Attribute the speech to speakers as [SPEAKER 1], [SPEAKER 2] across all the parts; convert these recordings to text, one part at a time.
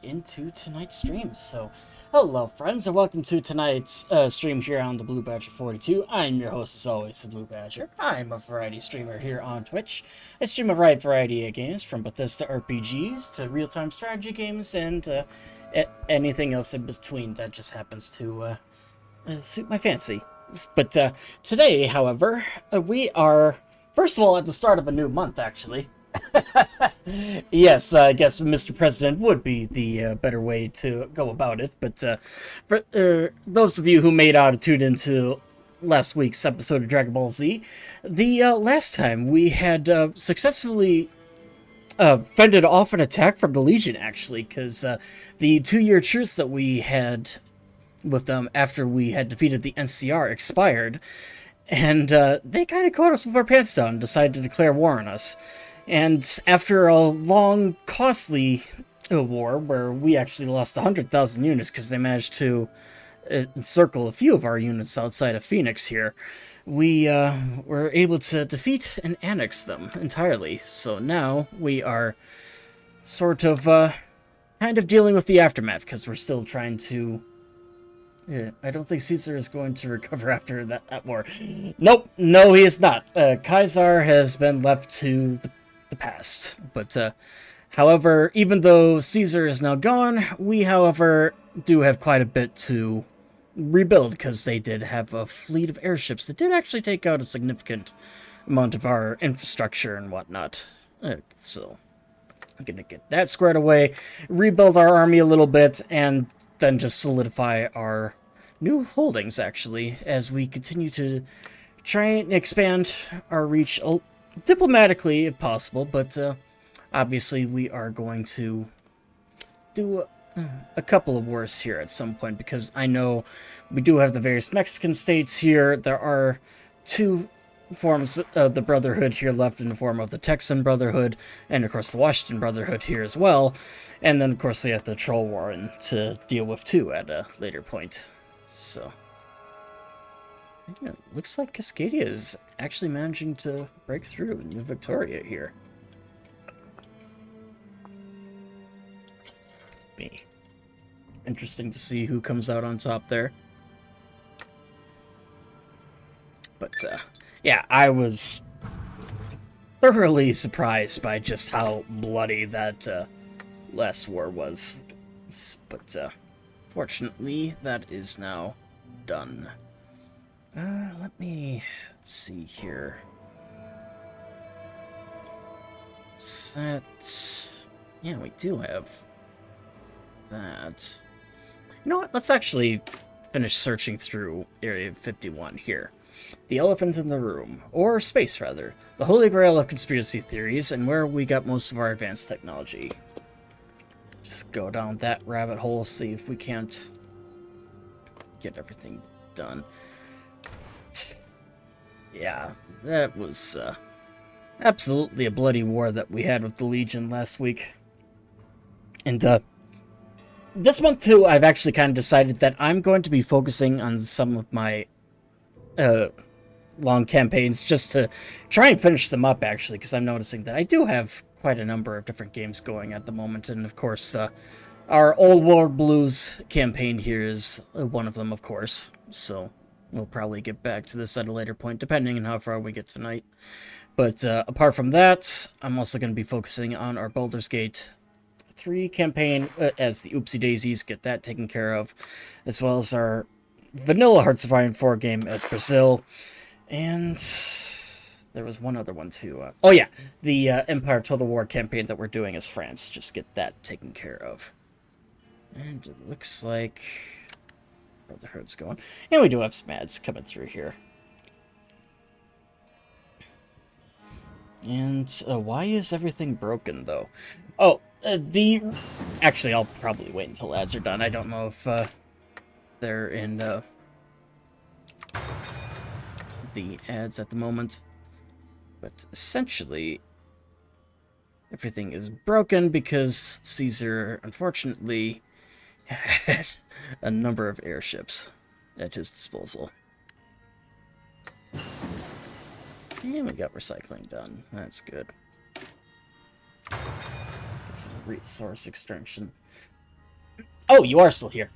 [SPEAKER 1] into tonight's stream. So, hello friends, and welcome to tonight's stream here on TheBlueBadger 42. I'm your host, as always, TheBlueBadger. I'm a variety streamer here on Twitch. I stream a wide variety of games, from Bethesda RPGs to real-time strategy games, and anything else in between that just happens to suit my fancy. But today, however, we are, first of all, at the start of a new month, actually. Yes, I guess Mr. President would be the better way to go about it, but for those of you who made out to tune into last week's episode of Dragon Ball Z, the last time we had successfully fended off an attack from the Legion, actually, because the 2-year truce that we had with them after we had defeated the NCR expired, and they kind of caught us with our pants down and decided to declare war on us. And after a long, costly war, where we actually lost 100,000 units because they managed to encircle a few of our units outside of Phoenix here, we were able to defeat and annex them entirely. So now we are sort of kind of dealing with the aftermath, because we're still trying to... I don't think Caesar is going to recover after that war. Nope, no he is not. Caesar has been left to the past. But, however, even though Caesar is now gone, we, however, do have quite a bit to rebuild, because they did have a fleet of airships that did actually take out a significant amount of our infrastructure and whatnot. So, I'm gonna get that squared away, rebuild our army a little bit, and then just solidify our new holdings, actually, as we continue to try and expand our reach diplomatically, if possible, but obviously we are going to do a couple of wars here at some point, because I know we do have the various Mexican states here. There are 2 forms of the Brotherhood here left, in the form of the Texan Brotherhood, and of course the Washington Brotherhood here as well. And then of course we have the Troll War to deal with too at a later point. So... yeah, looks like Cascadia is actually managing to break through New Victoria here. Be interesting to see who comes out on top there. But, yeah, I was thoroughly surprised by just how bloody that last war was. But, fortunately, that is now done. Let me see here. Set. Yeah, we do have that. You know what? Let's actually finish searching through Area 51 here. The elephant in the room, or space rather. The holy grail of conspiracy theories, and where we got most of our advanced technology. Just go down that rabbit hole, see if we can't get everything done. Yeah, that was absolutely a bloody war that we had with the Legion last week. And this month too, I've actually kind of decided that I'm going to be focusing on some of my long campaigns, just to try and finish them up, actually, because I'm noticing that I do have quite a number of different games going at the moment. And of course, our Old World Blues campaign here is one of them, of course. So... we'll probably get back to this at a later point, depending on how far we get tonight. But apart from that, I'm also going to be focusing on our Baldur's Gate 3 campaign, as the Oopsie Daisies, get that taken care of, as well as our vanilla Hearts of Iron 4 game as Brazil. And there was one other one too. Oh yeah, the Empire Total War campaign that we're doing as France. Just get that taken care of. And it looks like... Brotherhood's going. And we do have some ads coming through here. And why is everything broken, though? Oh, actually, I'll probably wait until ads are done. I don't know if they're in the ads at the moment. But essentially, everything is broken because Caesar, unfortunately, had a number of airships at his disposal. And we got recycling done. That's good. Get some resource extraction. Oh, you are still here.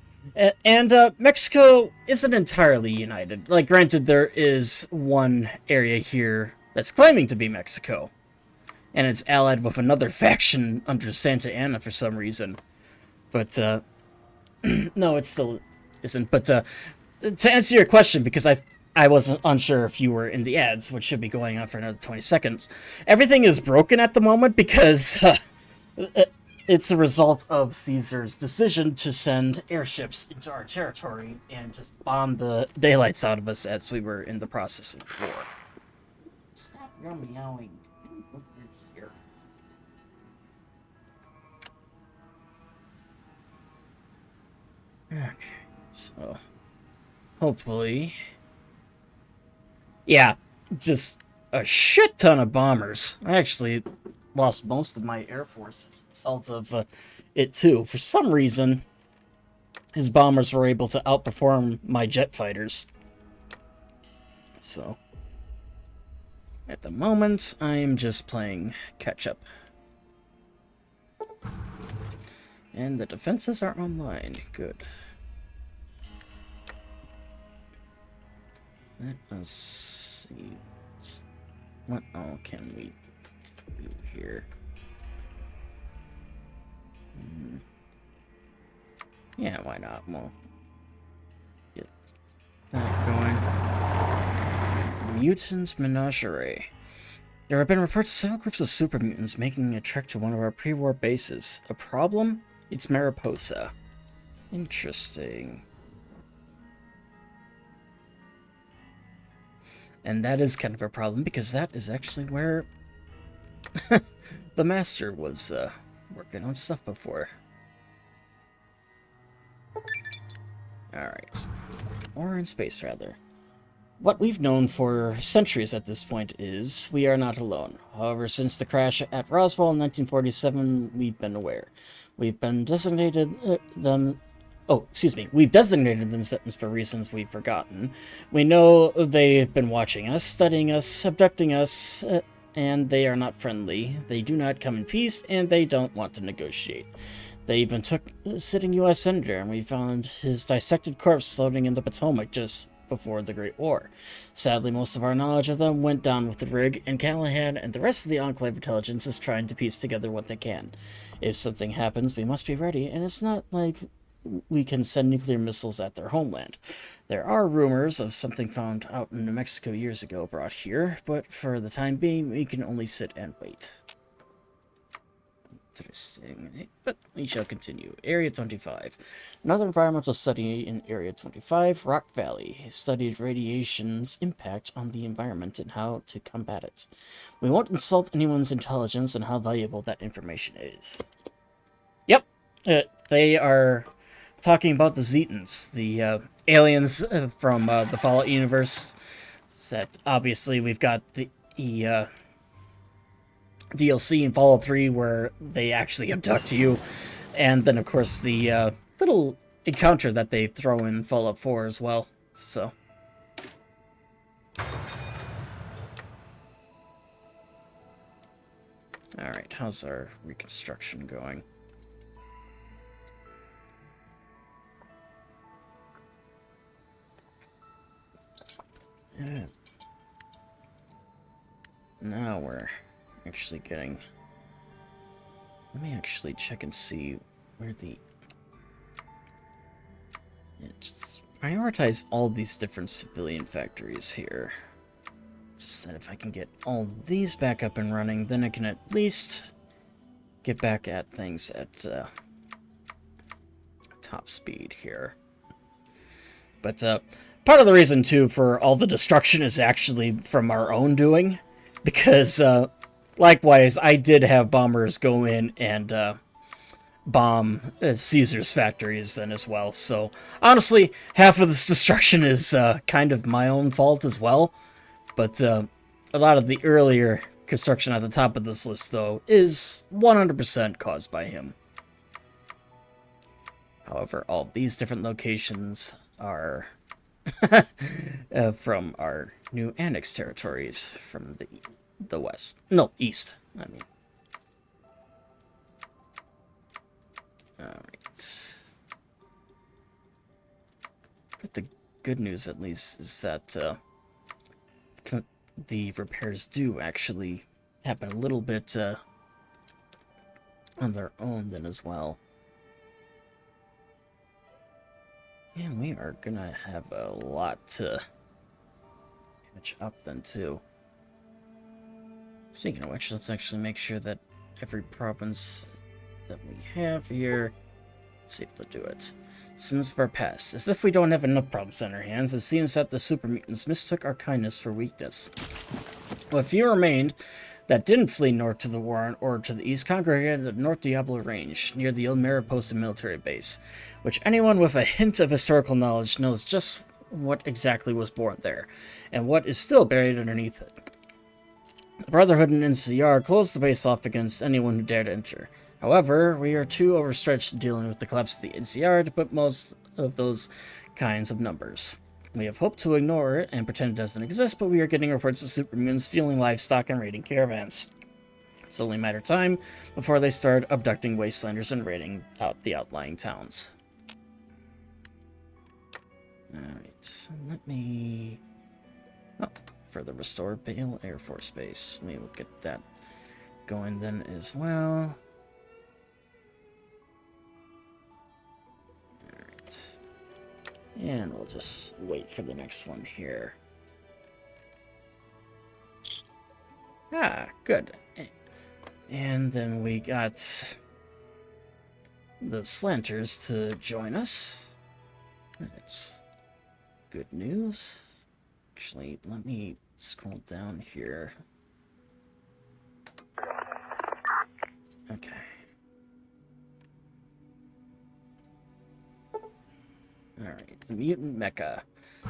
[SPEAKER 1] And Mexico isn't entirely united. Like, granted, there is one area here that's claiming to be Mexico, and it's allied with another faction under Santa Anna for some reason. But, no, it still isn't. But, to answer your question, because I wasn't unsure if you were in the ads, which should be going on for another 20 seconds, everything is broken at the moment because it's a result of Caesar's decision to send airships into our territory and just bomb the daylights out of us as we were in the process of war. Stop your meowing. Look here. Okay, so hopefully, yeah, just a shit ton of bombers. I actually lost most of my air force as a result of it too. For some reason, his bombers were able to outperform my jet fighters. So, at the moment, I'm just playing catch-up. And the defenses are online. Good. Let us see. What all can we do here? Yeah, why not? We'll get that going. Mutant Menagerie. There have been reports of several groups of super mutants making a trek to one of our pre-war bases. A problem? It's Mariposa. Interesting. And that is kind of a problem, because that is actually where the Master was working on stuff before. Alright. Or in space, rather. What we've known for centuries at this point is we are not alone. However, since the crash at Roswell in 1947, we've been aware. We've designated them sentence for reasons we've forgotten. We know they've been watching us, studying us, abducting us, and they are not friendly. They do not come in peace, and they don't want to negotiate. They even took a sitting U.S. Senator, and we found his dissected corpse floating in the Potomac just before the Great War. Sadly, most of our knowledge of them went down with the rig, and Callahan and the rest of the Enclave intelligence is trying to piece together what they can. If something happens, we must be ready, and it's not like we can send nuclear missiles at their homeland. There are rumors of something found out in New Mexico years ago brought here, but for the time being, we can only sit and wait. Interesting, but we shall continue. Area 25. Another environmental study in Area 25, Rock Valley, studied radiation's impact on the environment and how to combat it. We won't insult anyone's intelligence and how valuable that information is. Yep, they are talking about the Zetans, the aliens from the Fallout universe. That obviously we've got the DLC in Fallout 3 where they actually abduct you, and then of course the little encounter that they throw in Fallout 4 as well. So alright, how's our reconstruction going? Now we're actually getting... Let me actually check and see where the... Just prioritize all these different civilian factories here. Just that if I can get all these back up and running, then I can at least get back at things at top speed here. But part of the reason, too, for all the destruction is actually from our own doing. Because, likewise, I did have bombers go in and bomb Caesar's factories then as well. So, honestly, half of this destruction is kind of my own fault as well. But a lot of the earlier construction at the top of this list, though, is 100% caused by him. However, all these different locations are from our new annexed territories from the west. No, east, I mean. Alright. good news, at least, is that the repairs do actually happen a little bit on their own then as well. And we are gonna have a lot to catch up then, too. Speaking of which, let's actually make sure that every province that we have here is able to do it. Sins of our past. As if we don't have enough problems on our hands, it seems that the super mutants mistook our kindness for weakness. What few remained that didn't flee north to the Warren or to the east congregated at the North Diablo Range, near the old Mariposa military base, which anyone with a hint of historical knowledge knows just what exactly was born there, and what is still buried underneath it. The Brotherhood and NCR closed the base off against anyone who dared enter. However, we are too overstretched dealing with the collapse of the NCR to put most of those kinds of numbers. We have hoped to ignore it and pretend it doesn't exist, but we are getting reports of supermutants stealing livestock and raiding caravans. It's only a matter of time before they start abducting wastelanders and raiding out the outlying towns. Alright, let me... Oh, further restore Bale Air Force Base. We will get that going then as well. Alright. And we'll just wait for the next one here. Ah, good. And then we got the Slanters to join us. That's good news. Actually, let me scroll down here. Okay. Alright, the Mutant Mecha.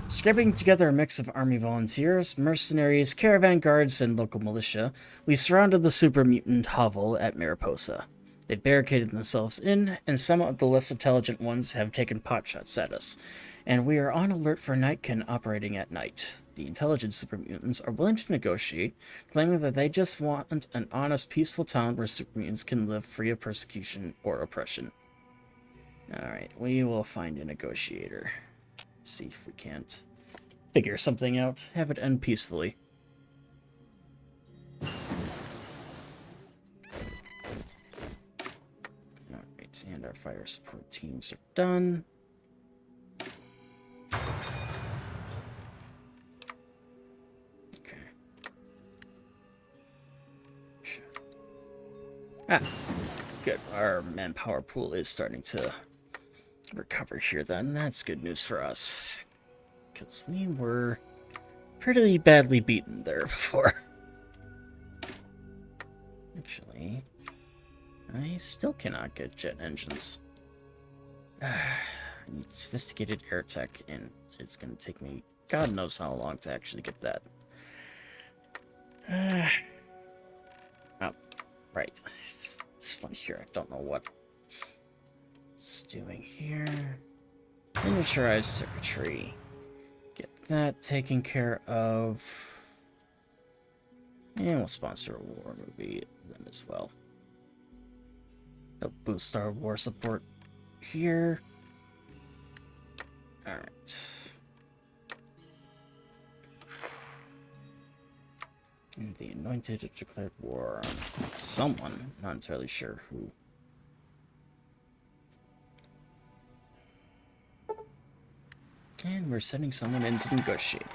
[SPEAKER 1] Scraping together a mix of army volunteers, mercenaries, caravan guards, and local militia, we surrounded the super mutant hovel at Mariposa. They barricaded themselves in, and some of the less intelligent ones have taken potshots at us, and we are on alert for Nightkin operating at night. The intelligent super mutants are willing to negotiate, claiming that they just want an honest, peaceful town where super mutants can live free of persecution or oppression. Alright, we will find a negotiator. See if we can't figure something out. Have it end peacefully. Alright, and our fire support teams are done. Okay. Ah, good. Our manpower pool is starting to recover here then. That's good news for us. Because we were pretty badly beaten there before. Actually, I still cannot get jet engines. I need sophisticated air tech, and it's going to take me God knows how long to actually get that. Oh, right. It's funny here. I don't know what it's doing here. Miniaturized circuitry. Get that taken care of. And we'll sponsor a war movie then as well. Help boost our war support here. Alright. And the Anointed have declared war on someone. Not entirely sure who. And we're sending someone in to negotiate.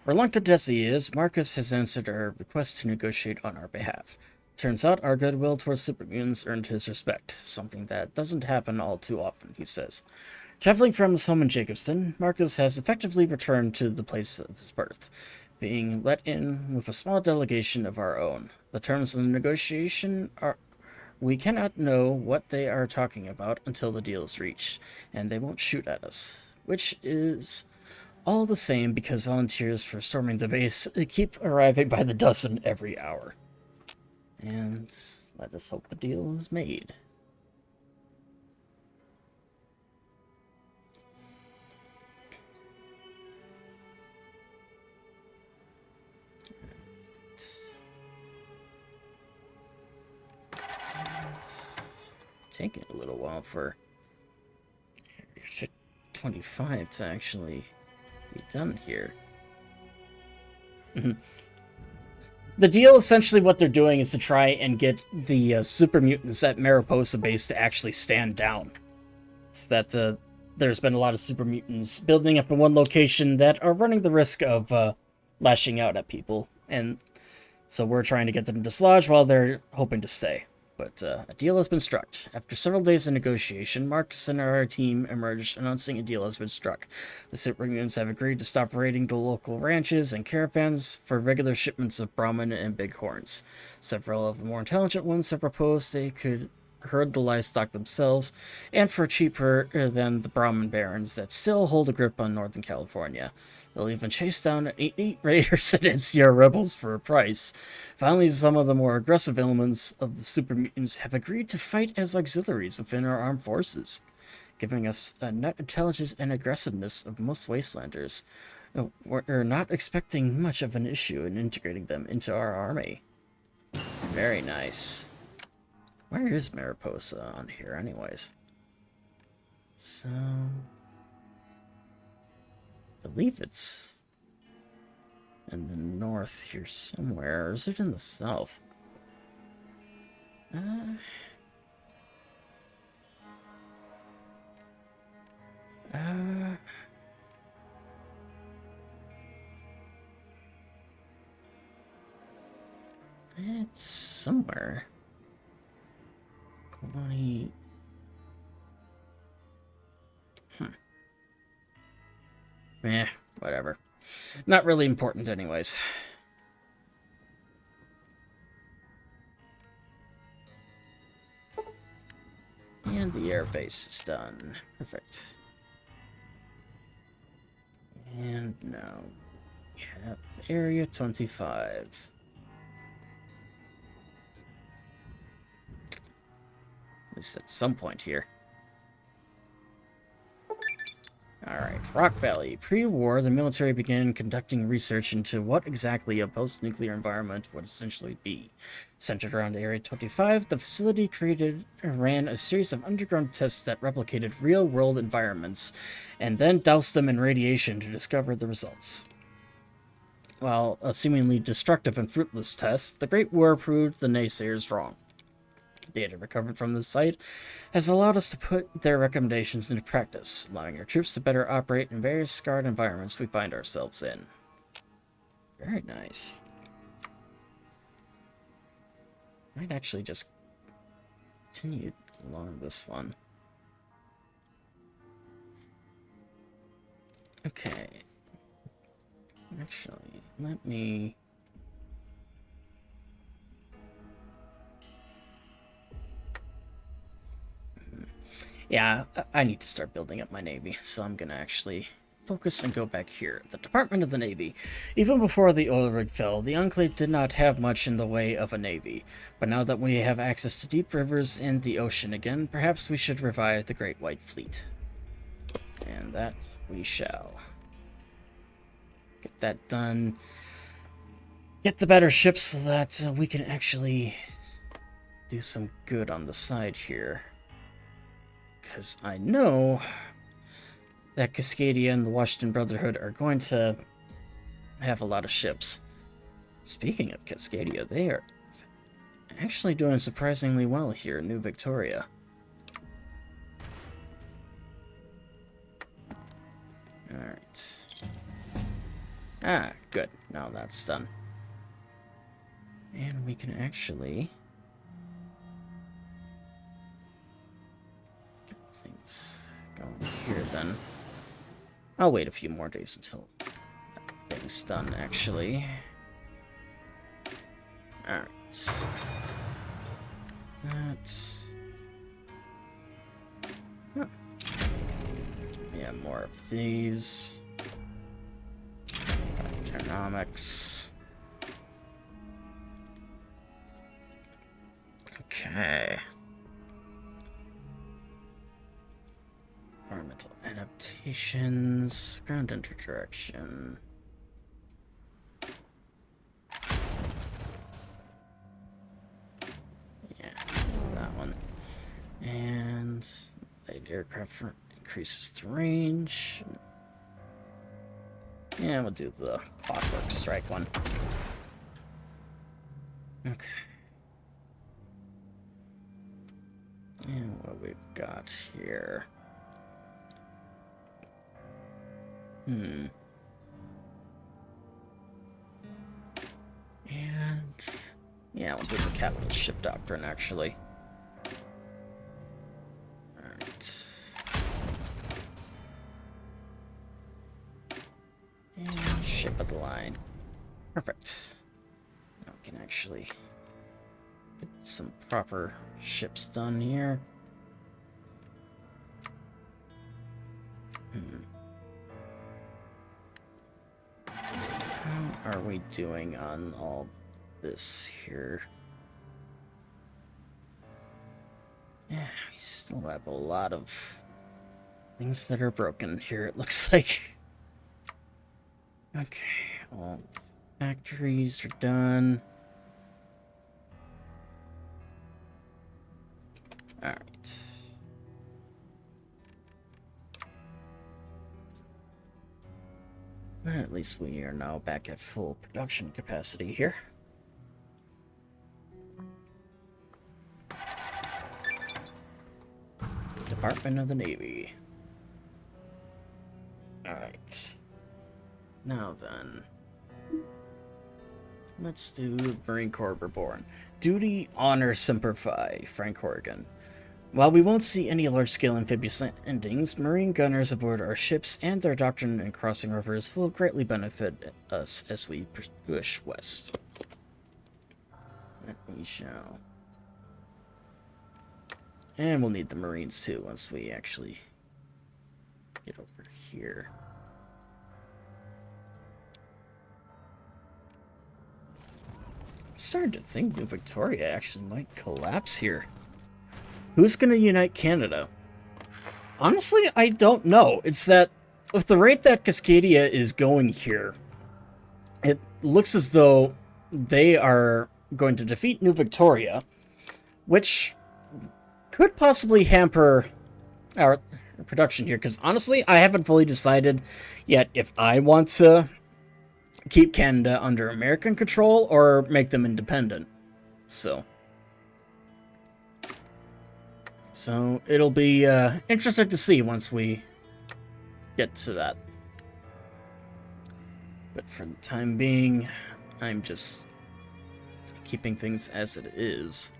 [SPEAKER 1] Reluctant as he is, Marcus has answered our request to negotiate on our behalf. Turns out our goodwill towards supermutants earned his respect, something that doesn't happen all too often, he says. Traveling from his home in Jacobston, Marcus has effectively returned to the place of his birth, being let in with a small delegation of our own. The terms of the negotiation are... We cannot know what they are talking about until the deal is reached, and they won't shoot at us. Which is all the same because volunteers for storming the base keep arriving by the dozen every hour. And let us hope the deal is made. It's taking a little while for 25 to actually be done here? The deal, essentially, what they're doing is to try and get the super mutants at Mariposa base to actually stand down. It's that there's been a lot of super mutants building up in one location that are running the risk of lashing out at people, and so we're trying to get them dislodged while they're hoping to stay. But a deal has been struck. After several days of negotiation, Marcus and our team emerged announcing a deal has been struck. The super mutants have agreed to stop raiding the local ranches and caravans for regular shipments of Brahmin and bighorns. Several of the more intelligent ones have proposed they could herd the livestock themselves, and for cheaper than the Brahmin barons that still hold a grip on Northern California. They'll even chase down 8 raiders and NCR rebels for a price. Finally, some of the more aggressive elements of the super mutants have agreed to fight as auxiliaries within our armed forces, giving us a net intelligence and aggressiveness of most wastelanders. We're not expecting much of an issue in integrating them into our army. Very nice. Where is Mariposa on here, anyways? So, I believe it's in the north here somewhere, or is it in the south? It's somewhere. Colony. Whatever. Not really important anyways. And the air base is done. Perfect. And now we have Area 25. At least at some point here. Alright, Rock Valley. Pre-war, the military began conducting research into what exactly a post-nuclear environment would essentially be. Centered around Area 25, the facility ran a series of underground tests that replicated real-world environments, and then doused them in radiation to discover the results. While a seemingly destructive and fruitless test, the Great War proved the naysayers wrong. Data recovered from the site has allowed us to put their recommendations into practice, allowing our troops to better operate in various scarred environments we find ourselves in. Very nice. Might actually just continue along this one. Okay. Actually, let me... Yeah, I need to start building up my Navy, so I'm gonna actually focus and go back here. The Department of the Navy. Even before the oil rig fell, the Enclave did not have much in the way of a Navy. But now that we have access to deep rivers and the ocean again, perhaps we should revive the Great White Fleet. And that we shall. Get that done. Get the better ships so that we can actually do some good on the side here. Because I know that Cascadia and the Washington Brotherhood are going to have a lot of ships. Speaking of Cascadia, they are actually doing surprisingly well here in New Victoria. Alright. Ah, good. Now that's done. And we can actually... going here then. I'll wait a few more days until that thing's done, actually. Alright. That's... Huh. Yeah, more of these. Economics. Okay. Environmental adaptations, ground interdirection. Yeah, that one. And light aircraft increases the range. Yeah, we'll do the clockwork strike one. Okay. And what we've got here. And yeah, we'll do the capital ship doctrine actually. Alright. And ship of the line. Perfect. Now we can actually get some proper ships done here. How are we doing on all this here? Yeah, we still have a lot of things that are broken here, it looks like. Okay, all factories are done. Alright. Well, at least we are now back at full production capacity here. Department of the Navy. Alright. Now then. Let's do Marine Corps Reborn. Duty, Honor, Semper Fi, Frank Horgan. While we won't see any large-scale amphibious landings, Marine gunners aboard our ships and their doctrine in crossing rivers will greatly benefit us as we push west. That we shall. And we'll need the Marines too once we actually get over here. I'm starting to think New Victoria actually might collapse here. Who's going to unite Canada? Honestly, I don't know. It's that with the rate that Cascadia is going here, it looks as though they are going to defeat New Victoria, which could possibly hamper our production here. Because honestly, I haven't fully decided yet if I want to keep Canada under American control or make them independent. So it'll be interesting to see once we get to that. But for the time being, I'm just keeping things as it is.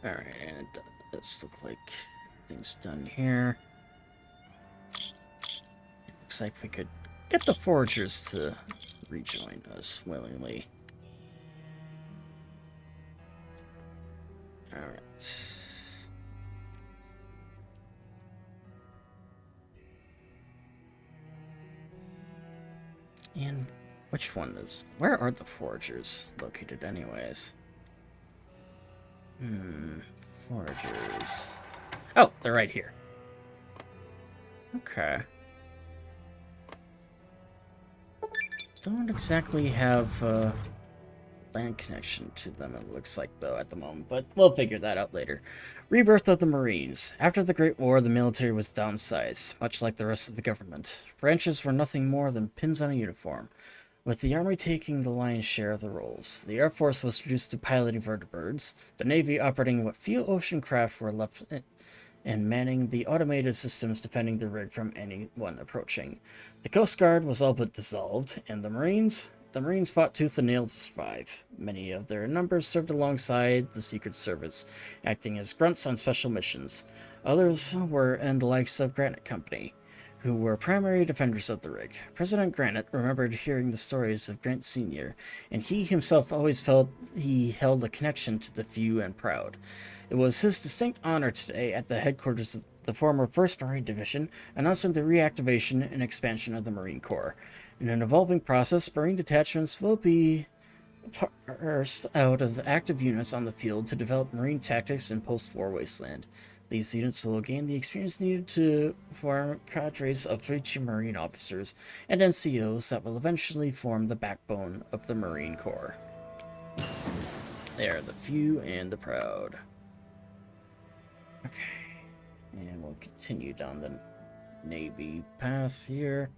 [SPEAKER 1] Alright, and it does look like everything's done here. It looks like we could get the foragers to rejoin us willingly. Alright. And which one is... Where are the foragers located anyways? Foragers... Oh, they're right here. Okay. Don't exactly have land connection to them, it looks like, though, at the moment, but we'll figure that out later. Rebirth of the Marines. After the Great War, the military was downsized, much like the rest of the government. Branches were nothing more than pins on a uniform, with the Army taking the lion's share of the roles. The Air Force was reduced to piloting vertibirds, the Navy operating what few ocean craft were left and manning the automated systems defending the rig from anyone approaching. The Coast Guard was all but dissolved, and the Marines fought tooth and nail to survive. Many of their numbers served alongside the Secret Service, acting as grunts on special missions. Others were in the likes of Granite Company, who were primary defenders of the rig. President Granite remembered hearing the stories of Grant Sr., and he himself always felt he held a connection to the few and proud. It was his distinct honor today at the headquarters of the former 1st Marine Division, announcing the reactivation and expansion of the Marine Corps. In an evolving process, Marine detachments will be parsed out of active units on the field to develop Marine tactics in post-war wasteland. These units will gain the experience needed to form cadres of future Marine officers and NCOs that will eventually form the backbone of the Marine Corps. They are the few and the proud. Okay. And we'll continue down the Navy path here.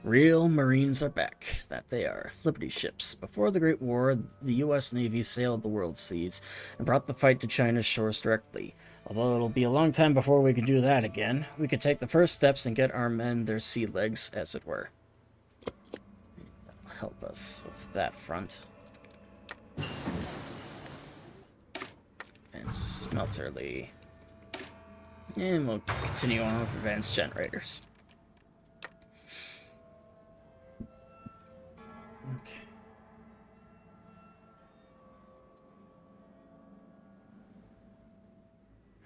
[SPEAKER 1] Real Marines are back. That they are. Liberty ships. Before the Great War, the U.S. Navy sailed the world's seas and brought the fight to China's shores directly. Although it'll be a long time before we can do that again, we could take the first steps and get our men their sea legs, as it were. That'll help us with that front. And smelterly. And we'll continue on with advanced generators. Okay.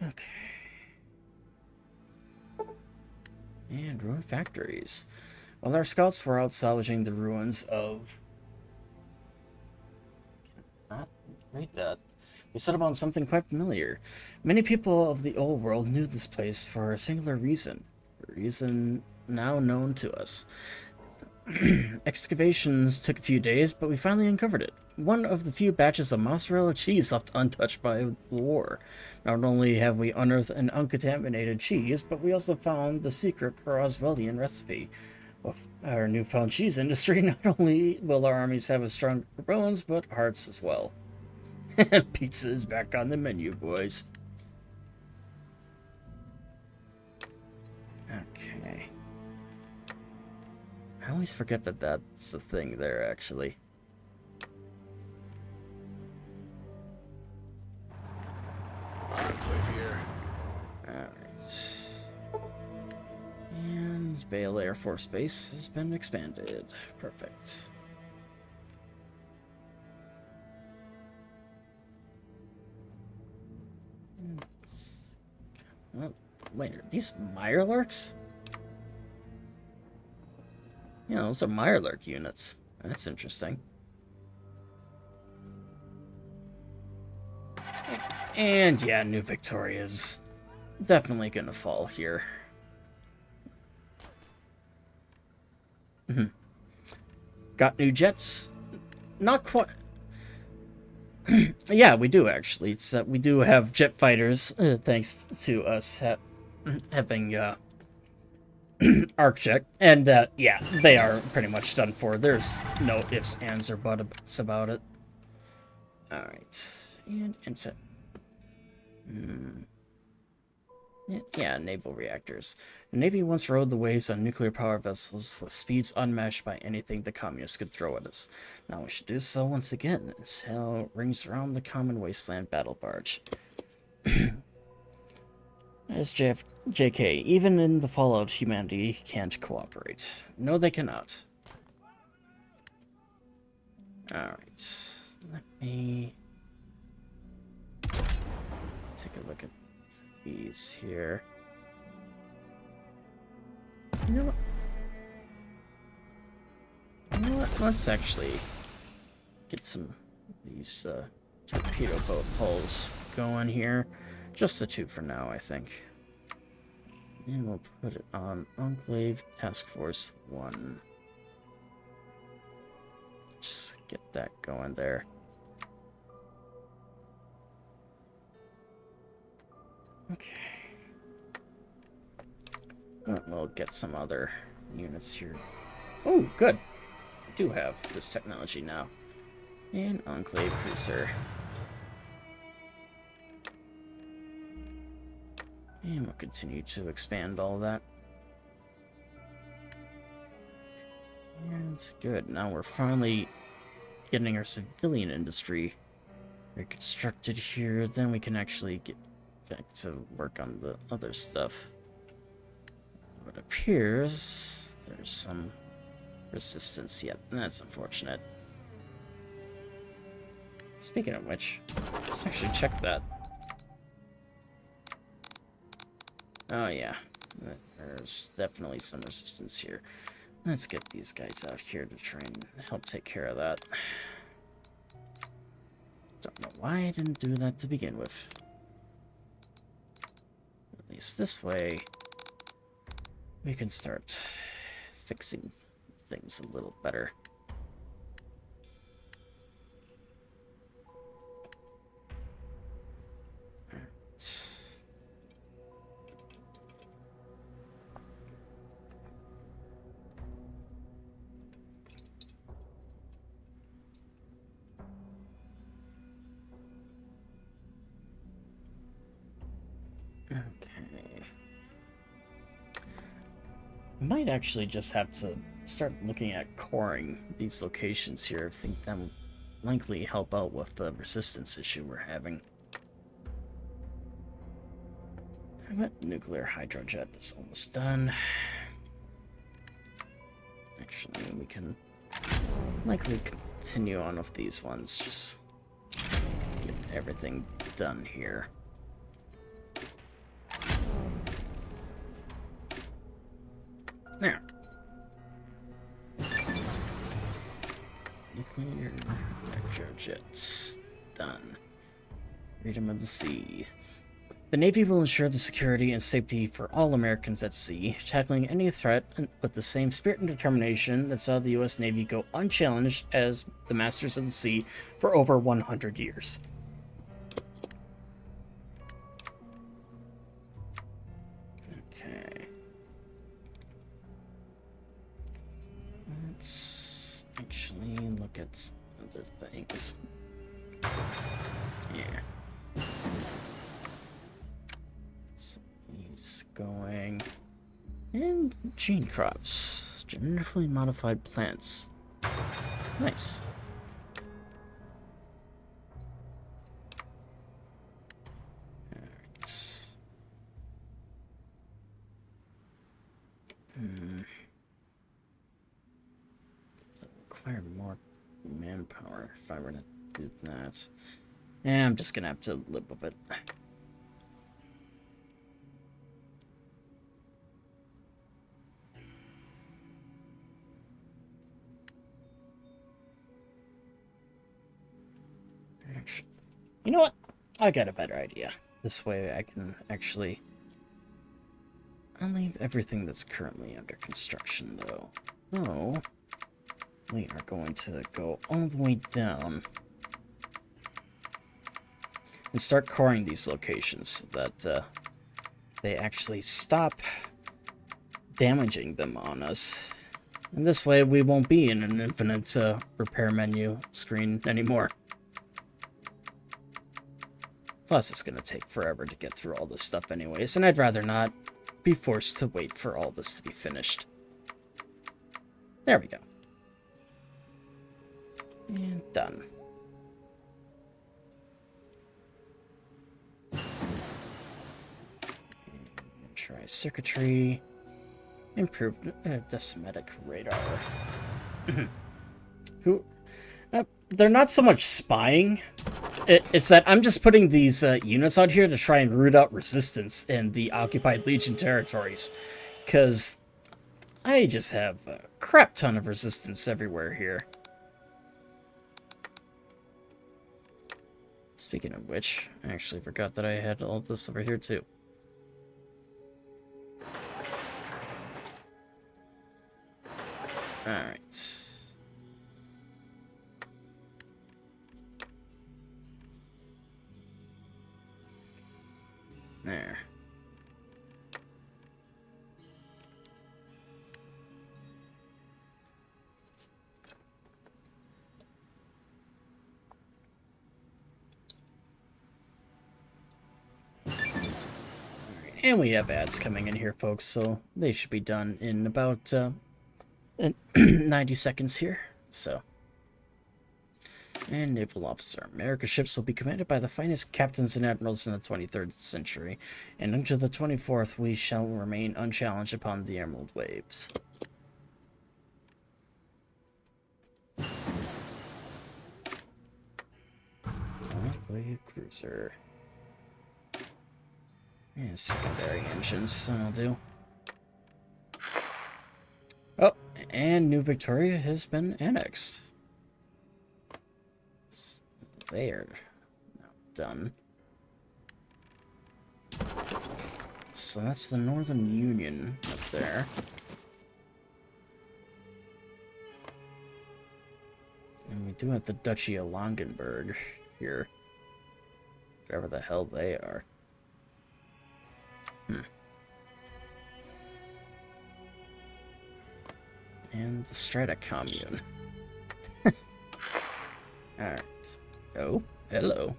[SPEAKER 1] Okay. And ruined factories. While our scouts were out salvaging the ruins of... I cannot read that. We settled on something quite familiar. Many people of the old world knew this place for a singular reason. A reason now known to us. Excavations took a few days, but we finally uncovered it. One of the few batches of mozzarella cheese left untouched by the war. Not only have we unearthed an uncontaminated cheese, but we also found the secret Roswellian recipe. With our newfound cheese industry, not only will our armies have a stronger bones, but hearts as well. Pizza is back on the menu, boys. Okay. I always forget that that's a thing there, actually.
[SPEAKER 2] Enclave here.
[SPEAKER 1] Alright. And Bale Air Force Base has been expanded. Perfect. Well, wait, are these Mirelurks? Yeah, those are Mirelurk units. That's interesting. And yeah, New Victoria's definitely gonna fall here. Got new jets? Not quite. Yeah, we do actually. It's we do have jet fighters, thanks to us having ArcJet, and yeah, they are pretty much done for. There's no ifs, ands, or buts about it. All right, and into yeah, naval reactors. The Navy once rode the waves on nuclear power vessels with speeds unmatched by anything the communists could throw at us. Now we should do so once again and sail rings around the common wasteland battle barge. As JK, even in the fallout, humanity can't cooperate. No, they cannot. Alright, let me take a look at these here. You know what? Let's actually get some of these torpedo boat hulls going here. Just the two for now, I think. And we'll put it on Enclave Task Force 1. Just get that going there. Okay. We'll get some other units here. Oh, good. We do have this technology now. And Enclave Cruiser. And we'll continue to expand all that. And good. Now we're finally getting our civilian industry reconstructed here. Then we can actually get back to work on the other stuff. It appears there's some resistance yet. That's unfortunate. Speaking of which, let's actually check that. Oh yeah, there's definitely some resistance here. Let's get these guys out here to try and help take care of that. Don't know why I didn't do that to begin with. At least this way, we can start fixing things a little better. might actually just have to start looking at coring these locations here. I think that will likely help out with the resistance issue we're having. But nuclear hydrojet is almost done. Actually, we can likely continue on with these ones. Just get everything done here. Now, nuclear hydrojets done. Freedom of the sea. The Navy will ensure the security and safety for all Americans at sea, tackling any threat with the same spirit and determination that saw the U.S. Navy go unchallenged as the masters of the sea for over 100 years. Okay. Let's actually look at other things. Yeah. He's going. And gene crops. Genetically modified plants. Nice. Alright. That require more manpower if I were to do that. Yeah, I'm just gonna have to live with it. You know what? I got a better idea. This way I can actually... I'll leave everything that's currently under construction, though. Oh, we are going to go all the way down and start coring these locations so that they actually stop damaging them on us. And this way we won't be in an infinite repair menu screen anymore. Plus, it's going to take forever to get through all this stuff anyways, and I'd rather not be forced to wait for all this to be finished. There we go. And done. Try circuitry. Improved decimetric radar. They're not so much spying. It's that I'm just putting these units out here to try and root out resistance in the occupied Legion territories. Because I just have a crap ton of resistance everywhere here. Speaking of which, I actually forgot that I had all of this over here too. Alright. There. And we have ads coming in here, folks, so they should be done in about 90 seconds here. So, and Naval Officer. America's ships will be commanded by the finest captains and admirals in the 23rd century, and until the 24th we shall remain unchallenged upon the Emerald Waves. Enclave cruiser. Yeah, secondary engines, that'll do. Oh, and New Victoria has been annexed. They are now done. So that's the Northern Union up there. And we do have the Duchy of Longenberg here. Whatever the hell they are. And the Strata Commune. Alright. Oh, hello.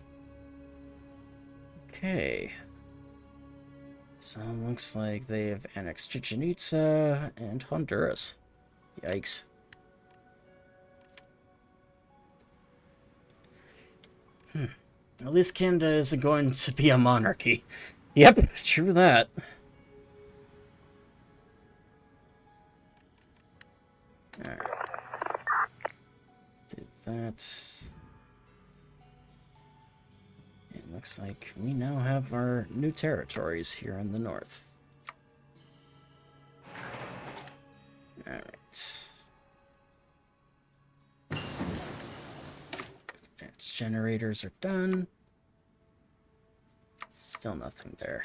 [SPEAKER 1] Okay. So it looks like they have annexed Chichen Itza and Honduras. Yikes. At least Canada isn't going to be a monarchy. Yep, true that. Alright. Did that. It looks like we now have our new territories here in the north. Alright. Advanced generators are done. Still nothing there.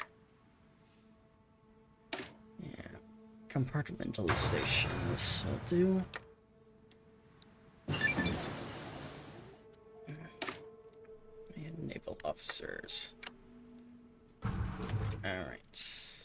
[SPEAKER 1] Yeah. Compartmentalization. This will do. And naval officers. Alright.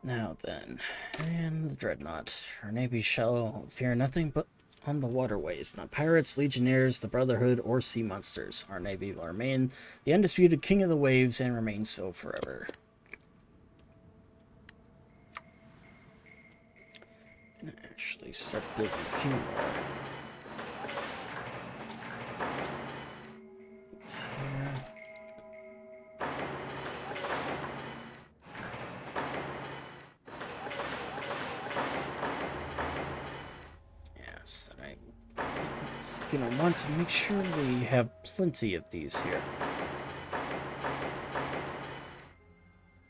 [SPEAKER 1] Now then, and the Dreadnought. Our navy shall fear nothing but on the waterways, not pirates, legionnaires, the Brotherhood, or sea monsters. Our navy will remain the undisputed king of the waves and remain so forever. Actually start building a few more. These here. Yes, I'm gonna want to make sure we have plenty of these here.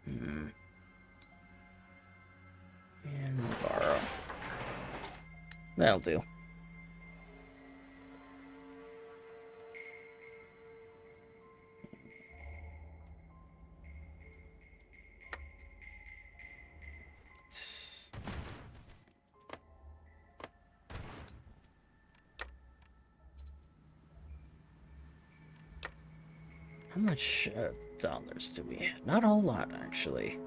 [SPEAKER 1] And borrow. That'll do. How much dollars do we have? Not a whole lot, actually.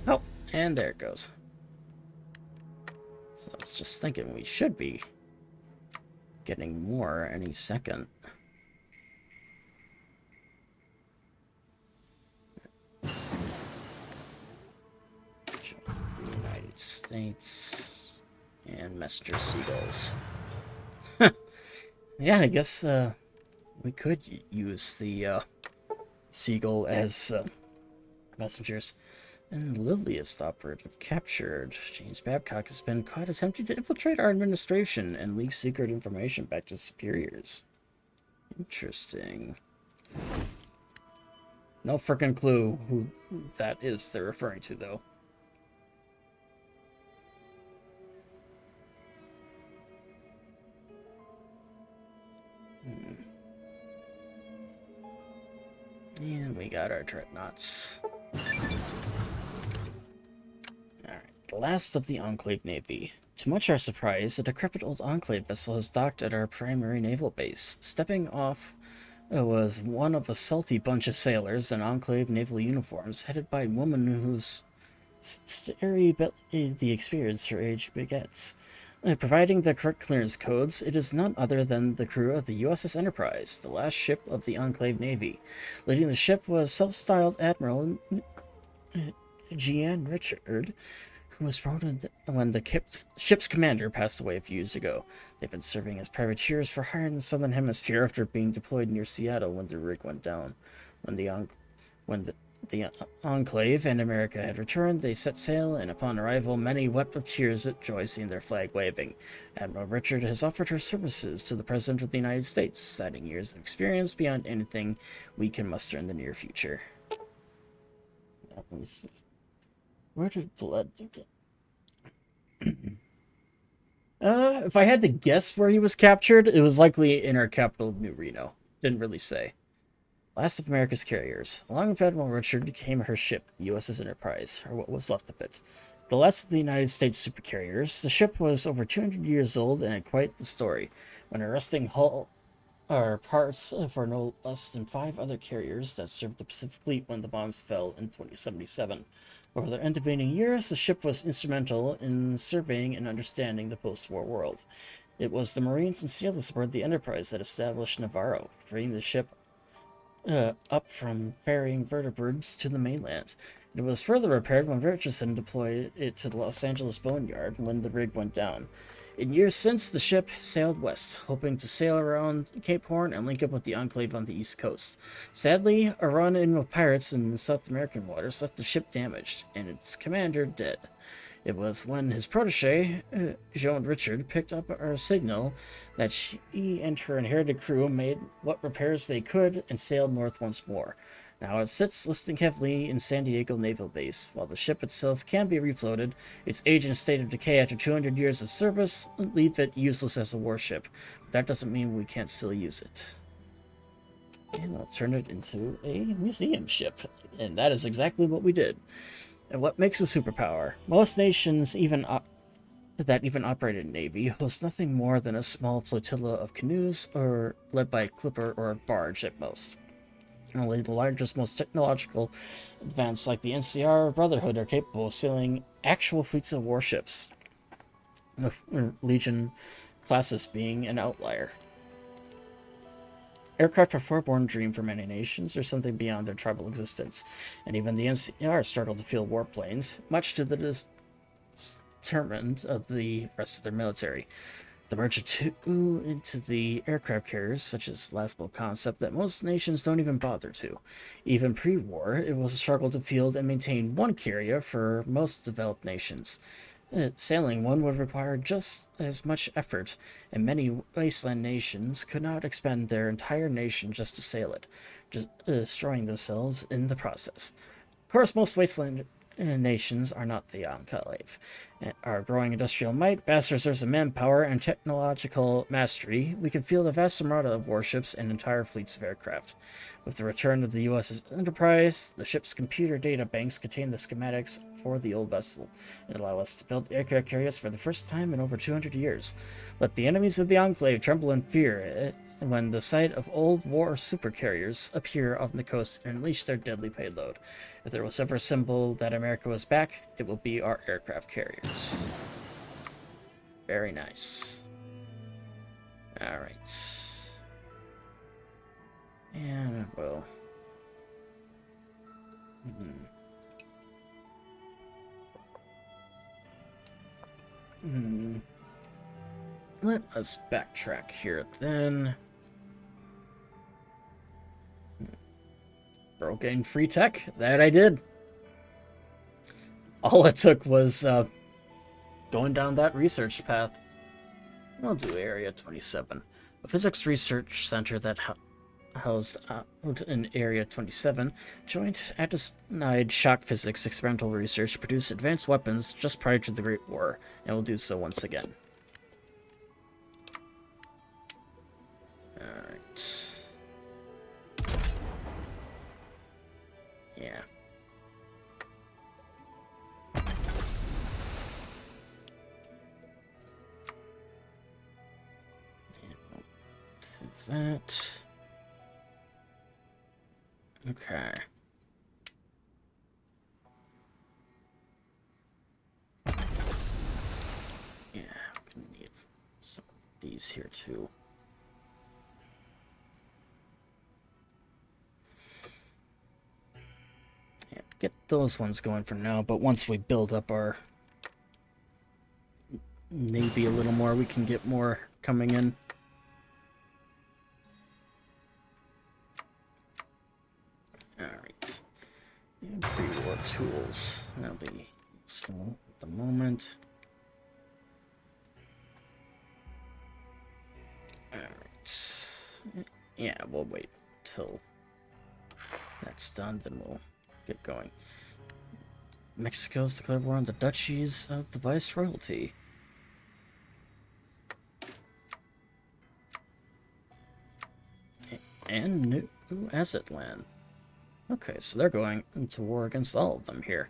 [SPEAKER 1] Oh, and there it goes. So I was just thinking we should be getting more any second. United States and messenger seagulls. Yeah, I guess we could use the seagull as messengers. And Liliest operative captured. James Babcock has been caught attempting to infiltrate our administration and leak secret information back to superiors. Interesting. No frickin' clue who that is they're referring to, though. And we got our dreadnoughts. Alright, the last of the Enclave Navy. To much our surprise, a decrepit old Enclave vessel has docked at our primary naval base. Stepping off was one of a salty bunch of sailors in Enclave naval uniforms, headed by a woman whose starry the experience her age begets. Providing the correct clearance codes, it is none other than the crew of the USS Enterprise, the last ship of the Enclave Navy. Leading the ship was self-styled Admiral G.N. Richard, who was promoted when the ship's commander passed away a few years ago. They've been serving as privateers for hire in the Southern Hemisphere after being deployed near Seattle when the rig went down. When the Enclave and America had returned, they set sail, and upon arrival, many wept with tears at joy seeing their flag waving. Admiral Richard has offered her services to the President of the United States, citing years of experience beyond anything we can muster in the near future. Let me see. Where did Blood get? If I had to guess where he was captured, it was likely in our capital of New Reno. Didn't really say. Last of America's carriers. Along with Admiral Richard came her ship, the USS Enterprise, or what was left of it. The last of the United States supercarriers, the ship was over 200 years old and had quite the story. When arresting hull or parts for no less than 5 other carriers that served the Pacific Fleet when the bombs fell in 2077. Over the intervening years, the ship was instrumental in surveying and understanding the post-war world. It was the Marines and sailors aboard the Enterprise that established Navarro, freeing the ship up from ferrying vertebrates to the mainland. It was further repaired when Richardson deployed it to the Los Angeles Boneyard when the rig went down. In years since, the ship sailed west, hoping to sail around Cape Horn and link up with the Enclave on the east coast. Sadly, a run-in with pirates in the South American waters left the ship damaged, and its commander dead. It was when his protege, Joan Richard, picked up our signal that she and her inherited crew made what repairs they could and sailed north once more. Now it sits listing heavily in San Diego Naval Base. While the ship itself can be refloated, its age and state of decay after 200 years of service leave it useless as a warship. But that doesn't mean we can't still use it. And I'll turn it into a museum ship. And that is exactly what we did. And what makes a superpower? Most nations, that even operate a navy, host nothing more than a small flotilla of canoes, or led by a clipper or a barge at most. Only the largest, most technological advanced, like the NCR Brotherhood, are capable of sailing actual fleets of warships, with Legion classes being an outlier. Aircraft are a foreborn dream for many nations, or something beyond their tribal existence, and even the NCR struggle to field warplanes, much to the determined of the rest of their military. The merge of two into the aircraft carriers, such as laughable concept that most nations don't even bother to. Even pre-war, it was a struggle to field and maintain one carrier for most developed nations. Sailing one would require just as much effort, and many wasteland nations could not expend their entire nation just to sail it, just destroying themselves in the process. Of course, most wasteland nations are not the Enclave. Our growing industrial might, vast reserves of manpower, and technological mastery, we can field a vast armada of warships and entire fleets of aircraft. With the return of the USS Enterprise, the ship's computer data banks contain the schematics for the old vessel and allow us to build aircraft carriers for the first time in over 200 years. Let the enemies of the Enclave tremble in fear when the sight of old war supercarriers appear on the coast and unleash their deadly payload. If there was ever a symbol that America was back, it will be our aircraft carriers. Very nice. Alright. And we'll... Let us backtrack here then. Broke free tech? That I did. All it took was going down that research path. I'll do Area 27. A physics research center that housed in Area 27, Joint Anti Shock Physics experimental research produced advanced weapons just prior to the Great War, and will do so once again. Alright. Yeah. That. Okay. Yeah, I'm gonna need some of these here too. Yeah, get those ones going for now, but once we build up our navy a little more, we can get more coming in. Alright. And pre-war tools. That'll be useful at the moment. Alright. Yeah, we'll wait till that's done, then we'll get going. Mexico's declared war on the duchies of the Viceroyalty. And new asset land. Okay, so they're going into war against all of them here.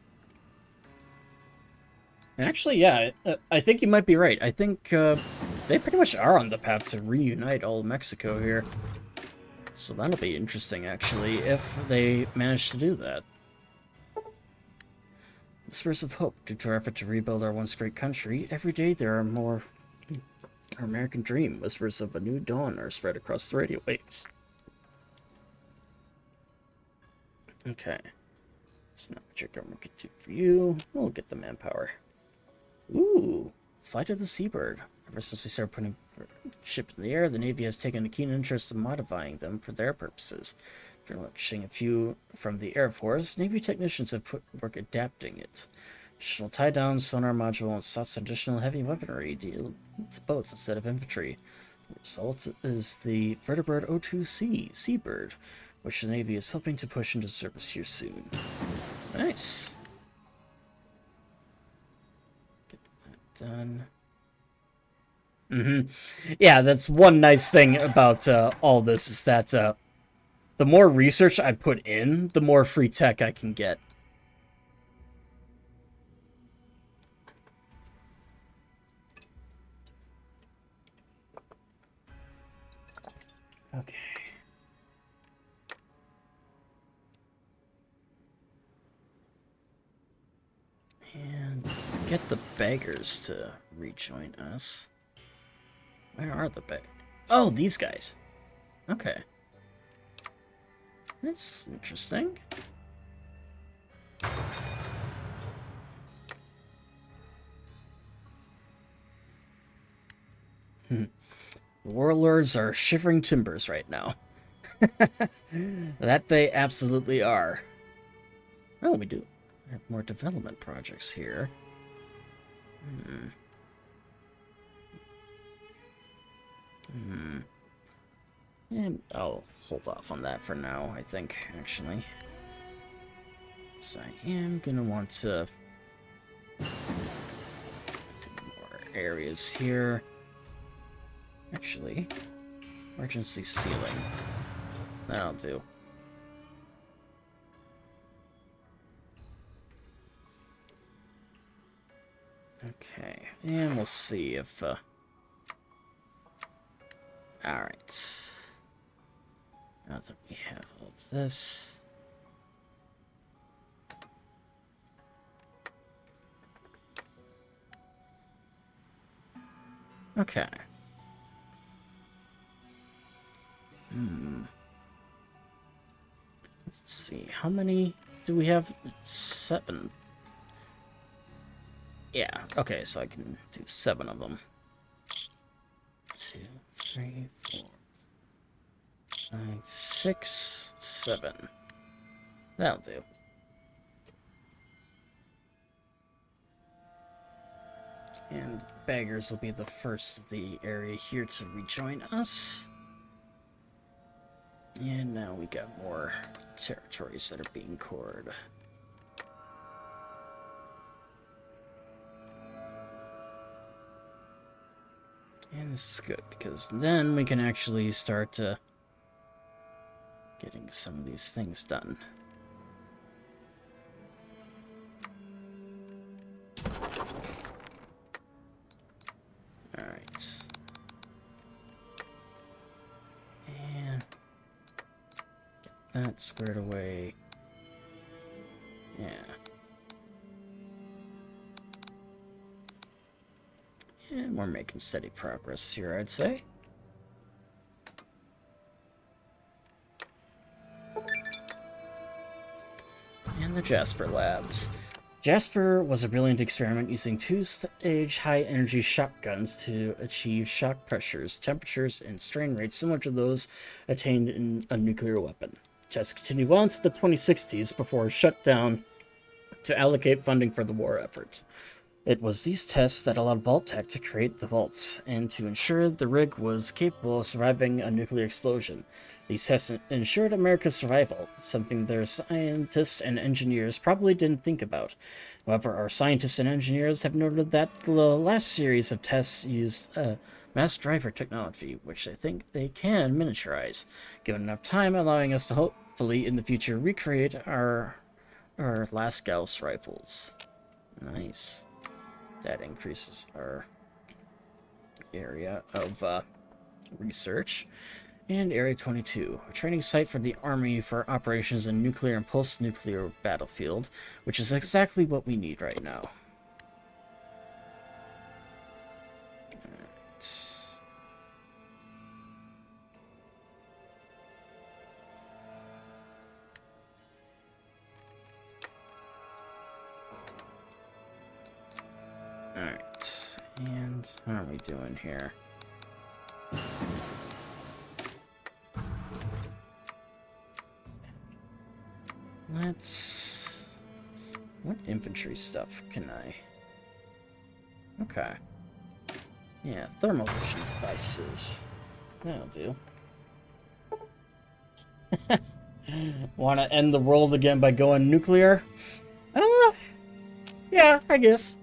[SPEAKER 1] Actually, yeah, I think you might be right. I think they pretty much are on the path to reunite all of Mexico here. So that'll be interesting, actually, if they manage to do that. Whispers of hope. Due to our effort to rebuild our once great country, every day there are more. Our American dream. Whispers of a new dawn are spread across the radio waves. Okay. That's not what your government could do for you. We'll get the manpower. Ooh. Flight of the Seabird. Ever since we started putting ships in the air, the Navy has taken a keen interest in modifying them for their purposes. Selecting a few from the Air Force, Navy technicians have put work adapting it. Additional tie-down, sonar module, and such additional heavy weaponry deal to boats instead of infantry. The result is the Vertibird O2C Seabird, which the Navy is hoping to push into service here soon. Nice. Get that done. Yeah, that's one nice thing about all this is that the more research I put in, the more free tech I can get. Okay. And get the beggars to rejoin us. Where are the beggars? Oh, these guys. Okay. That's interesting. The warlords are shivering timbers right now. That they absolutely are. Oh, we do have more development projects here. And I'll hold off on that for now, I think, actually. So I am gonna want to do more areas here. Actually, emergency sealing. That'll do. Okay, and we'll see if, alright. Now that we have all this. Okay. Let's see, how many do we have? 7. Yeah, okay, so I can do 7 of them. 2, 3, 4, 5, 6, 7. That'll do. And beggars will be the first of the area here to rejoin us. And now we got more territories that are being cored. And this is good, because then we can actually start getting some of these things done. Alright. And get that squared away. Yeah. And we're making steady progress here, I'd say. And the Jasper Labs. Jasper was a brilliant experiment using 2-stage high-energy shotguns to achieve shock pressures, temperatures, and strain rates similar to those attained in a nuclear weapon. Tests continued well into the 2060s before shut down to allocate funding for the war effort. It was these tests that allowed Vault-Tec to create the vaults, and to ensure the rig was capable of surviving a nuclear explosion. These tests ensured America's survival, something their scientists and engineers probably didn't think about. However, our scientists and engineers have noted that the last series of tests used mass driver technology, which they think they can miniaturize, given enough time, allowing us to hopefully in the future recreate our last Gauss rifles. Nice. That increases our area of research. And Area 22, a training site for the Army for operations in nuclear and post-nuclear battlefield, which is exactly what we need right now. Alright, and how are we doing here? Let's... What infantry stuff can I... Okay. Yeah, thermal vision devices. That'll do. Want to end the world again by going nuclear? Yeah, I guess.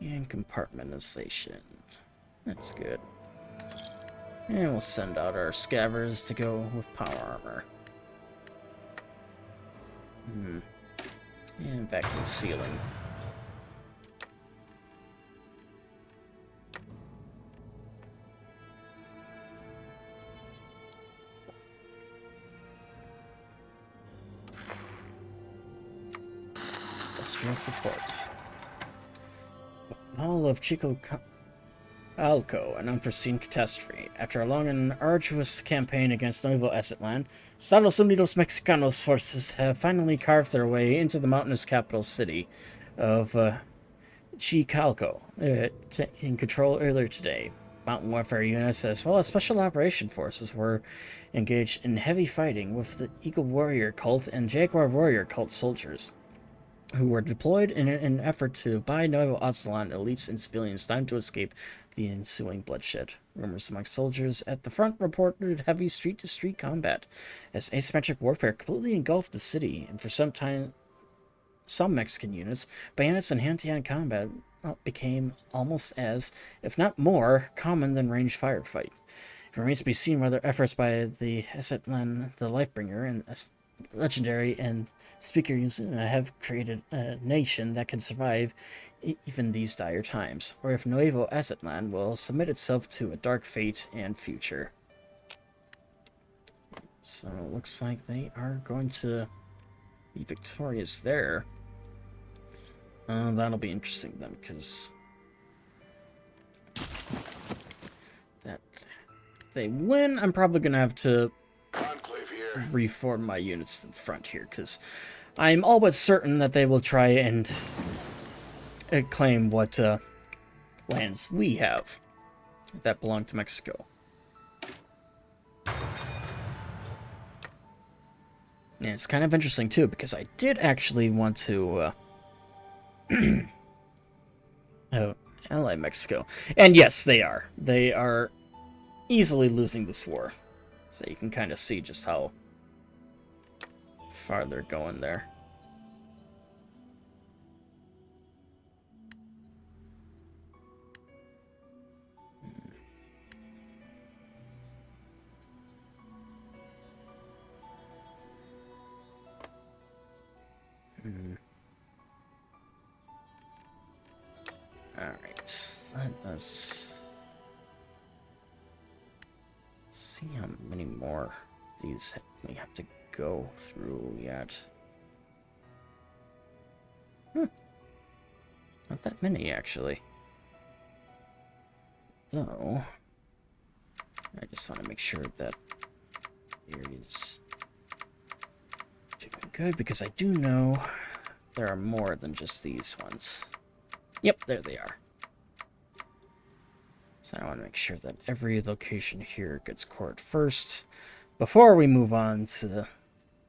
[SPEAKER 1] And compartmentalization. That's good. And we'll send out our scavers to go with power armor. And vacuum sealing. Industrial support. Battle of Chico Alco, an unforeseen catastrophe. After a long and arduous campaign against Nuevo Aztlan, Estados Unidos Mexicanos forces have finally carved their way into the mountainous capital city of Chicalco, taking control earlier today. Mountain warfare units as well as special operation forces were engaged in heavy fighting with the Eagle Warrior cult and Jaguar Warrior cult soldiers, who were deployed in an effort to buy Nuevo Aztlan elites and civilians time to escape the ensuing bloodshed. Rumors among soldiers at the front reported heavy street-to-street combat, as asymmetric warfare completely engulfed the city, and for some time, some Mexican units, bayonets and hand-to-hand combat became almost as, if not more, common than ranged firefight. It remains to be seen whether efforts by the Aztlan, the Lifebringer, and legendary and speaker have created a nation that can survive even these dire times, or if Nuevo Aztlan will submit itself to a dark fate and future. So it looks like they are going to be victorious there. That'll be interesting then, because that if they win, I'm probably gonna have to
[SPEAKER 2] Enclave here.
[SPEAKER 1] reform my units to the front here, because I'm all but certain that they will try and claim what lands we have that belong to Mexico. And it's kind of interesting too, because I did actually want to ally Mexico. And yes, they are. They are easily losing this war. So you can kind of see just how far they're going there. Alright, let us see how many more of these we have to go through yet. Not that many, actually. Though, I just want to make sure that here is doing good, because I do know there are more than just these ones. Yep, there they are. So I want to make sure that every location here gets cored first before we move on to the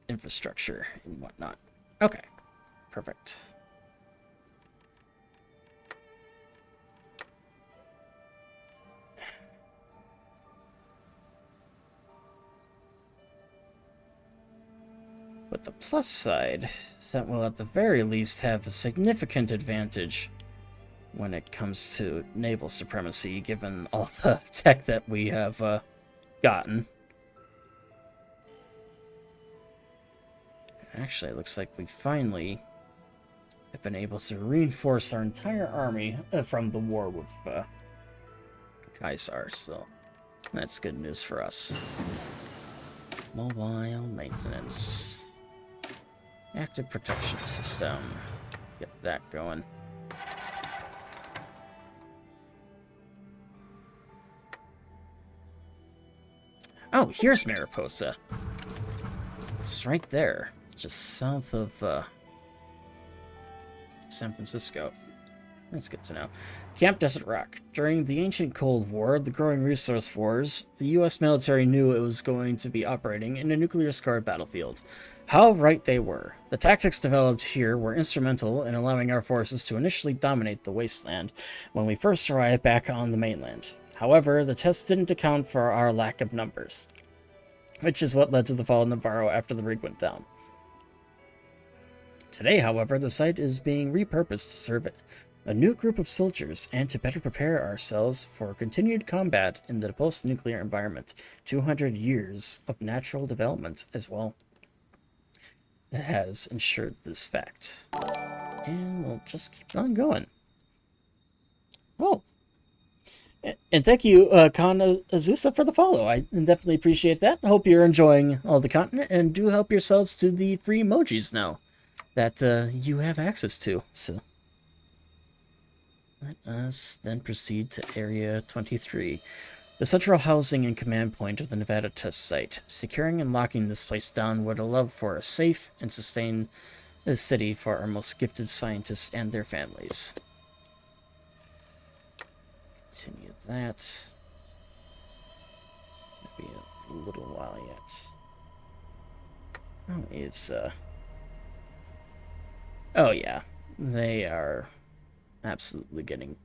[SPEAKER 1] infrastructure and whatnot. Okay, perfect. But the plus side is that we'll at the very least have a significant advantage when it comes to naval supremacy, given all the tech that we have gotten. Actually, it looks like we finally have been able to reinforce our entire army from the war with Kaisar, so that's good news for us. Mobile maintenance. Active protection system. Get that going. Oh, here's Mariposa. It's right there, just south of San Francisco. That's good to know. Camp Desert Rock. During the ancient Cold War, the growing resource wars, the U.S. military knew it was going to be operating in a nuclear-scarred battlefield. How right they were. The tactics developed here were instrumental in allowing our forces to initially dominate the wasteland when we first arrived back on the mainland. However, the tests didn't account for our lack of numbers, which is what led to the fall of Navarro after the rig went down. Today, however, the site is being repurposed to serve a new group of soldiers and to better prepare ourselves for continued combat in the post-nuclear environment. 200 years of natural development as well has ensured this fact. And we'll just keep on going. Oh. And thank you, Khan Azusa, for the follow. I definitely appreciate that. I hope you're enjoying all the content, and do help yourselves to the free emojis now that you have access to. So let us then proceed to Area 23, the central housing and command point of the Nevada test site. Securing and locking this place down would allow for a safe and sustained city for our most gifted scientists and their families. Continue that. Maybe a little while yet. Oh, it's oh yeah, they are absolutely getting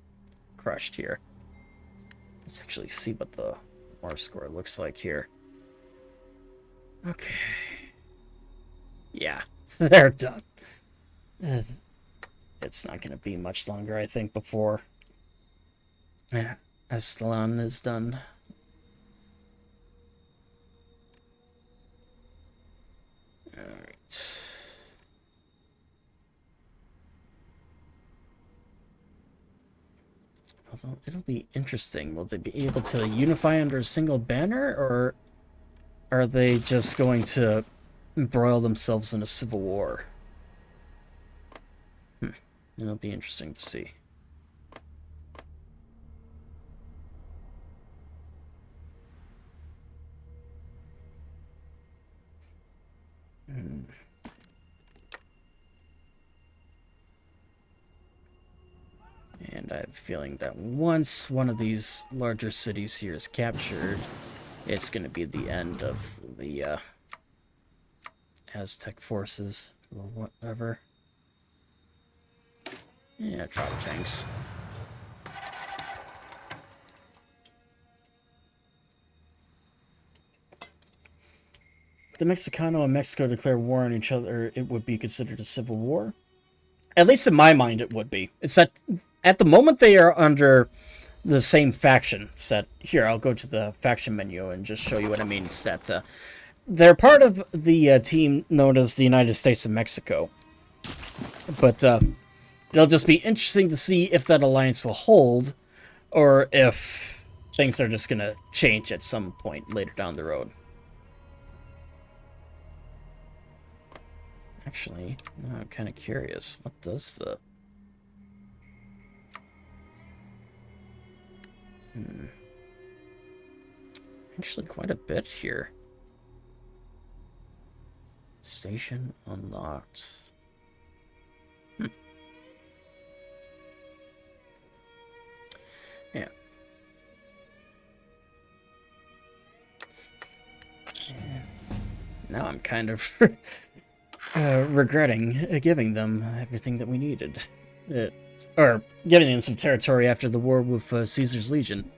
[SPEAKER 1] crushed here. Let's actually see what the war score looks like here. Okay. Yeah, they're done. It's not going to be much longer, I think, before Aztlan is done. Alright. Although, it'll be interesting. Will they be able to unify under a single banner, or are they just going to embroil themselves in a civil war? It'll be interesting to see. And I have a feeling that once one of these larger cities here is captured, it's going to be the end of the Aztec forces, or whatever. Yeah, drop tanks. If the Mexicano and Mexico declare war on each other, it would be considered a civil war. At least in my mind, it would be. It's that at the moment they are under the same faction set. Here, I'll go to the faction menu and just show you what I mean. It's that they're part of the team known as the United States of Mexico. But it'll just be interesting to see if that alliance will hold, or if things are just going to change at some point later down the road. Actually, I'm kind of curious. What does the... Actually, quite a bit here. Station unlocked. Yeah. Now I'm kind of regretting giving them everything that we needed. Or giving them some territory after the war with Caesar's Legion.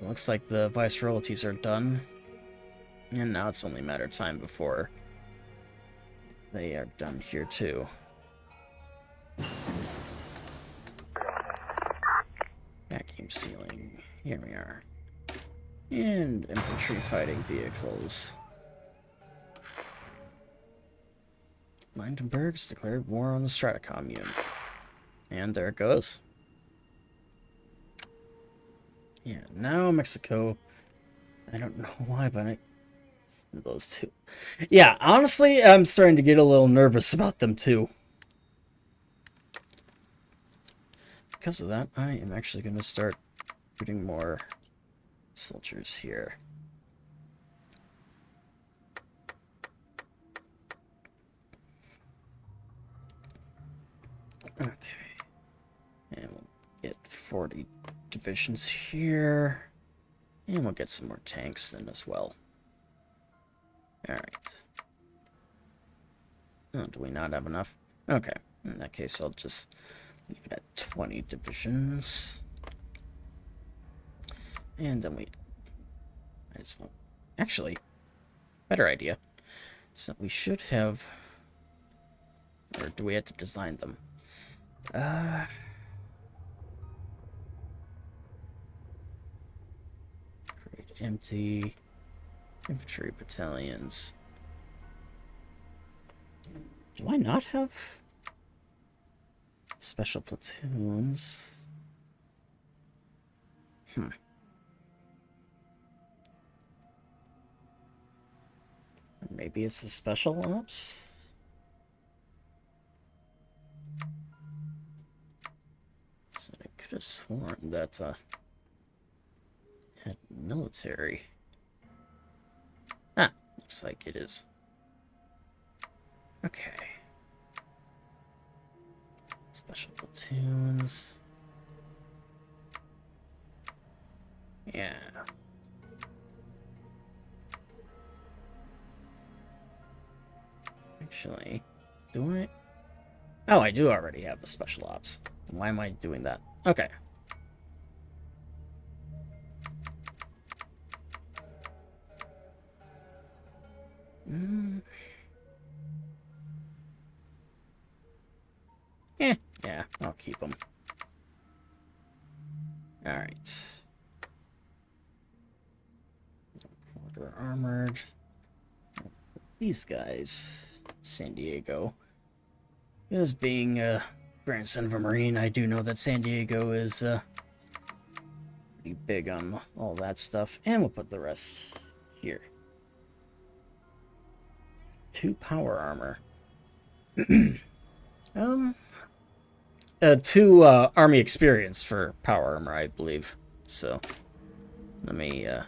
[SPEAKER 1] Looks like the viceroyalties are done. And now it's only a matter of time before they are done here too. Vacuum sealing. Here we are. And infantry fighting vehicles. Landenberg's declared war on the Strata Commune. And there it goes. Yeah, now Mexico. I don't know why, but it's those two. Yeah, honestly, I'm starting to get a little nervous about them too. Because of that, I am actually going to start putting more soldiers here. Okay. And we'll get 40 divisions here. And we'll get some more tanks then as well. Alright. Oh, do we not have enough? Okay. In that case, I'll just leave it at 20 divisions. And then I just want... Actually, better idea. So we should have... Or do we have to design them? Create empty infantry battalions. Do I not have special platoons? Maybe it's the special ops? So I could have sworn that had military. Ah, looks like it is. Okay. Special platoons. Yeah. Actually, do I? Oh, I do already have the special ops. Why am I doing that? Okay. Yeah, I'll keep them. Alright. Quarter armored. These guys. San Diego. As being a grandson of a Marine, I do know that San Diego is pretty big on all that stuff. And we'll put the rest here. 2 power armor. 2 army experience for power armor, I believe. So, let me, or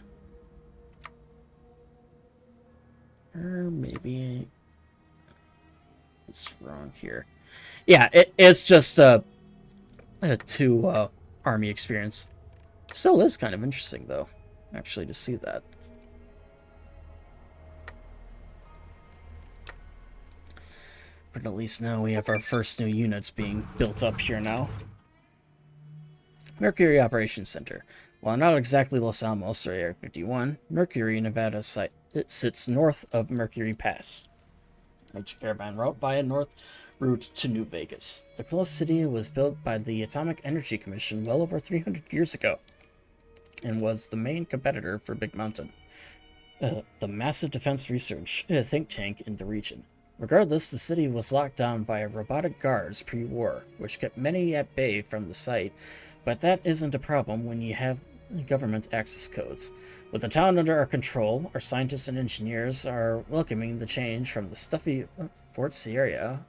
[SPEAKER 1] maybe it's wrong here. Yeah, it's just, 2, army experience. Still is kind of interesting, though, actually, to see that. But at least now we have our first new units being built up here now. Mercury Operations Center. While not exactly Los Alamos or Area 51, Mercury, Nevada site, it sits north of Mercury Pass. Major caravan route by a north route to New Vegas. The closed city was built by the Atomic Energy Commission well over 300 years ago and was the main competitor for Big Mountain, the massive defense research think tank in the region. Regardless, the city was locked down by robotic guards pre-war, which kept many at bay from the site, but that isn't a problem when you have government access codes. With the town under our control, our scientists and engineers are welcoming the change from the stuffy Fort Sierra,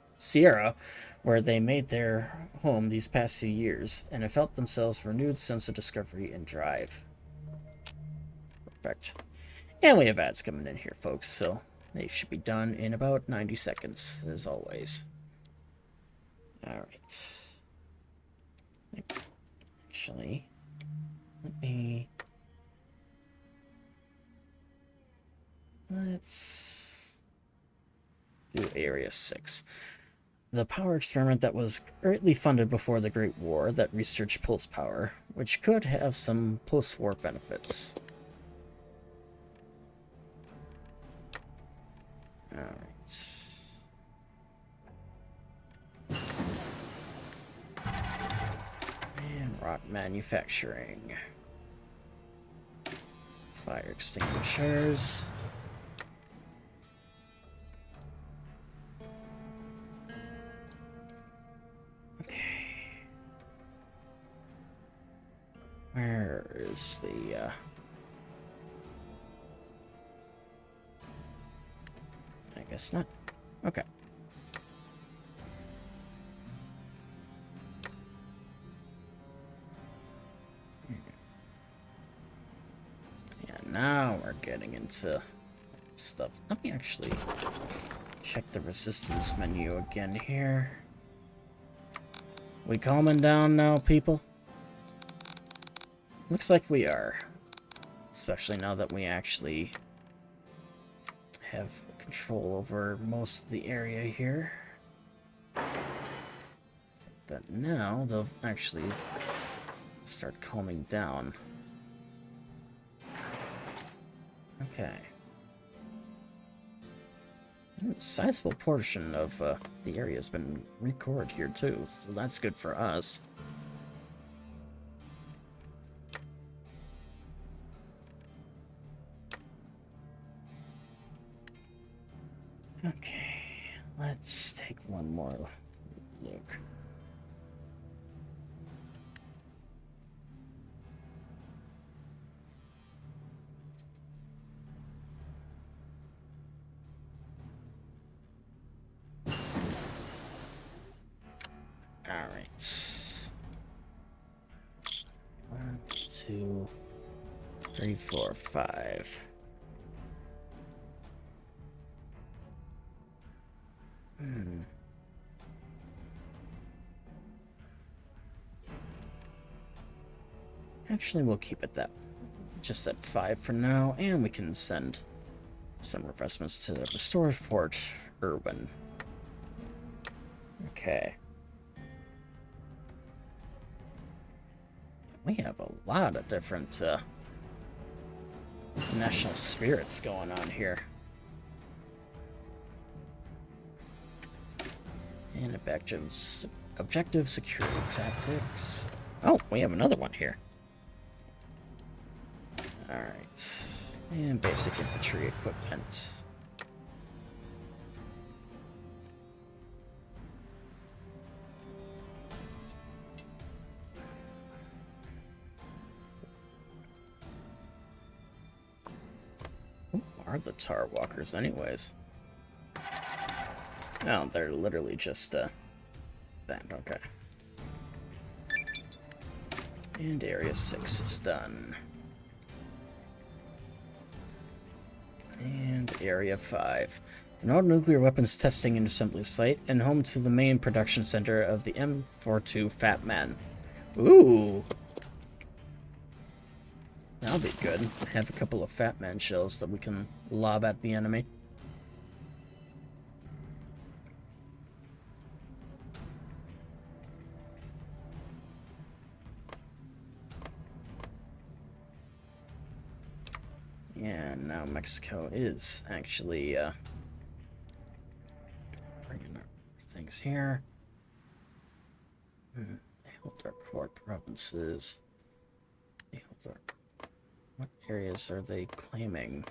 [SPEAKER 1] where they made their home these past few years, and have felt themselves renewed sense of discovery and drive. Perfect. And we have ads coming in here, folks, so they should be done in about 90 seconds, as always. Alright. Actually, let's do Area 6. The power experiment that was greatly funded before the Great War that researched pulse power, which could have some post-war benefits. Alright. And rock manufacturing. Fire extinguishers. Okay. Where is the, I guess not. Okay. Yeah, now we're getting into stuff. Let me actually check the resistance menu again here. We calming down now, people? Looks like we are. Especially now that we actually have control over most of the area here. I think that now they'll actually start calming down. Okay. A sizable portion of the area has been recored here too, so that's good for us. Okay, let's take one more look. Alright. 1, 2, 3, 4, 5. Actually, we'll keep it that just at 5 for now, and we can send some reinforcements to restore Fort Irwin. Okay. We have a lot of different national spirits going on here. And objective security tactics. Oh, we have another one here. Alright. And basic infantry equipment. Who are the Tar Walkers anyways? Oh, they're literally just, that, okay. And Area 6 is done. And Area 5. An all-nuclear weapons testing and assembly site, and home to the main production center of the M42 Fat Man. Ooh! That'll be good. Have a couple of Fat Man shells that we can lob at the enemy. Yeah, now Mexico is actually bringing our things here. They hold our core provinces. They hold our... What areas are they claiming?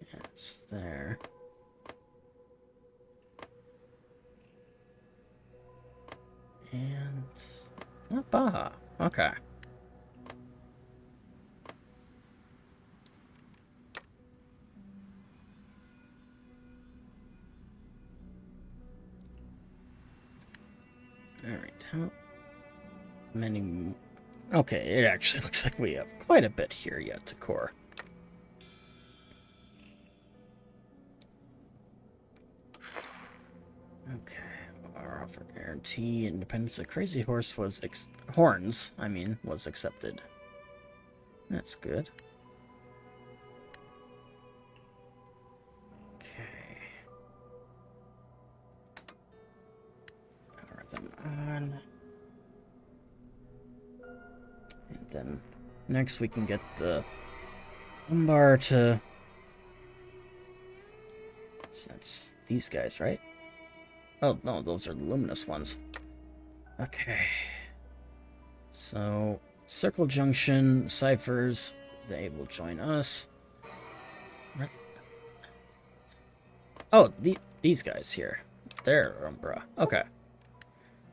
[SPEAKER 1] Yeah, it's there. And... not Baja. Okay. Alright, how many... Okay, it actually looks like we have quite a bit here yet to core. Okay, our offer guarantee independence. A crazy horse was horns, I mean, was accepted. That's good. Okay. Power them on. And then next we can get the lumbar to... So that's these guys, right? Oh, no, those are the luminous ones. Okay. So, Circle Junction, Ciphers, they will join us. Oh, these guys here. They're Umbra. Okay.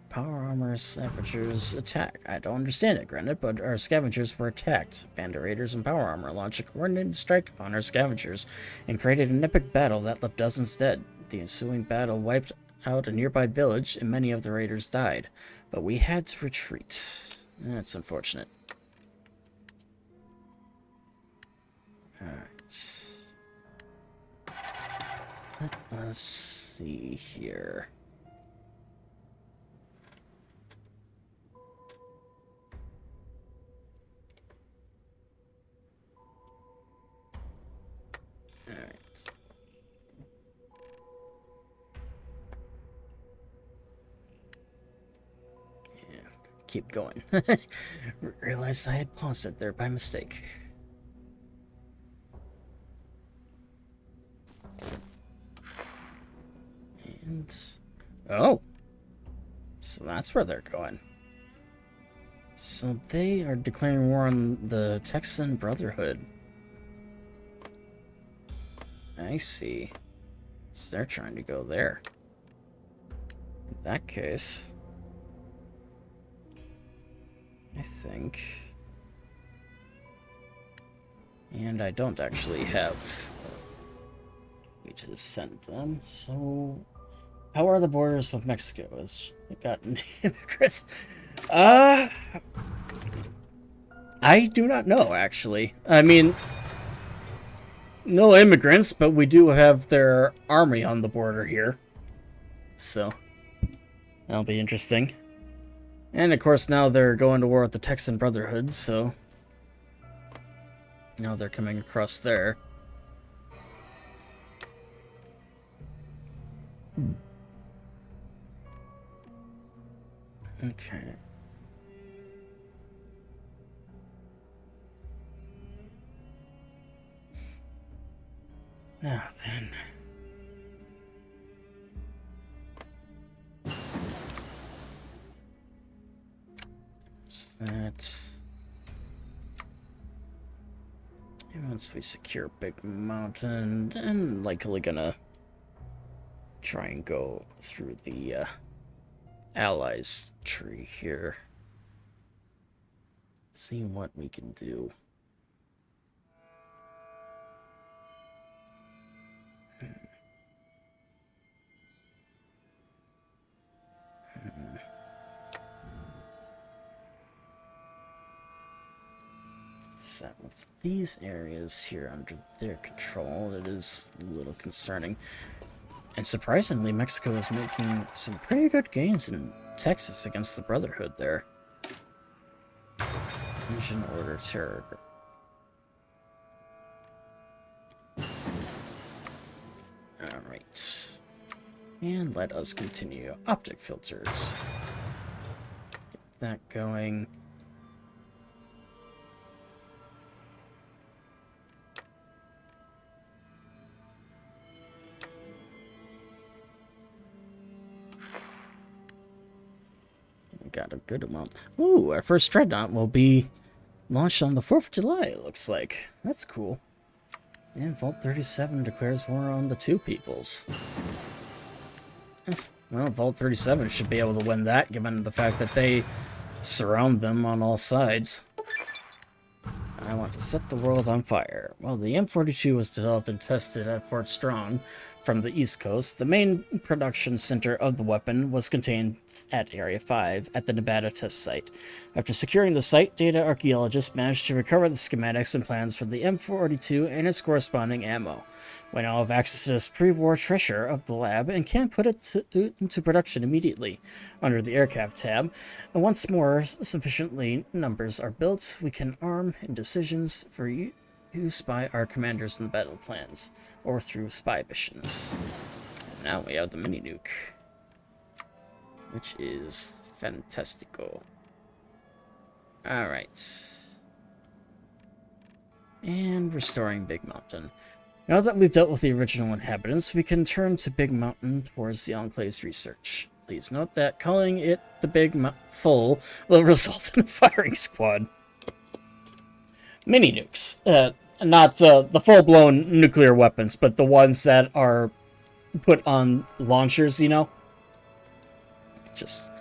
[SPEAKER 1] Power armor scavengers attack. I don't understand it, granted, but our scavengers were attacked. Bandit raiders and power armor launched a coordinated strike upon our scavengers and created an epic battle that left dozens dead. The ensuing battle wiped out a nearby village and many of the raiders died, but we had to retreat. That's unfortunate. Alright. Let us see here. Alright. Yeah, keep going. Realized I had paused it there by mistake. And... oh! So that's where they're going. So they are declaring war on the Texan Brotherhood. I see. So they're trying to go there. In that case, I think... and I don't actually have a way to send them, so... how are the borders with Mexico? Has it gotten immigrants? I do not know, actually. I mean, no immigrants, but we do have their army on the border here. So, that'll be interesting. And of course, now they're going to war with the Texan Brotherhood, so... now they're coming across there. Okay. Now then. There's that. And once we secure Big Mountain, I'm likely gonna try and go through the allies tree here. See what we can do. So with these areas here under their control, it is a little concerning. And surprisingly, Mexico is making some pretty good gains in Texas against the Brotherhood there. Engine order terror. Alright. And let us continue. Optic filters. Get that going. Got a good amount. Ooh, our first dreadnought will be launched on the 4th of July, it looks like. That's cool. And Vault 37 declares war on the Two Peoples. Well, Vault 37 should be able to win that, given the fact that they surround them on all sides. I want to set the world on fire. Well, the M42 was developed and tested at Fort Strong from the East Coast. The main production center of the weapon was contained at Area 5 at the Nevada test site. After securing the site, data archaeologists managed to recover the schematics and plans for the M42 and its corresponding ammo. We now have access to this pre-war treasure of the lab and can put it into production immediately under the aircraft tab. And once more sufficiently numbers are built, we can arm in decisions for use by our commanders in the battle plans, or through spy missions. And now we have the mini nuke, which is fantastico. Alright. And restoring Big Mountain. Now that we've dealt with the original inhabitants, we can turn to Big Mountain towards the Enclave's research. Please note that calling it the Big Full will result in a firing squad. Mini nukes. Not the full-blown nuclear weapons, but the ones that are put on launchers, you know? Just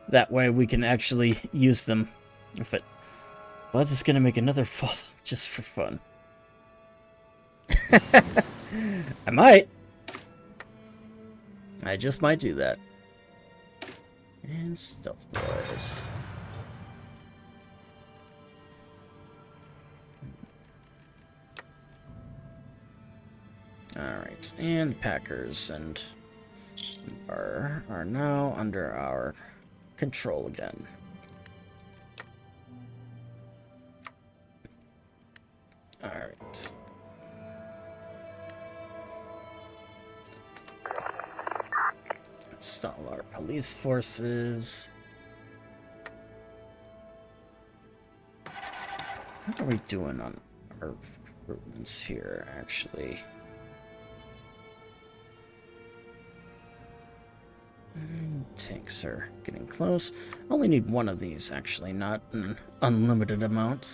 [SPEAKER 1] That way we can actually use them. If it... Well, that's just gonna make another fall just for fun. I might. I just might do that. And stealth boys. Alright, and Packers and are now under our control again. Alright. Install our police forces. How are we doing on our recruitments here, actually? Tanks are getting close. Only need one of these, actually, not an unlimited amount.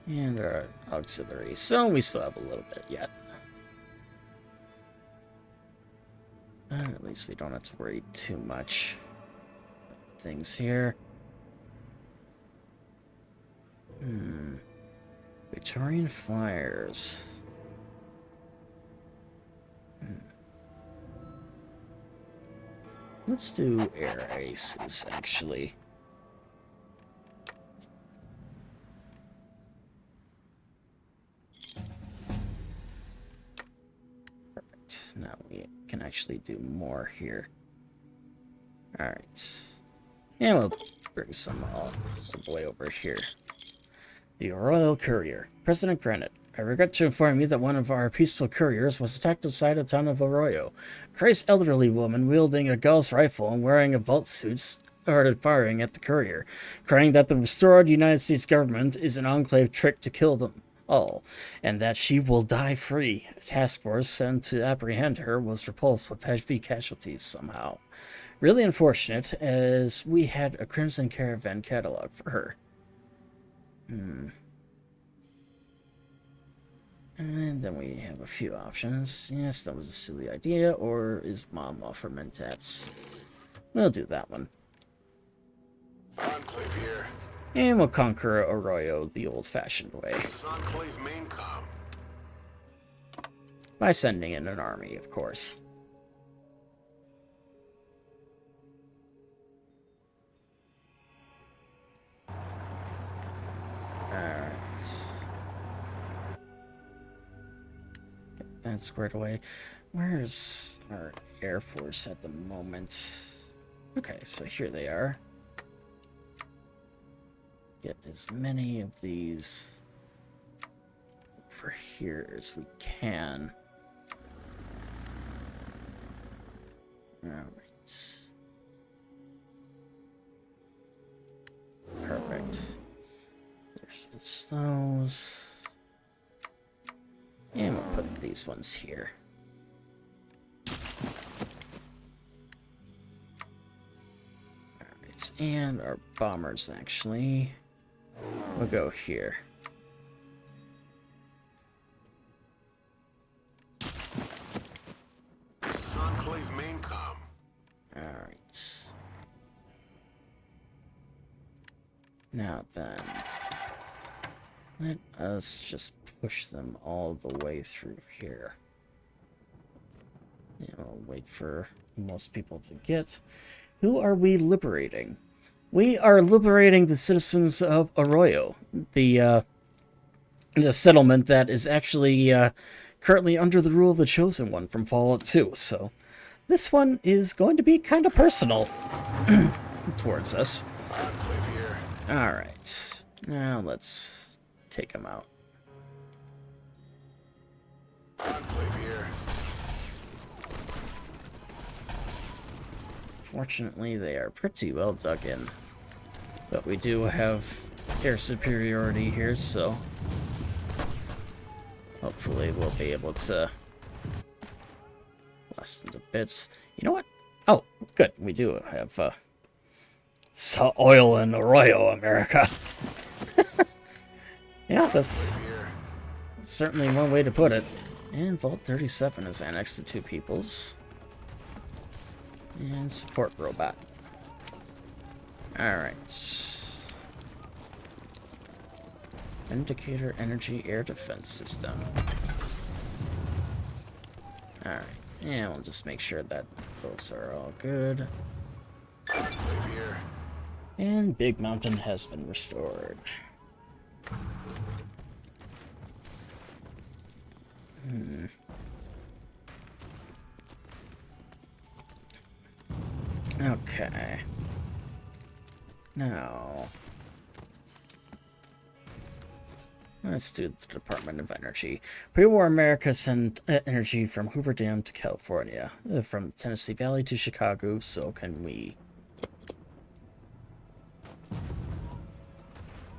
[SPEAKER 1] And our auxiliary, so we still have a little bit yet. At least we don't have to worry too much about things here. Victorian Flyers. Let's do air aces, actually. Perfect. Now we can actually do more here. Alright. And we'll bring some all the way over here. The Royal Courier. President Granite, I regret to inform you that one of our peaceful couriers was attacked outside the town of Arroyo. A crazed elderly woman wielding a Gauss rifle and wearing a vault suit started firing at the courier, crying that the restored United States government is an Enclave trick to kill them all, and that she will die free. A task force sent to apprehend her was repulsed with heavy casualties somehow. Really unfortunate, as we had a Crimson Caravan catalog for her. And then we have a few options. Yes, that was a silly idea. Or is Mom off for mentats? We'll do that one.
[SPEAKER 2] Enclave here.
[SPEAKER 1] And we'll conquer Arroyo the old-fashioned way.
[SPEAKER 2] Enclave main com.
[SPEAKER 1] By sending in an army, of course. Alright. Get that squared away. Where's our Air Force at the moment? Okay, so here they are. Get as many of these over here as we can. Alright. Perfect. There's those. And we'll put these ones here. Alright, and our bombers actually will go here.
[SPEAKER 2] Enclave main com.
[SPEAKER 1] Alright. Now then, let us just push them all the way through here. Yeah, we'll wait for most people to get. Who are we liberating? We are liberating the citizens of Arroyo, the settlement that is actually currently under the rule of the Chosen One from Fallout 2. So this one is going to be kind of personal towards us.
[SPEAKER 2] Enclave here.
[SPEAKER 1] Alright, now let's take them out.
[SPEAKER 2] Enclave here.
[SPEAKER 1] Fortunately, they are pretty well dug in. But we do have air superiority here, so hopefully we'll be able to blast into bits. You know what? Oh, good. We do have oil in Arroyo, America. Yeah, that's certainly one way to put it. And Vault 37 is annexed to two peoples. And support robot. Alright. Indicator Energy Air Defense System. Alright. And we'll just make sure that those are all good.
[SPEAKER 2] Enclave here.
[SPEAKER 1] And Big Mountain has been restored. Okay. Now, let's do the Department of Energy. Pre-war America sent energy from Hoover Dam to California, from Tennessee Valley to Chicago, so can we.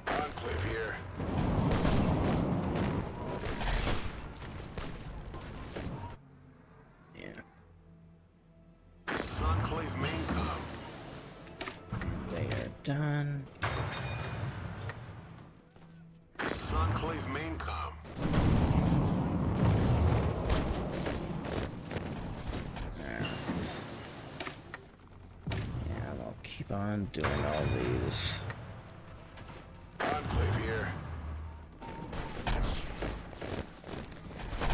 [SPEAKER 2] Enclave here.
[SPEAKER 1] Yeah.
[SPEAKER 2] This is Enclave main com.
[SPEAKER 1] They are done.
[SPEAKER 2] This is Enclave main com.
[SPEAKER 1] Alright. Yeah, I'll keep on doing all these.
[SPEAKER 2] Enclave here.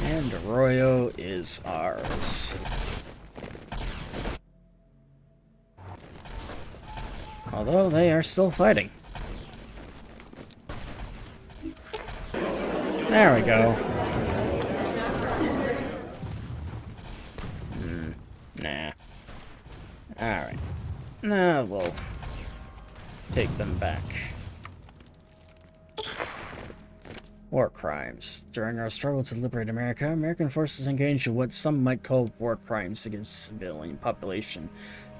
[SPEAKER 1] And Arroyo is ours. Although they are still fighting. There we go. Nah. Alright. Now we'll take them back. War crimes. During our struggle to liberate America, American forces engaged in what some might call war crimes against the civilian population.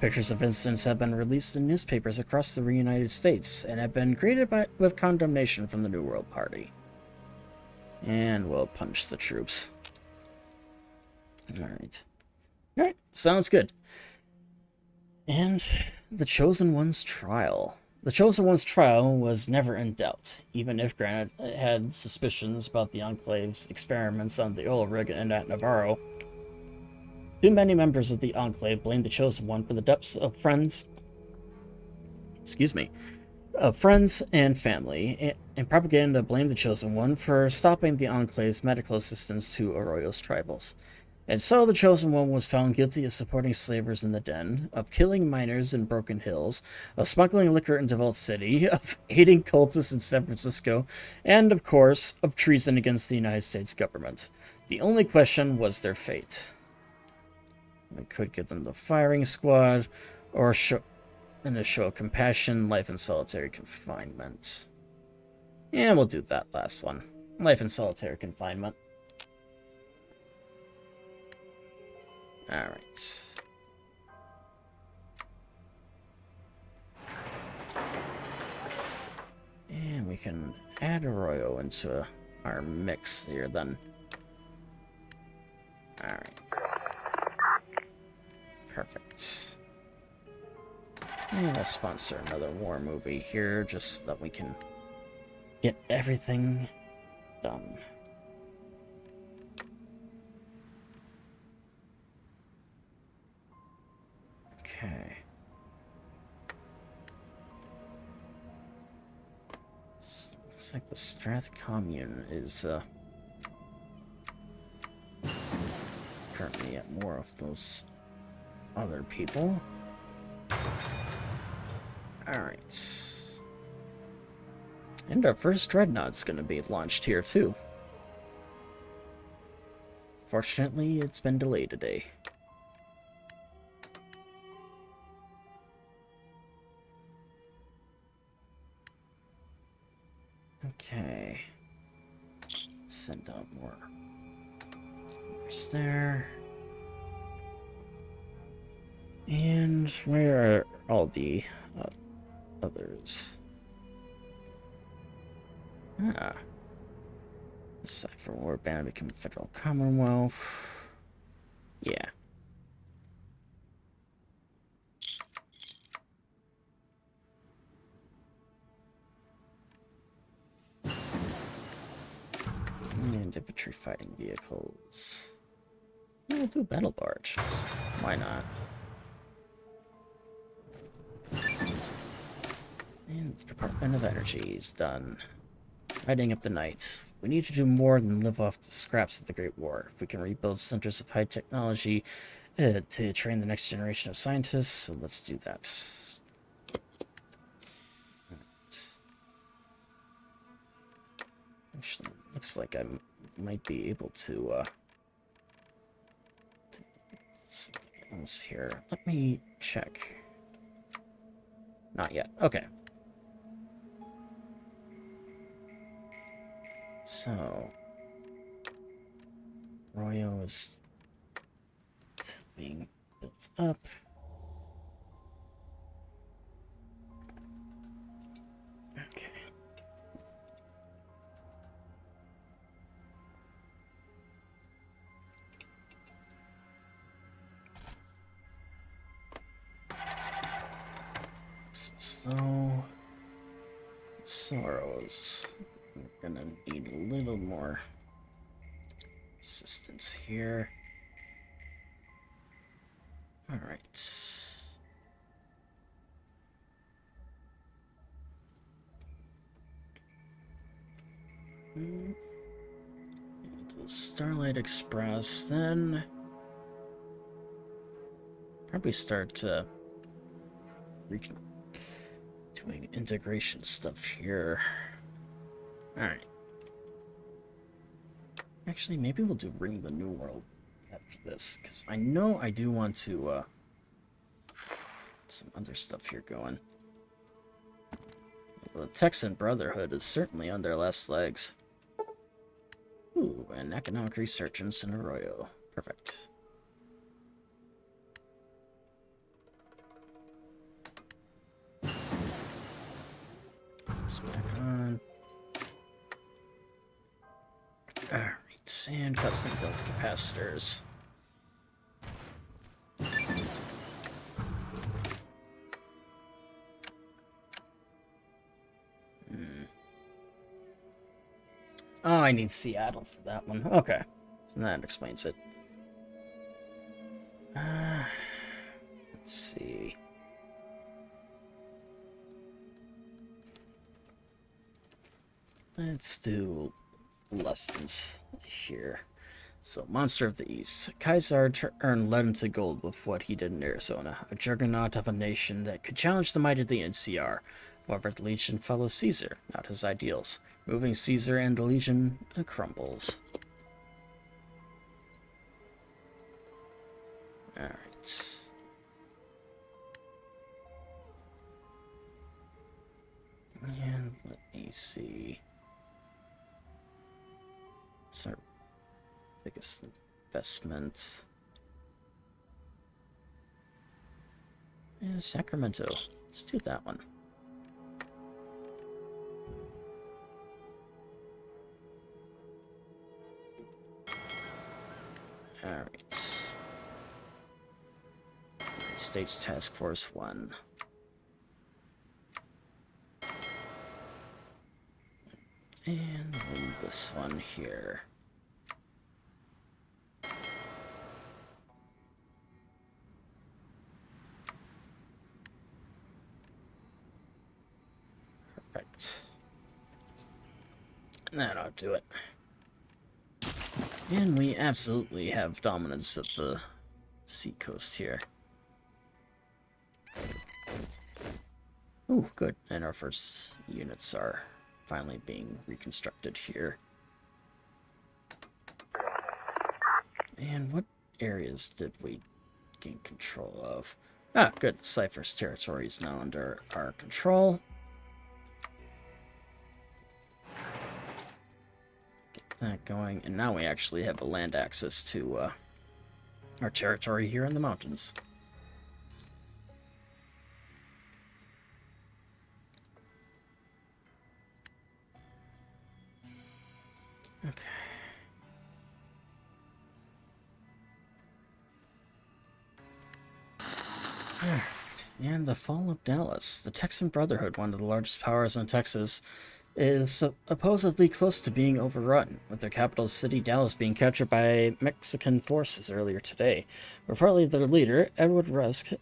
[SPEAKER 1] Pictures of incidents have been released in newspapers across the United States and have been greeted with condemnation from the New World Party. And we'll punish the troops. Alright. Alright, sounds good. And the Chosen One's trial. The Chosen One's trial was never in doubt, even if Granite had suspicions about the Enclave's experiments on the oil rig and at Navarro. Too many members of the Enclave blamed the Chosen One for the deaths of friends and family, and propaganda blamed the Chosen One for stopping the Enclave's medical assistance to Arroyo's tribals. And so the Chosen One was found guilty of supporting slavers in the den, of killing miners in Broken Hills, of smuggling liquor into Vault City, of aiding cultists in San Francisco, and, of course, of treason against the United States government. The only question was their fate. We could give them the firing squad, or in a show of compassion, life in solitary confinement. And we'll do that last one. Life in solitary confinement. Alright. And we can add Arroyo into our mix here then. Alright. Perfect. And let's sponsor another war movie here, just so that we can get everything done. Okay. Looks like the Strath Commune is currently at war with those other people. Alright. And our first dreadnought's gonna be launched here too. Fortunately, it's been delayed today. Okay. Send out more. There's there. And where are all the others? Ah. Aside from war ban become federal commonwealth. Yeah. And infantry fighting vehicles. We'll do battle barges. Why not? And the Department of Energy is done. Hiding up the night. We need to do more than live off the scraps of the Great War. If we can rebuild centers of high technology to train the next generation of scientists, so let's do that. Actually, looks like I might be able to something else here. Let me check. Not yet. Okay. So, Royo is being built up. Okay. So, Sorrows. We're gonna need a little more assistance here. Alright. The Starlight Express, then probably start doing integration stuff here. Alright. Actually, maybe we'll do Ring the New World after this, because I know I do want to, some other stuff here going. The Texan Brotherhood is certainly on their last legs. Ooh, an economic resurgence in Arroyo. Perfect. It's back on. Alright, and custom built capacitors. Oh, I need Seattle for that one. Okay. So that explains it. Let's see. Let's do lessons here. So, Monster of the East. Kaisar earned lead into gold with what he did in Arizona, a juggernaut of a nation that could challenge the might of the NCR. However, the Legion follows Caesar, not his ideals. Moving Caesar and the Legion crumbles. Alright. And let me see. What's our biggest investment? Yeah, Sacramento. Let's do that one. Alright. United States Task Force 1. And this one here. Perfect. That'll do it. And we absolutely have dominance of the seacoast here. Ooh, good. And our first units are finally being reconstructed here. And what areas did we gain control of? Ah, good. Cypher's territory is now under our control. That going, and now we actually have a land access to our territory here in the mountains. Okay. Alright, and the fall of Dallas. The Texan Brotherhood, one of the largest powers in Texas, is supposedly close to being overrun, with their capital city, Dallas, being captured by Mexican forces earlier today. Reportedly, their leader, Edward Rusk,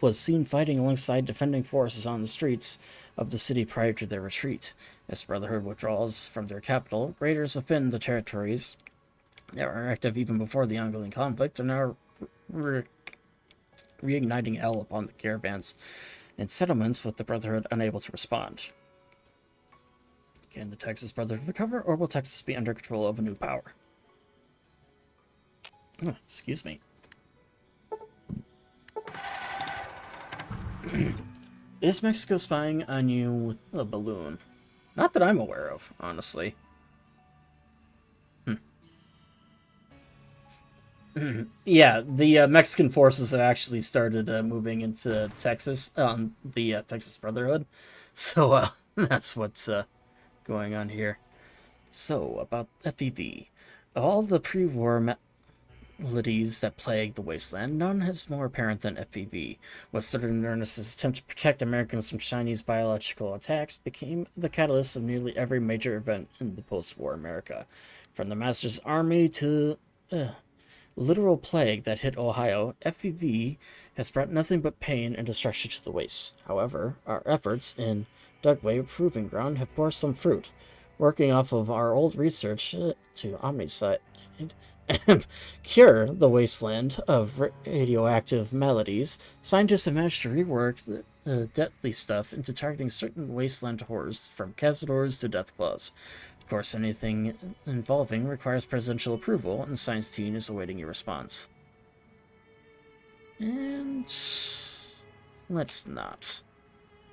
[SPEAKER 1] was seen fighting alongside defending forces on the streets of the city prior to their retreat. As Brotherhood withdraws from their capital, raiders within the territories that were active even before the ongoing conflict are now reigniting hell upon the caravans and settlements, with the Brotherhood unable to respond. Can the Texas Brotherhood recover, or will Texas be under control of a new power? Oh, excuse me. Is Mexico spying on you with a balloon? Not that I'm aware of, honestly. Yeah, the Mexican forces have actually started moving into Texas, the Texas Brotherhood. So that's what's going on here. So, about FEV. Of all the pre-war maladies that plague the wasteland, none is more apparent than FEV. What started in earnest as an attempt to protect Americans from Chinese biological attacks became the catalyst of nearly every major event in the post-war America. From the Master's Army to literal plague that hit Ohio, FEV has brought nothing but pain and destruction to the wastes. However, our efforts in Dugway Proving Ground have bore some fruit. Working off of our old research to omnicide and cure the wasteland of radioactive maladies, scientists have managed to rework the deadly stuff into targeting certain wasteland horrors, from cazadors to deathclaws. Of course, anything involving requires presidential approval, and the science team is awaiting your response. And let's not.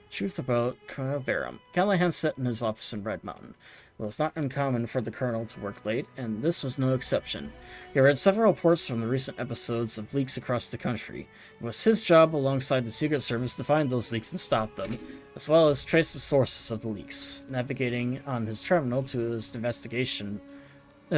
[SPEAKER 1] Truth about Colonel Verum. Callahan sat in his office in Red Mountain. It was not uncommon for the colonel to work late, and this was no exception. He read several reports from the recent episodes of leaks across the country. It was his job, alongside the Secret Service, to find those leaks and stop them, as well as trace the sources of the leaks. Navigating on his terminal to his investigation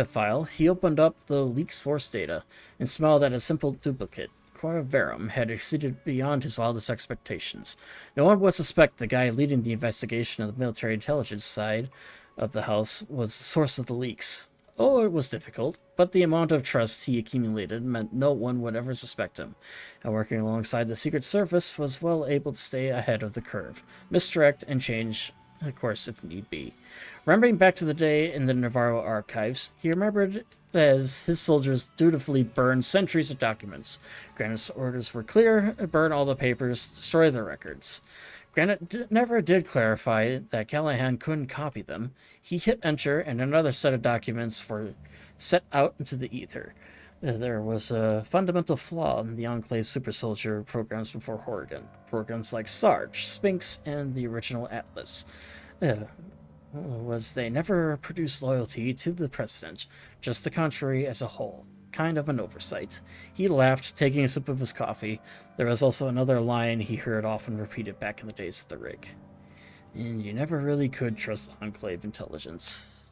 [SPEAKER 1] file, he opened up the leak source data and smiled at a simple duplicate. Cora Verum had exceeded beyond his wildest expectations. No one would suspect the guy leading the investigation of the military intelligence side of the house was the source of the leaks. Oh, it was difficult, but the amount of trust he accumulated meant no one would ever suspect him, and working alongside the Secret Service was well able to stay ahead of the curve, misdirect, and change course if need be. Remembering back to the day in the Navarro archives, he remembered as his soldiers dutifully burned centuries of documents. Granite's orders were clear: burn all the papers, destroy the records. Granite never did clarify that Callahan couldn't copy them. He hit enter, and another set of documents were set out into the ether. There was a fundamental flaw in the Enclave super soldier programs before Horrigan. Programs like Sarge, Sphinx, and the original Atlas. Was they never produced loyalty to the president, just the contrary as a whole. Kind of an oversight. He laughed, taking a sip of his coffee. There was also another line he heard often repeated back in the days of the rig. And you never really could trust Enclave intelligence.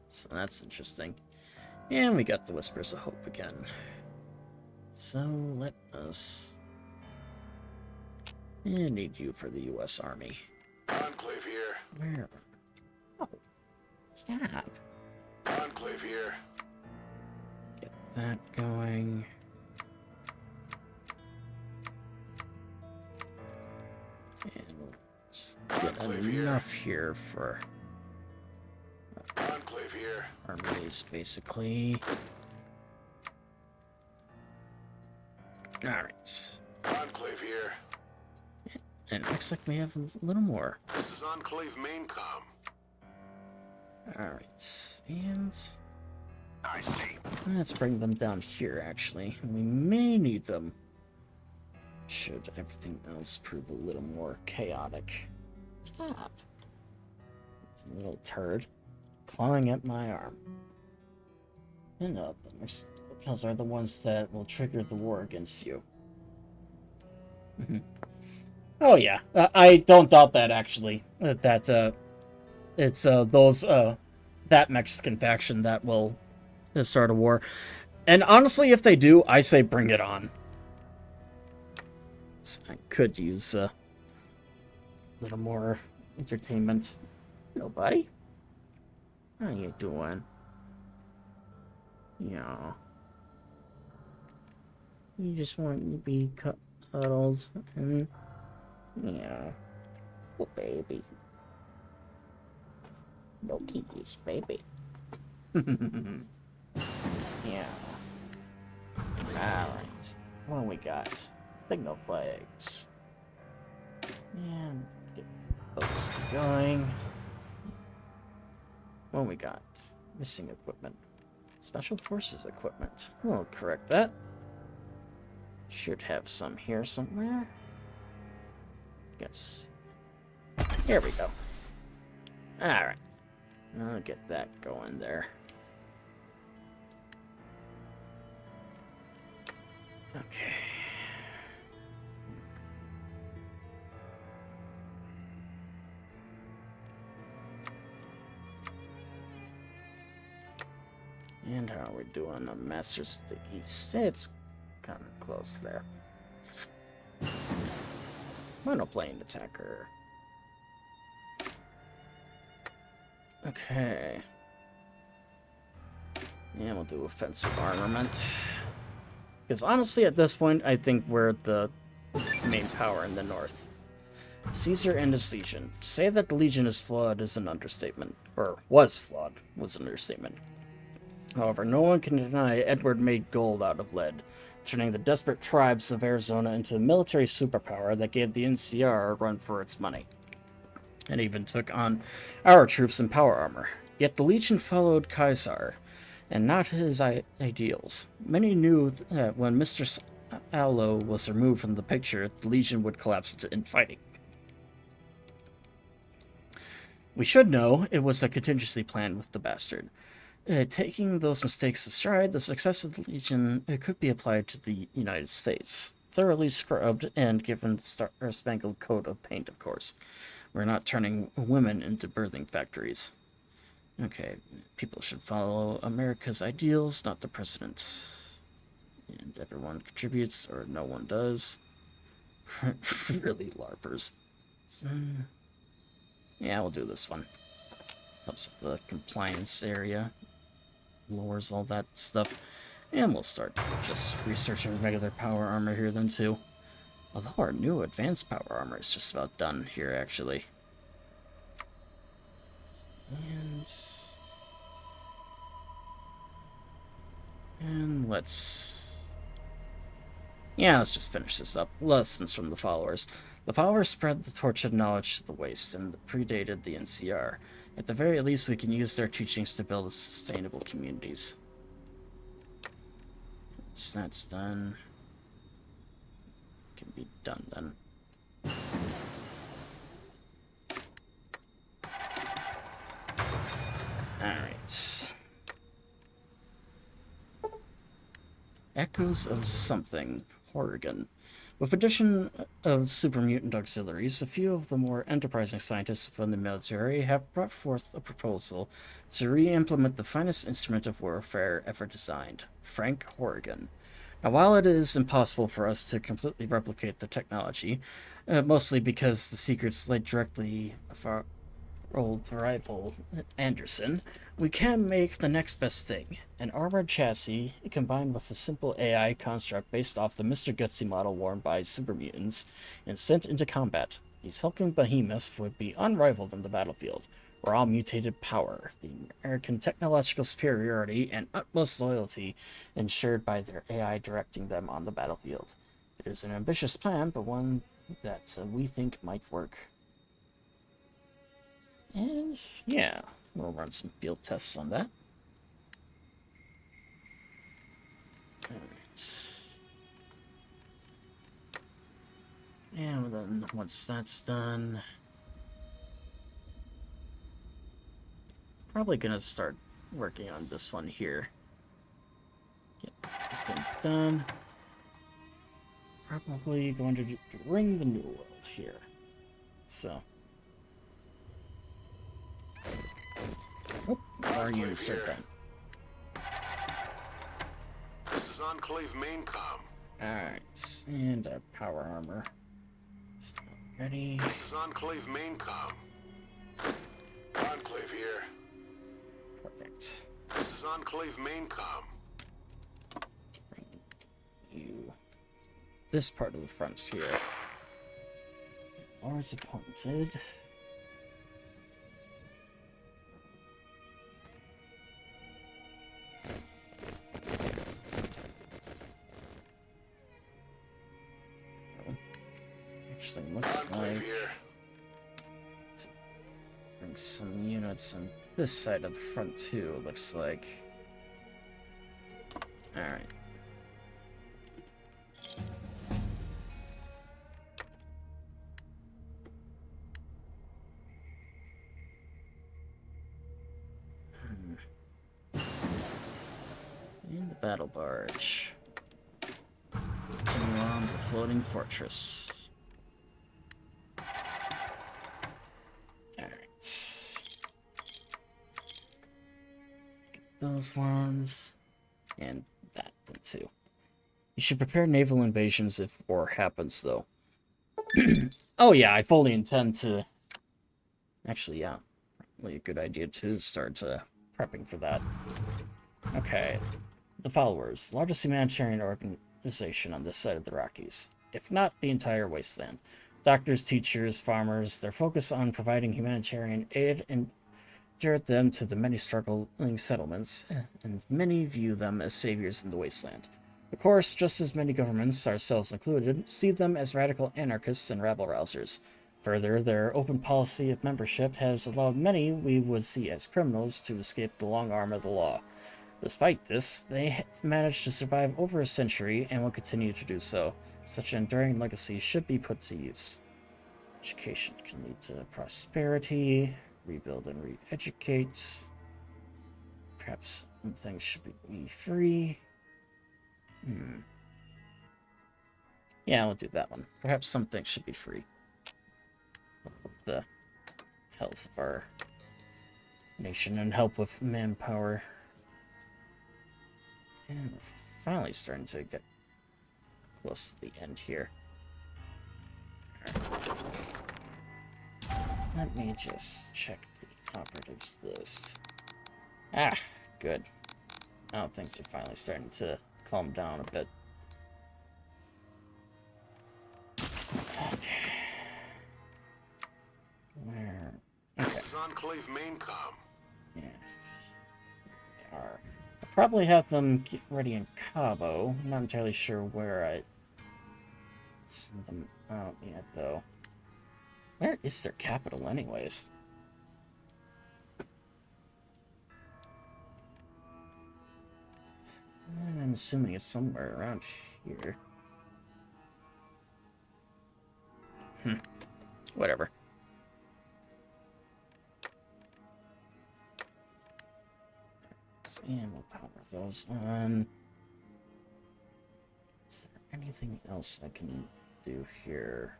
[SPEAKER 1] So that's interesting. And we got the Whispers of Hope again. So let us... I need you for the U.S. Army.
[SPEAKER 2] Enclave here.
[SPEAKER 1] Where? Oh, stop.
[SPEAKER 2] Enclave here.
[SPEAKER 1] Get that going. And we'll just get enough here for
[SPEAKER 2] Enclave here.
[SPEAKER 1] armies, basically. Alright.
[SPEAKER 2] Enclave here.
[SPEAKER 1] And it looks like we have a little more.
[SPEAKER 2] This is Enclave main com.
[SPEAKER 1] Alright. And
[SPEAKER 2] I see.
[SPEAKER 1] let's bring them down here, actually. We may need them, should everything else prove a little more chaotic. Stop. It's a little turd clawing at my arm. And those are the ones that will trigger the war against you. Oh yeah, I don't doubt that, actually. That it's that Mexican faction that will start a war. And honestly, if they do, I say bring it on. I could use a little more entertainment. Hello, buddy. How you doing? Yeah. You just want to be cuddled and... Yeah. Oh, baby. No keys, baby. Yeah. Alright. What do we got? Signal flags. And get boats going. What do we got? Missing equipment. Special Forces equipment. We'll correct that. Should have some here somewhere. Guess. Here we go. Alright. I'll get that going there. Okay. And how are we doing on Masters of the East? It's kind of close there. Monoplane attacker. Okay. And we'll do offensive armament. Because honestly, at this point, I think we're the main power in the north. Caesar and his legion. To say that the legion is flawed is an understatement. Or was flawed was an understatement. However, no one can deny Edward made gold out of lead, turning the desperate tribes of Arizona into a military superpower that gave the NCR a run for its money. And even took on our troops in power armor. Yet the Legion followed Caesar, and not his ideals. Many knew that when Mr. Allo was removed from the picture, the Legion would collapse into infighting. We should know it was a contingency plan with the bastard. Taking those mistakes aside, the success of the Legion could be applied to the United States. Thoroughly scrubbed and given the Star-Spangled Coat of paint, of course. We're not turning women into birthing factories. Okay, people should follow America's ideals, not the president. And everyone contributes, or no one does. Really LARPers. So, yeah, we'll do this one. Helps with the compliance area. Lowers all that stuff. And we'll start just researching regular power armor here then too. Although our new advanced power armor is just about done here actually. And let's just finish this up. Lessons from the followers. The followers spread the torch of knowledge to the waste and predated the NCR. At the very least, we can use their teachings to build sustainable communities. Once that's done, it can be done then. Alright. Echoes of something. Oregon. With addition of super mutant auxiliaries, a few of the more enterprising scientists from the military have brought forth a proposal to re-implement the finest instrument of warfare ever designed, Frank Horrigan. Now, while it is impossible for us to completely replicate the technology, mostly because the secrets lay directly of our old rival, Anderson, we can make the next best thing. An armored chassis combined with a simple AI construct based off the Mr. Gutsy model worn by super mutants and sent into combat. These hulking behemoths would be unrivaled in the battlefield. Raw mutated power, the American technological superiority, and utmost loyalty ensured by their AI directing them on the battlefield. It is an ambitious plan, but one that we think might work. And yeah, we'll run some field tests on that. Alright. And then once that's done, probably gonna start working on this one here. Get everything done. Probably going to ring the New World here. So. Oh, our units are done.
[SPEAKER 2] This is Enclave main comm.
[SPEAKER 1] Alright, and our power armor. Still ready.
[SPEAKER 2] This is Enclave main comm. Enclave here.
[SPEAKER 1] Perfect.
[SPEAKER 2] This is Enclave main comm.
[SPEAKER 1] Bring you this part of the front here. Lords appointed. Actually, looks like bring some units on this side of the front too. Looks like. All right. And the battle barge. Continue on the floating fortress. Alright. Get those ones. And that one too. You should prepare naval invasions if war happens, though. Oh yeah, I fully intend to... Actually, yeah. Probably a good idea to start prepping for that. Okay. The Followers, the largest humanitarian organization on this side of the Rockies, if not the entire wasteland. Doctors, teachers, farmers, their focus on providing humanitarian aid and endeared them to the many struggling settlements, and many view them as saviors in the wasteland. Of course, just as many governments, ourselves included, see them as radical anarchists and rabble-rousers. Further, their open policy of membership has allowed many we would see as criminals to escape the long arm of the law. Despite this, they have managed to survive over a century and will continue to do so. Such an enduring legacy should be put to use. Education can lead to prosperity, rebuild and re-educate. Perhaps some things should be free. Yeah, we'll do that one. Perhaps some things should be free. With the health of our nation and help with manpower. And we're finally starting to get close to the end here. Let me just check the operatives list. Ah, good. Now things are finally starting to calm down a bit. Okay. Where? Okay.
[SPEAKER 2] Enclave main com.
[SPEAKER 1] Yes. They are. I'll probably have them get ready in Cabo. I'm not entirely sure where I send them out yet, though. Where is their capital, anyways? I'm assuming it's somewhere around here. Whatever. And we'll power those on. Is there anything else I can do here?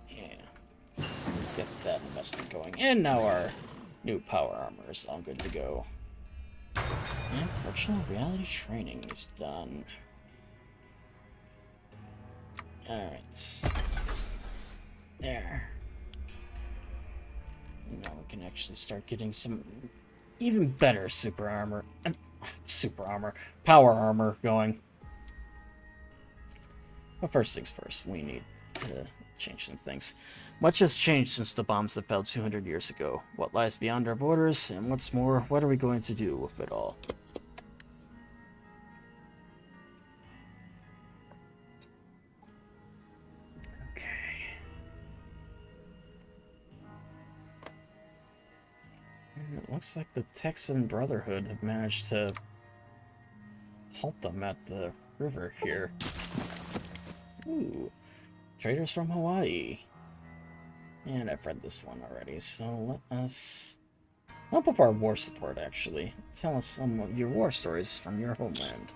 [SPEAKER 1] Yeah. Let's get that investment going. And now our new power armor is all good to go. And virtual reality training is done. Alright. There. Now we can actually start getting some even better power armor going. But first things first, we need to change some things. Much has changed since the bombs that fell 200 years ago. What lies beyond our borders, and what's more, what are we going to do with it all? It looks like the Texan Brotherhood have managed to halt them at the river here. Ooh, traders from Hawaii. And I've read this one already, so let us help with our war support, actually. Tell us some of your war stories from your homeland.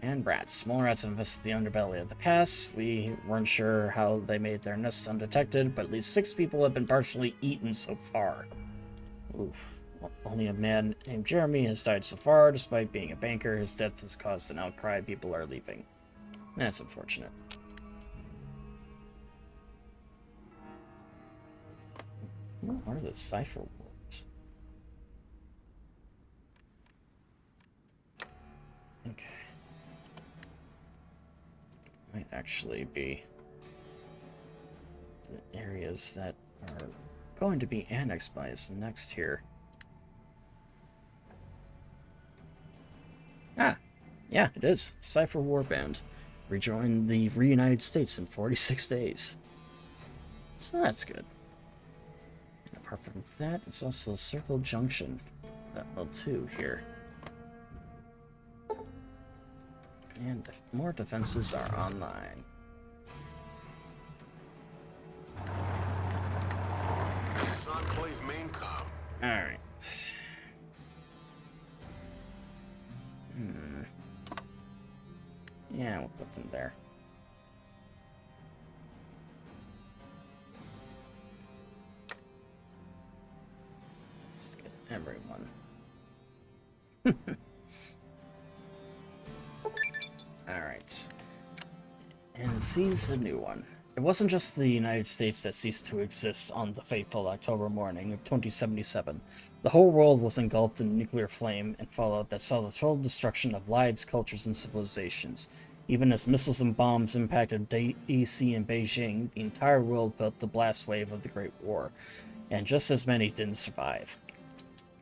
[SPEAKER 1] And rats. Mole rats infest the underbelly of the pass. We weren't sure how they made their nests undetected, but at least 6 people have been partially eaten so far. Oof. Only a man named Jeremy has died so far. Despite being a banker, his death has caused an outcry. People are leaving. That's unfortunate. What are the cipher words? Okay. Might actually be the areas that are going to be annexed by us next here. Ah, yeah, it is. Cypher Warband. Rejoined the reunited states in 46 days. So that's good. And apart from that, it's also Circle Junction. That L2 here. And more defenses are online.
[SPEAKER 2] Enclave main com.
[SPEAKER 1] Alright. Yeah, we'll put them there. Let's get everyone. Alright. And seize the new one. It wasn't just the United States that ceased to exist on the fateful October morning of 2077. The whole world was engulfed in nuclear flame and fallout that saw the total destruction of lives, cultures, and civilizations. Even as missiles and bombs impacted DC and Beijing, the entire world felt the blast wave of the Great War, and just as many didn't survive.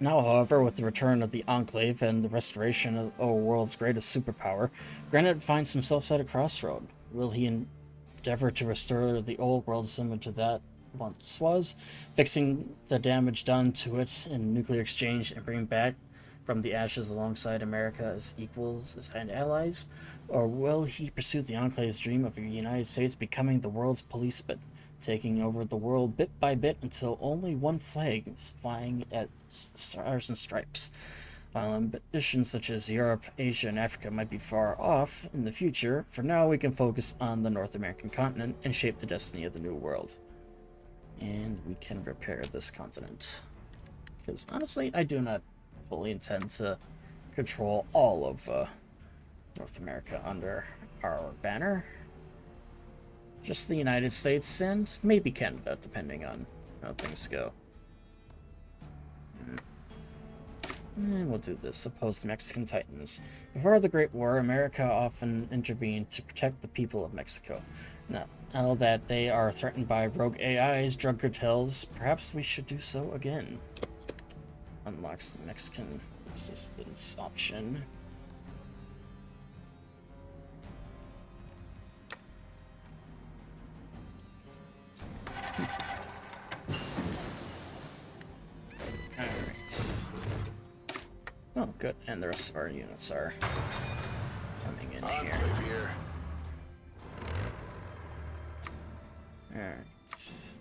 [SPEAKER 1] Now, however, with the return of the Enclave and the restoration of our world's greatest superpower, Granite finds himself at a crossroad. Will he endeavor to restore the old world similar to that once was, fixing the damage done to it in nuclear exchange and bring back from the ashes alongside America as equals and allies? Or will he pursue the Enclave's dream of the United States becoming the world's policeman, taking over the world bit by bit until only one flag is flying at stars and stripes? While ambitions such as Europe, Asia, and Africa might be far off in the future, for now we can focus on the North American continent and shape the destiny of the New World. And we can repair this continent. Because honestly, I do not fully intend to control all of North America under our banner. Just the United States and maybe Canada, depending on how things go. And we'll do this. Oppose the Mexican Titans. Before the Great War, America often intervened to protect the people of Mexico. Now that they are threatened by rogue AIs, drug cartels, perhaps we should do so again. Unlocks the Mexican assistance option. Alright. Oh, good. And the rest of our units are coming in here. Alright.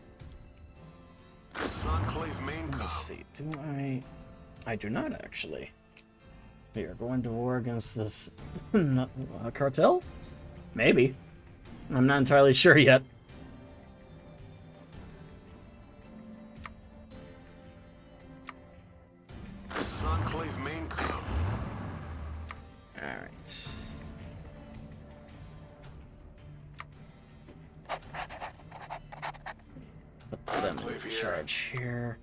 [SPEAKER 2] Enclave main com.
[SPEAKER 1] Let's see. Do I... I do not, actually. We are going to war against this cartel? Maybe. I'm not entirely sure yet.
[SPEAKER 2] Enclave main com.
[SPEAKER 1] Alright. Put them in charge here.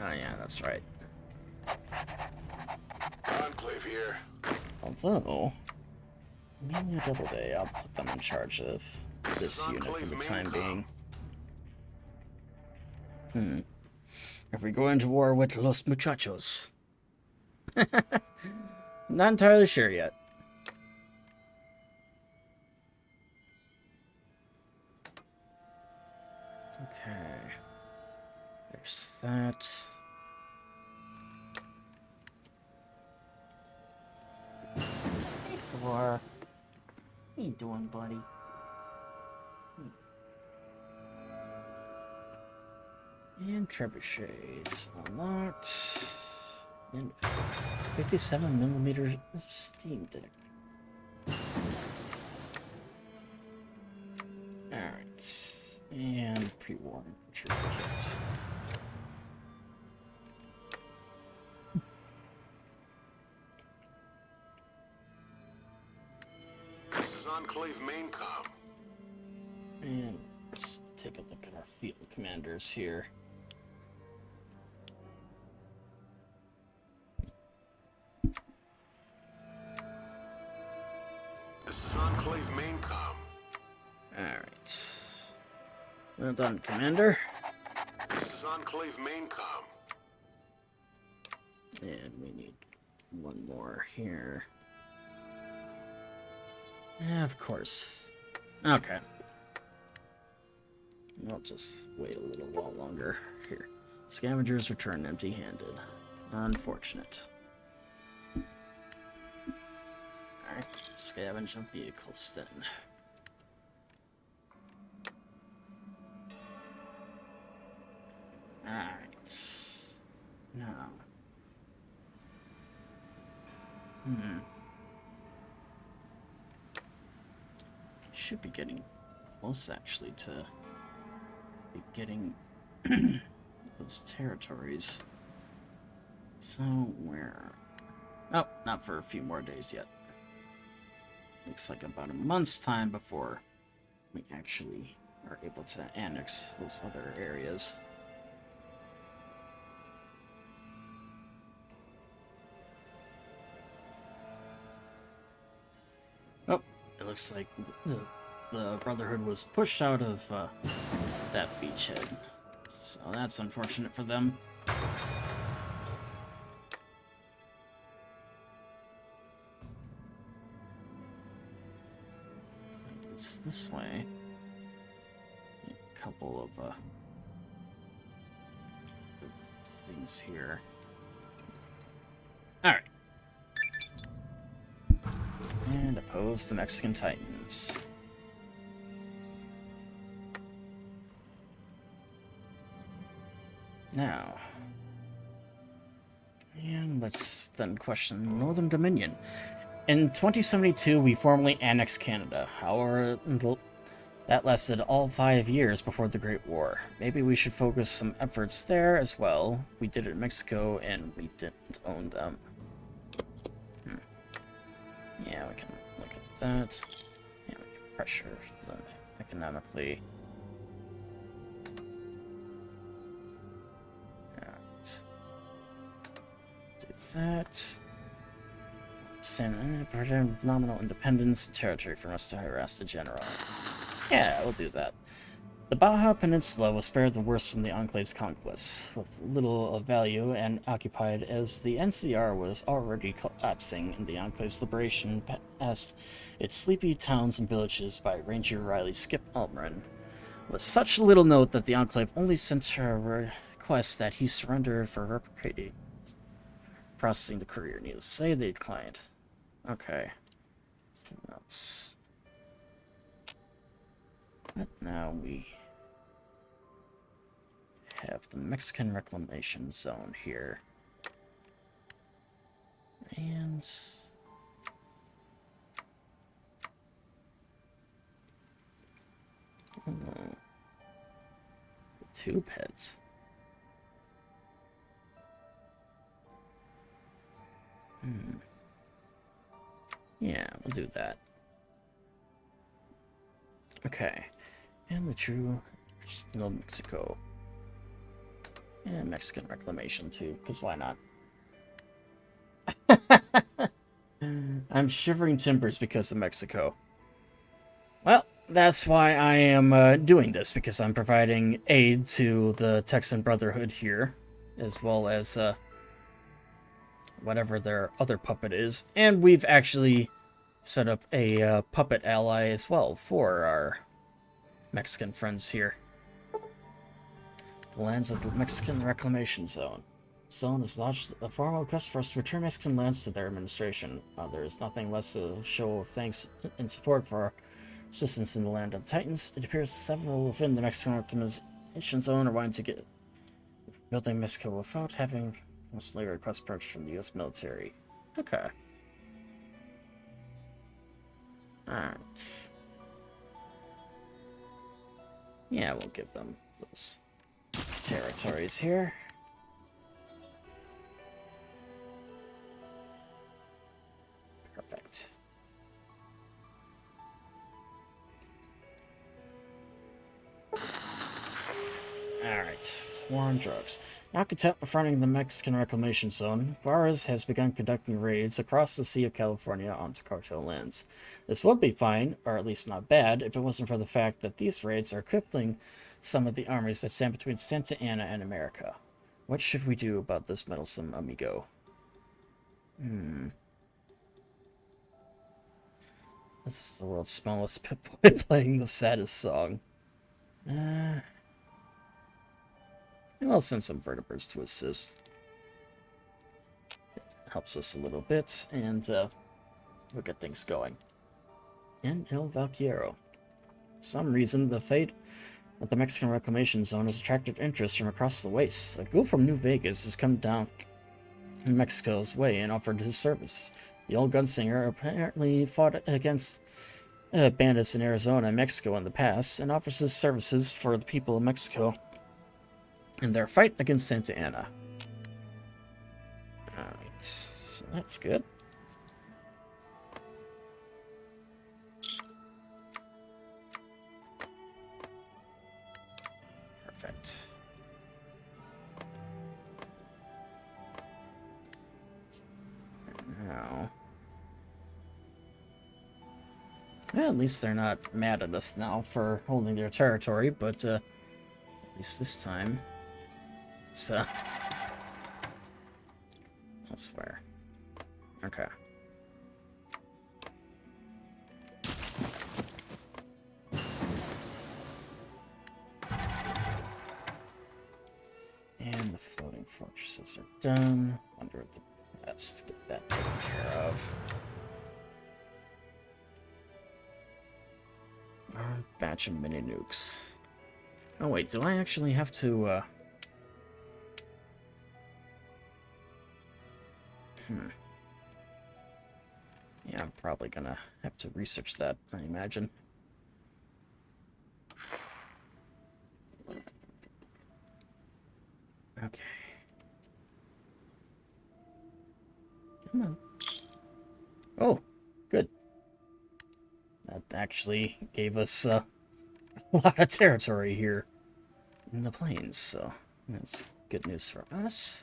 [SPEAKER 1] Oh yeah, that's right.
[SPEAKER 2] Enclave here.
[SPEAKER 1] Although, maybe a double day, I'll put them in charge of this unit for the time being. If we go into war with Los Muchachos. Not entirely sure yet. Okay. There's that. Hey, Thor. What you doing, buddy? And trebuchets unlocked. And 57mm steam deck. Alright. And pre-war infantry kit.
[SPEAKER 2] This is Enclave main com.
[SPEAKER 1] And let's take a look at our field commanders here. Well done, Commander.
[SPEAKER 2] This is Enclave main comm.
[SPEAKER 1] And we need one more here. Yeah, of course. Okay. I'll just wait a little while longer. Here. Scavengers return empty-handed. Unfortunate. Alright, scavenge of vehicles then. Alright. Now. Should be getting close, actually, to be getting those territories. So, where? Oh, not for a few more days yet. Looks like about a month's time before we actually are able to annex those other areas. Oh, it looks like the Brotherhood was pushed out of that beachhead. So that's unfortunate for them. It's this way. A couple of other things here. Alright. And oppose the Mexican Titans. Now, and let's then question Northern Dominion. In 2072, we formally annexed Canada. However, that lasted all 5 years before the Great War. Maybe we should focus some efforts there as well. We did it in Mexico, and we didn't own them. Yeah, we can look at that. Yeah, we can pressure them economically. Alright. Do that. Send nominal independence and territory from us to harass the general. Yeah, we'll do that. The Baja Peninsula was spared the worst from the Enclave's conquests, with little of value and occupied as the NCR was already collapsing in the Enclave's liberation past its sleepy towns and villages by Ranger Riley Skip Elmrin. With such little note that the Enclave only sent her a request that he surrender for processing the courier. Needless to say, they declined. Okay. What else? But now we have the Mexican Reclamation Zone here. And tube heads. Yeah, we'll do that. Okay. And the true still Mexico. And Mexican Reclamation too, because why not? I'm shivering timbers because of Mexico. Well, that's why I am doing this, because I'm providing aid to the Texan Brotherhood here, as well as whatever their other puppet is. And we've actually set up a puppet ally as well for our Mexican friends here. The lands of the Mexican Reclamation Zone. Zone has launched a formal request for us to return Mexican lands to their administration. There is nothing less than a show of thanks and support for our assistance in the land of the Titans. It appears several within the Mexican Reclamation Zone are wanting to get building Mexico without having constantly request purchase from the U.S. military. Okay. Alright. Yeah, we'll give them those territories here. Perfect. Alright, sworn drugs. Now content with fronting the Mexican reclamation zone, Juarez has begun conducting raids across the Sea of California onto cartel lands. This would be fine, or at least not bad, if it wasn't for the fact that these raids are crippling some of the armies that stand between Santa Ana and America. What should we do about this meddlesome amigo? This is the world's smallest Pip-Boy playing the saddest song. And I'll send some vertebrates to assist. It helps us a little bit, and we'll get things going. And El Valquiero. For some reason, the fate of the Mexican reclamation zone has attracted interest from across the waste. A ghoul from New Vegas has come down in Mexico's way and offered his service. The old gunslinger apparently fought against bandits in Arizona and Mexico in the past, and offers his services for the people of Mexico in their fight against Santa Ana. Alright, so that's good. Perfect. Now, well, at least they're not mad at us now for holding their territory, but at least this time it's elsewhere. Okay. And the floating fortresses are done. Wonder what the best get that taken care of. Batch of mini nukes. Oh wait, do I actually have to Yeah, I'm probably gonna have to research that, I imagine. Okay. Come on. Oh, good. That actually gave us a lot of territory here in the plains, so that's good news for us.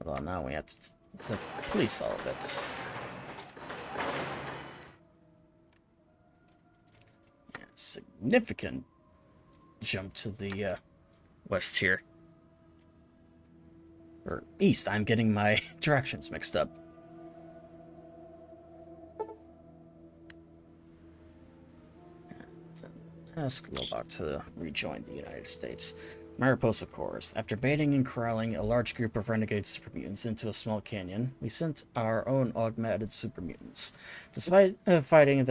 [SPEAKER 1] Although now we have to police all of it. Yeah, significant jump to the west here. Or east, I'm getting my directions mixed up. Ask Lobot to rejoin the United States. Mariposa Corps. After baiting and corralling a large group of renegade super mutants into a small canyon, we sent our own augmented super mutants. Despite fighting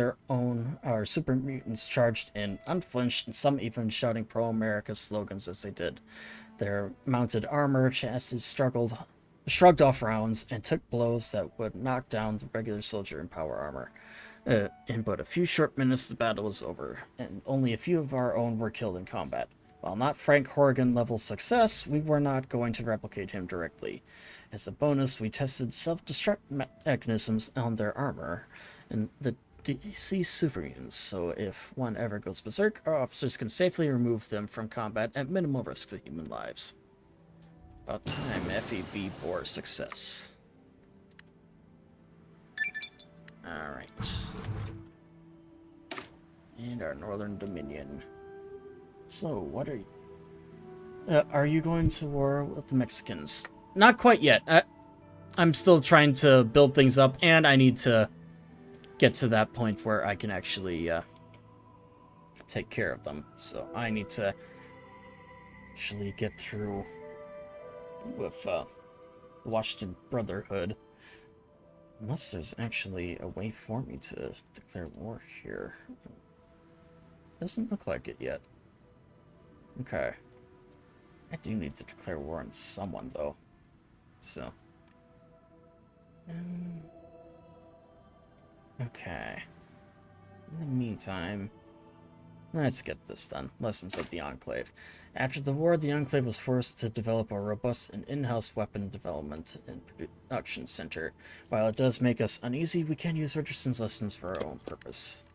[SPEAKER 1] our super mutants charged in, unflinched, and some even shouting pro-America slogans as they did. Their mounted armor chassis shrugged off rounds and took blows that would knock down the regular soldier in power armor. In but a few short minutes, the battle was over, and only a few of our own were killed in combat. While not Frank Horrigan-level success, we were not going to replicate him directly. As a bonus, we tested self-destruct mechanisms on their armor and the DC super mutants, so if one ever goes berserk, our officers can safely remove them from combat at minimal risk to human lives. About time FEV bore success. Alright. And our Northern Dominion. So, what are you going to war with the Mexicans? Not quite yet. I'm still trying to build things up, and I need to get to that point where I can actually take care of them. So I need to actually get through with the Washington Brotherhood. Unless there's actually a way for me to declare war here. Doesn't look like it yet. Okay. I do need to declare war on someone, though. So. Okay. In the meantime, let's get this done. Lessons of the Enclave. After the war, the Enclave was forced to develop a robust and in-house weapon development and production center. While it does make us uneasy, we can use Richardson's lessons for our own purpose.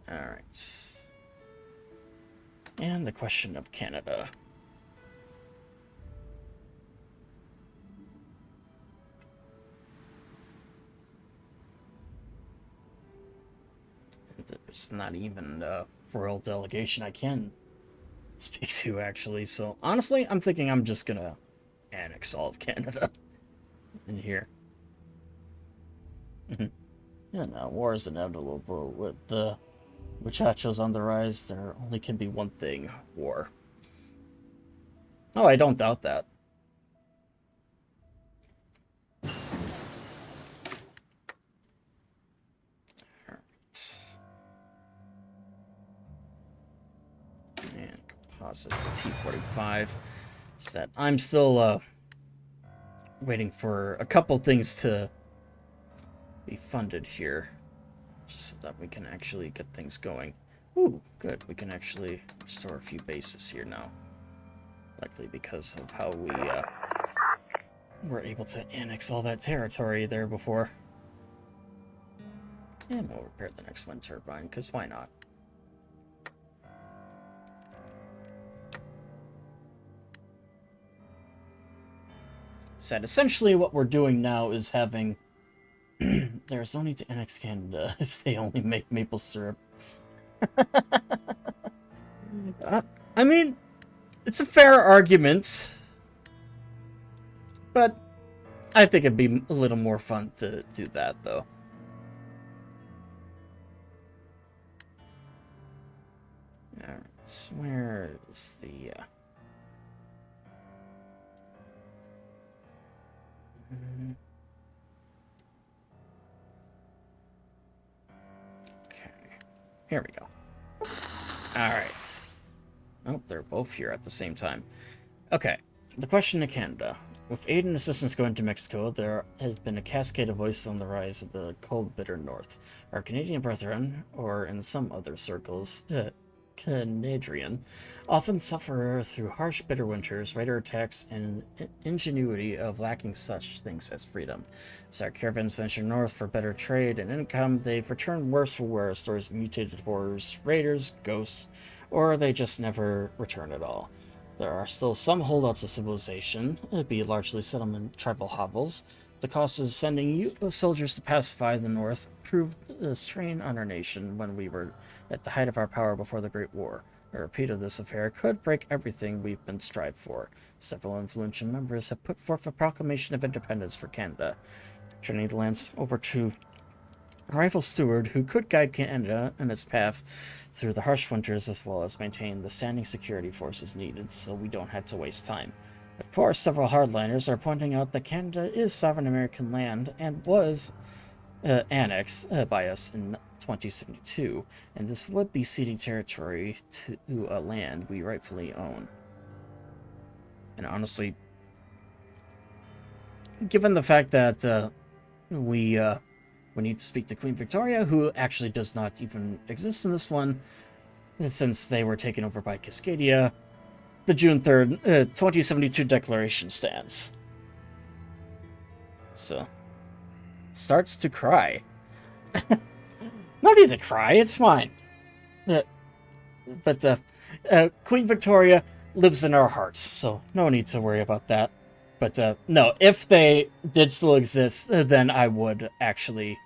[SPEAKER 1] Alright. And the question of Canada. There's not even a royal delegation I can speak to, actually. So, honestly, I'm thinking I'm just gonna annex all of Canada in here. Yeah, no, war is inevitable. With the muchachos on the rise, there only can be one thing: war. Oh, I don't doubt that. And composite T45. Set. I'm still waiting for a couple things to be funded here, just so that we can actually get things going. Ooh, good. We can actually restore a few bases here now. Likely because of how we were able to annex all that territory there before. And we'll repair the next wind turbine, because why not? Said essentially what we're doing now is having there's no need to annex Canada if they only make maple syrup. I mean, it's a fair argument, but I think it'd be a little more fun to do that, though. Alright, where is the... Okay, here we go. Alright. Oh, they're both here at the same time. Okay, the question to Canada. With aid and assistance going to Mexico, there has been a cascade of voices on the rise of the cold, bitter North. Our Canadian brethren, or in some other circles, Canadian, often suffer through harsh, bitter winters, raider attacks, and ingenuity of lacking such things as freedom. As our caravans venture north for better trade and income, they've returned worse for wear, stories of mutated horrors, raiders, ghosts, or they just never return at all. There are still some holdouts of civilization, be it largely settlement tribal hovels. The cost of sending U.S. soldiers to pacify the North proved a strain on our nation when we were at the height of our power before the Great War. A repeat of this affair could break everything we've been strived for. Several influential members have put forth a proclamation of independence for Canada, turning the lands over to a rightful steward who could guide Canada in its path through the harsh winters as well as maintain the standing security forces needed so we don't have to waste time. Of course, several hardliners are pointing out that Canada is sovereign American land and was annexed by us in 2072, and this would be ceding territory to a land we rightfully own. And honestly, given the fact that we need to speak to Queen Victoria, who actually does not even exist in this one, since they were taken over by Cascadia, the June 3rd, 2072 declaration stands. So, starts to cry. No need to cry, it's fine. But Queen Victoria lives in our hearts, so no need to worry about that. But no, if they did still exist, then I would actually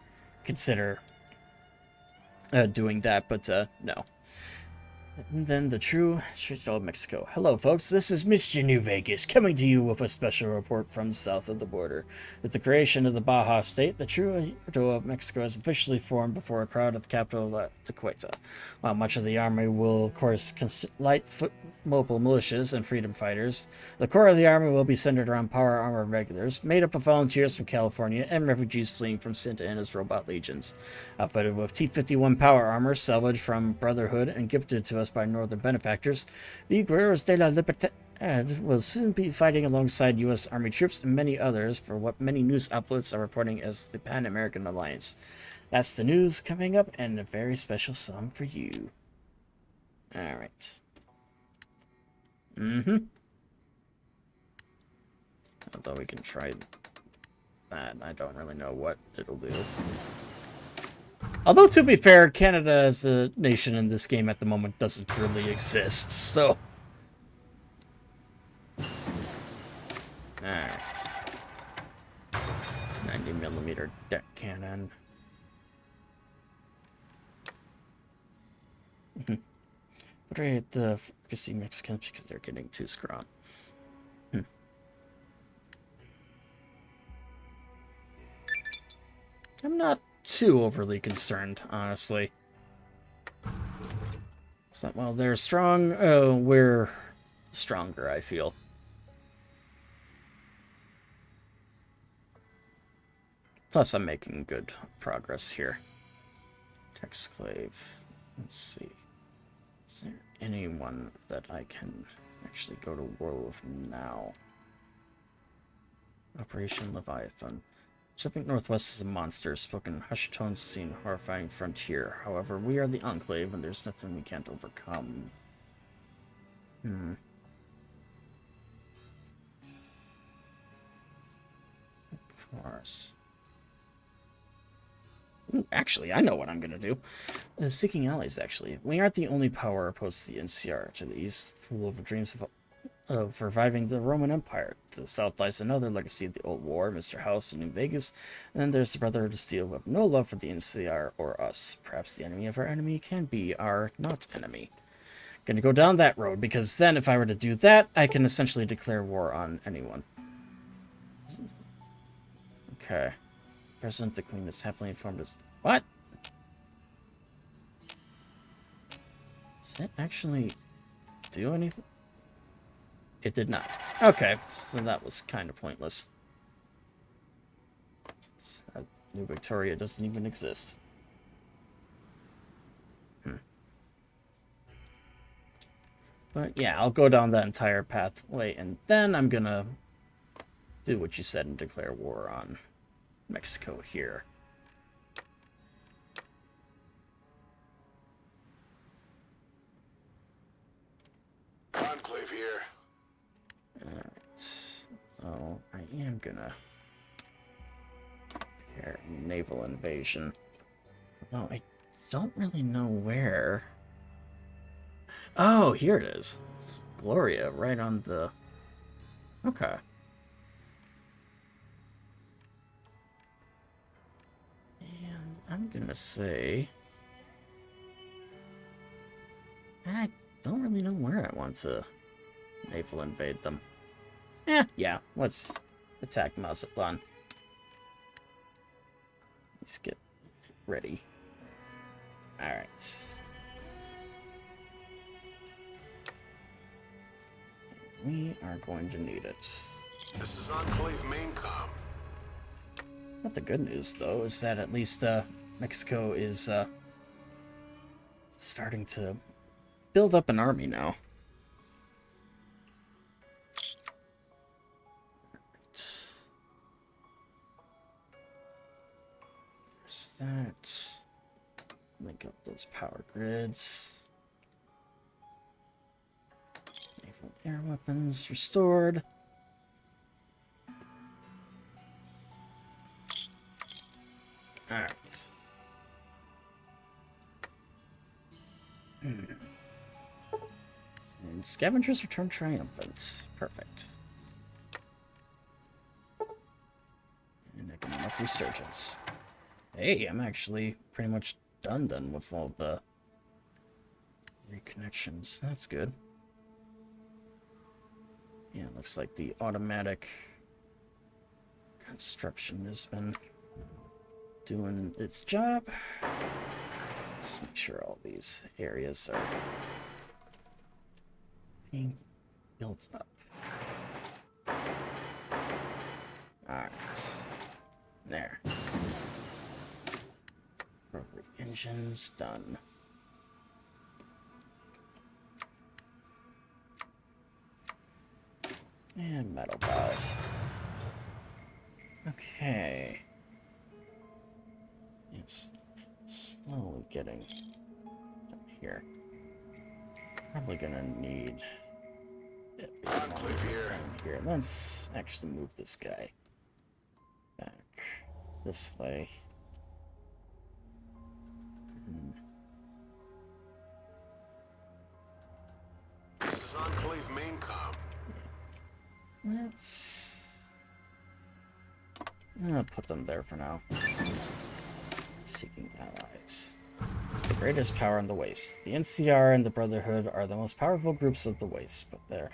[SPEAKER 1] consider doing that, but no. And then the true street of Mexico. Hello, folks. This is Mr. New Vegas coming to you with a special report from south of the border. With the creation of the Baja State, the true hero of Mexico has officially formed before a crowd at the capital, the Cueta. While much of the army will, of course, light foot mobile militias and freedom fighters, the core of the army will be centered around power armored regulars, made up of volunteers from California and refugees fleeing from Santa Anna's robot legions. Outfitted with T-51 power armor salvaged from Brotherhood and gifted to us by northern benefactors, the Guerreros de la Libertad will soon be fighting alongside U.S. Army troops and many others for what many news outlets are reporting as the Pan-American Alliance. That's the news coming up, and a very special song for you. Alright. Although we can try that, I don't really know what it'll do. Although, to be fair, Canada as a nation in this game at the moment doesn't really exist, so... Alright. 90mm deck cannon. But I hate the Legacy Mexicans because they're getting too strong. I'm not too overly concerned, honestly. It's not, well, they're strong. We're stronger, I feel. Plus, I'm making good progress here. Enclave. Let's see. Is there anyone that I can actually go to war with now? Operation Leviathan. Pacific Northwest is a monster, spoken hushed tones, seen horrifying frontier. However, we are the Enclave, and there's nothing we can't overcome. Of course. Ooh, actually, I know what I'm gonna do. Seeking allies, actually. We aren't the only power opposed to the NCR. To the east, full of dreams of reviving the Roman Empire. To the south lies another legacy of the old war, Mr. House in New Vegas. And then there's the Brotherhood of Steel, who have no love for the NCR or us. Perhaps the enemy of our enemy can be our not enemy. Gonna go down that road, because then if I were to do that, I can essentially declare war on anyone. Okay. President, the Queen is happily informed us. What? Does that actually do anything? It did not. Okay, so that was kind of pointless. New Victoria doesn't even exist. But yeah, I'll go down that entire pathway, and then I'm gonna do what you said and declare war on Mexico here.
[SPEAKER 2] Enclave here.
[SPEAKER 1] Alright, so I am gonna prepare naval invasion. Although I don't really know where. Oh, here it is. It's Gloria, right on the... Okay. And I'm gonna say... I don't really know where I want to naval invade them. Yeah, let's attack Mazatlan. Let's get ready. Alright. We are going to need it.
[SPEAKER 2] This is Enclave main com.
[SPEAKER 1] But the good news, though, is that at least Mexico is starting to build up an army now. There's that. Link up those power grids. Naval air weapons restored. Alright. And scavengers return triumphant. Perfect. And economic resurgence. Hey, I'm actually pretty much done then with all the reconnections. That's good. Yeah, it looks like the automatic construction has been doing its job. Just make sure all these areas are being built up. Alright. There. Rotary engines done. And metal bows. Okay. It's slowly getting down here. Probably gonna need
[SPEAKER 2] Enclave here.
[SPEAKER 1] down here. Let's actually move this guy back this way.
[SPEAKER 2] This is Enclave main com.
[SPEAKER 1] Let's put them there for now. Seeking allies. The greatest power in the Waste. The NCR and the Brotherhood are the most powerful groups of the Waste, but there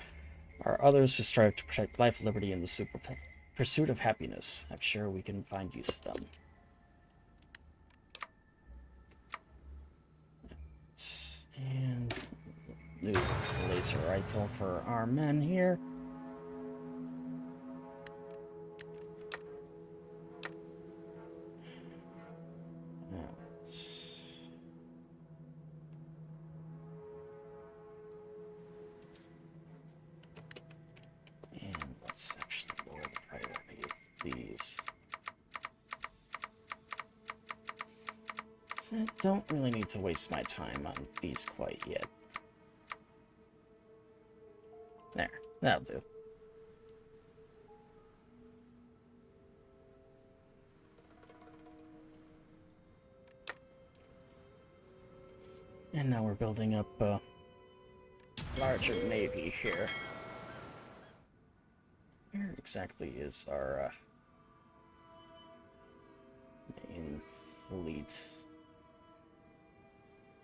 [SPEAKER 1] are others who strive to protect life, liberty, and the pursuit of happiness. I'm sure we can find use of them. And new laser rifle for our men here. And let's actually lower the priority of these. So I don't really need to waste my time on these quite yet. There, that'll do. And now we're building up a larger navy here. Where exactly is our main fleet?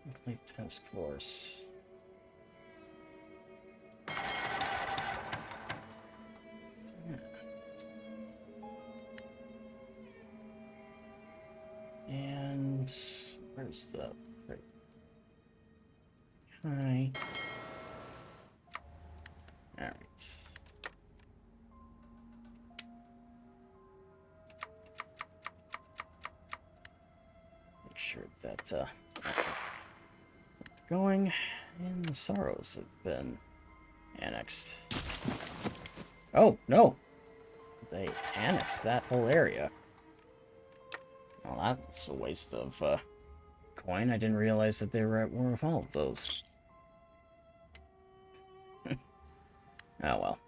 [SPEAKER 1] Enclave Task Force. And where's the hi? All right. Make sure that going, and the Sorrows have been annexed. Oh no, they annexed that whole area. Well, that's a waste of coin. I didn't realize that they were at war with all of those. Oh well.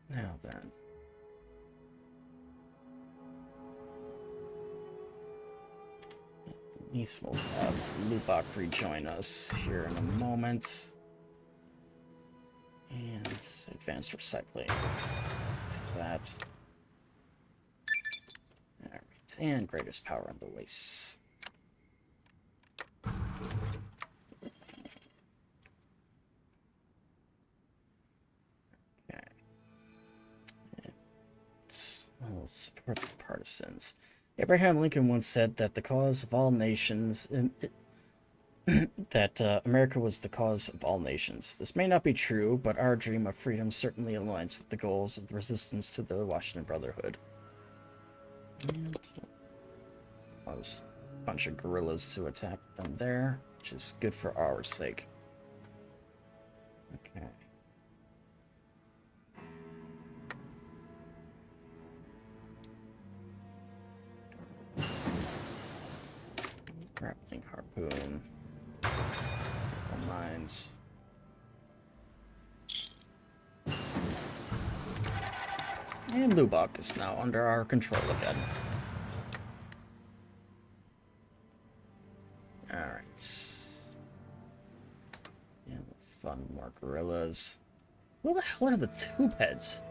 [SPEAKER 1] Now then. At least we'll have Lubak rejoin us here in a moment. And advanced recycling. That. Alright. And greatest power on the Waste. We'll support the partisans. Abraham Lincoln once said that the cause of all nations, that America was the cause of all nations. This may not be true, but our dream of freedom certainly aligns with the goals of the resistance to the Washington Brotherhood. And cause a bunch of guerrillas to attack them there, which is good for our sake. Okay. Grappling harpoon. Mines. And Lubak is now under our control again. Alright. Yeah, we'll fund more gorillas. Who the hell are the tube heads?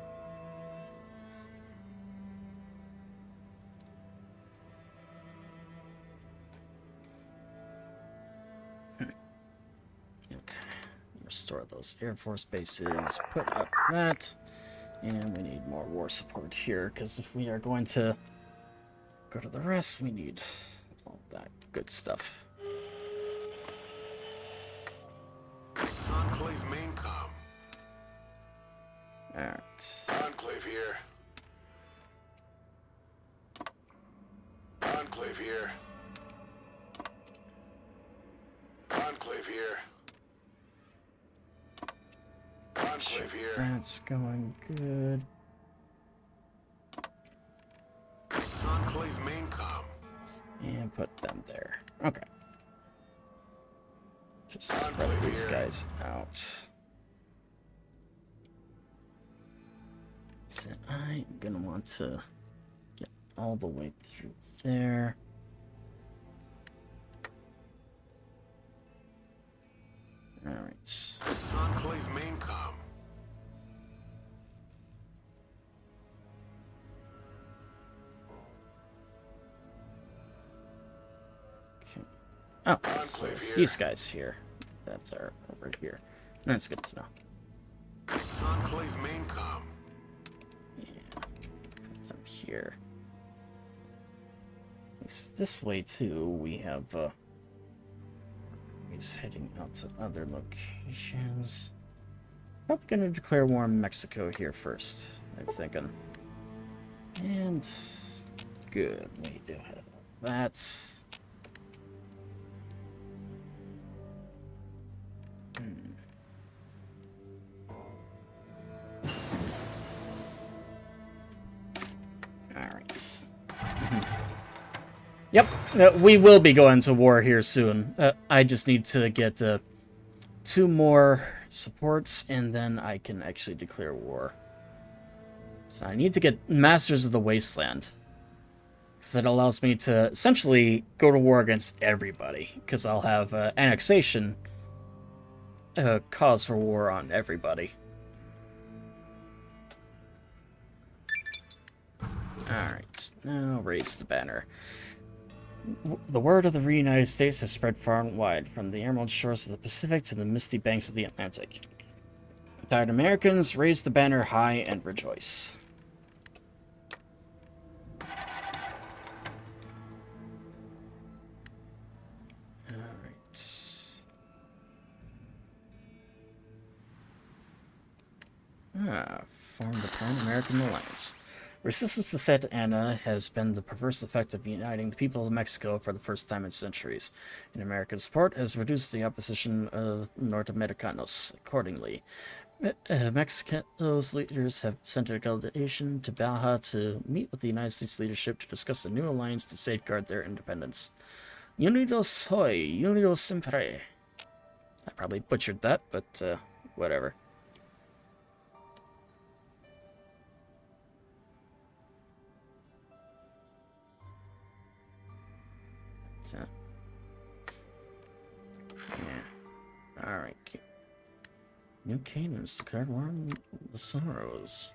[SPEAKER 1] Restore those Air Force bases, put up that, and we need more war support here, because if we are going to go to the rest, we need all that good stuff.
[SPEAKER 2] Enclave main com.
[SPEAKER 1] Alright.
[SPEAKER 2] Enclave here. Enclave here. Enclave here. Enclave here.
[SPEAKER 1] That's going good.
[SPEAKER 2] Enclave main com.
[SPEAKER 1] And put them there. Okay. Just spread these guys out. So I'm gonna want to get all the way through there. Alright.
[SPEAKER 2] Enclave main com.
[SPEAKER 1] Okay. Oh, so it's these guys here. That's our over here. That's good to know.
[SPEAKER 2] Enclave main com.
[SPEAKER 1] Yeah. Put them here. At least this way too, we have he's heading out to other locations. Probably gonna declare war on Mexico here first, I'm thinking. And good, we do have that. Alright. Yep, we will be going to war here soon. I just need to get 2 more supports, and then I can actually declare war. So I need to get Masters of the Wasteland, because it allows me to essentially go to war against everybody, because I'll have annexation cause for war on everybody. Alright, now raise the banner. The word of the reunited states has spread far and wide, from the emerald shores of the Pacific to the misty banks of the Atlantic. Tired Americans, raise the banner high and rejoice. Alright. Form the Pan-American Alliance. Resistance to Santa Anna has been the perverse effect of uniting the people of Mexico for the first time in centuries, and American support has reduced the opposition of Norteamericanos accordingly. Mexico's leaders have sent a delegation to Baja to meet with the United States leadership to discuss a new alliance to safeguard their independence. Unidos hoy, unidos siempre. I probably butchered that, but whatever. Yeah. Alright. New Canaan's declared war on the Sorrows.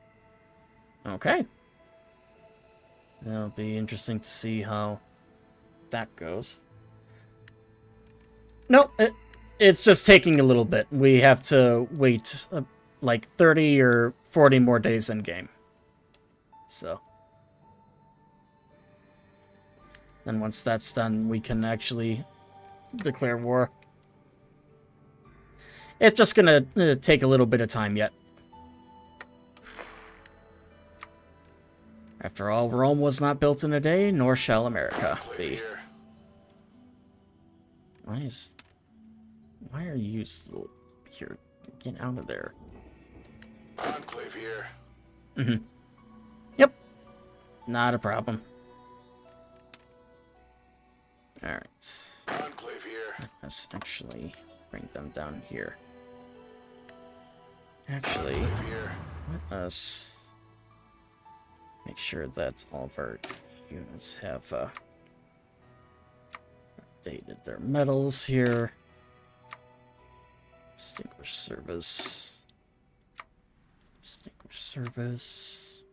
[SPEAKER 1] Okay. It'll be interesting to see how that goes. No, it's just taking a little bit. We have to wait like 30 or 40 more days in game. So. Then once that's done, we can actually declare war. It's just gonna take a little bit of time yet. After all, Rome was not built in a day, nor shall America be. Why are you still here? Get out of there.
[SPEAKER 2] Enclave here.
[SPEAKER 1] Mm-hmm. Yep. Not a problem. Alright.
[SPEAKER 2] Enclave here.
[SPEAKER 1] Let's actually bring them down here. Actually, let us make sure that all of our units have updated their medals here. Distinguished service. Distinguished service.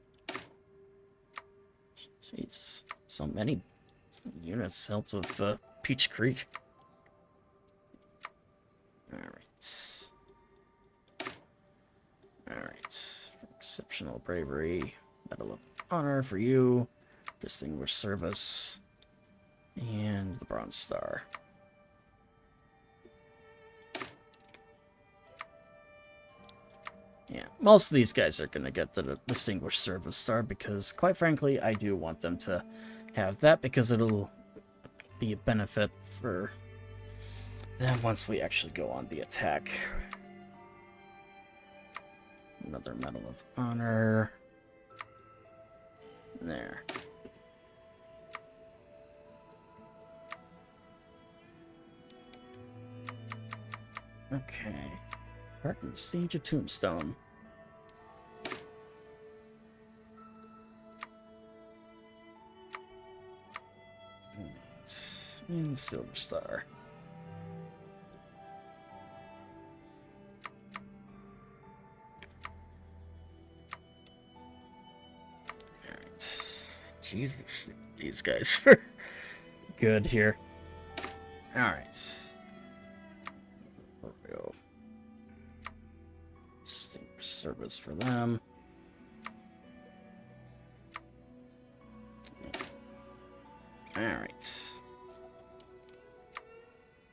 [SPEAKER 1] Jeez, so many units helped with Peach Creek. Alright. Alright. For exceptional bravery, Medal of Honor for you, Distinguished Service, and the Bronze Star. Yeah, most of these guys are going to get the Distinguished Service Star because, quite frankly, I do want them to have that because it'll be a benefit for them once we actually go on the attack. Another Medal of Honor. There. Okay. Threaten siege of Tombstone. And the Silver Star. Alright. Jesus, these guys are good here. Alright. There we go. Service for them. Alright.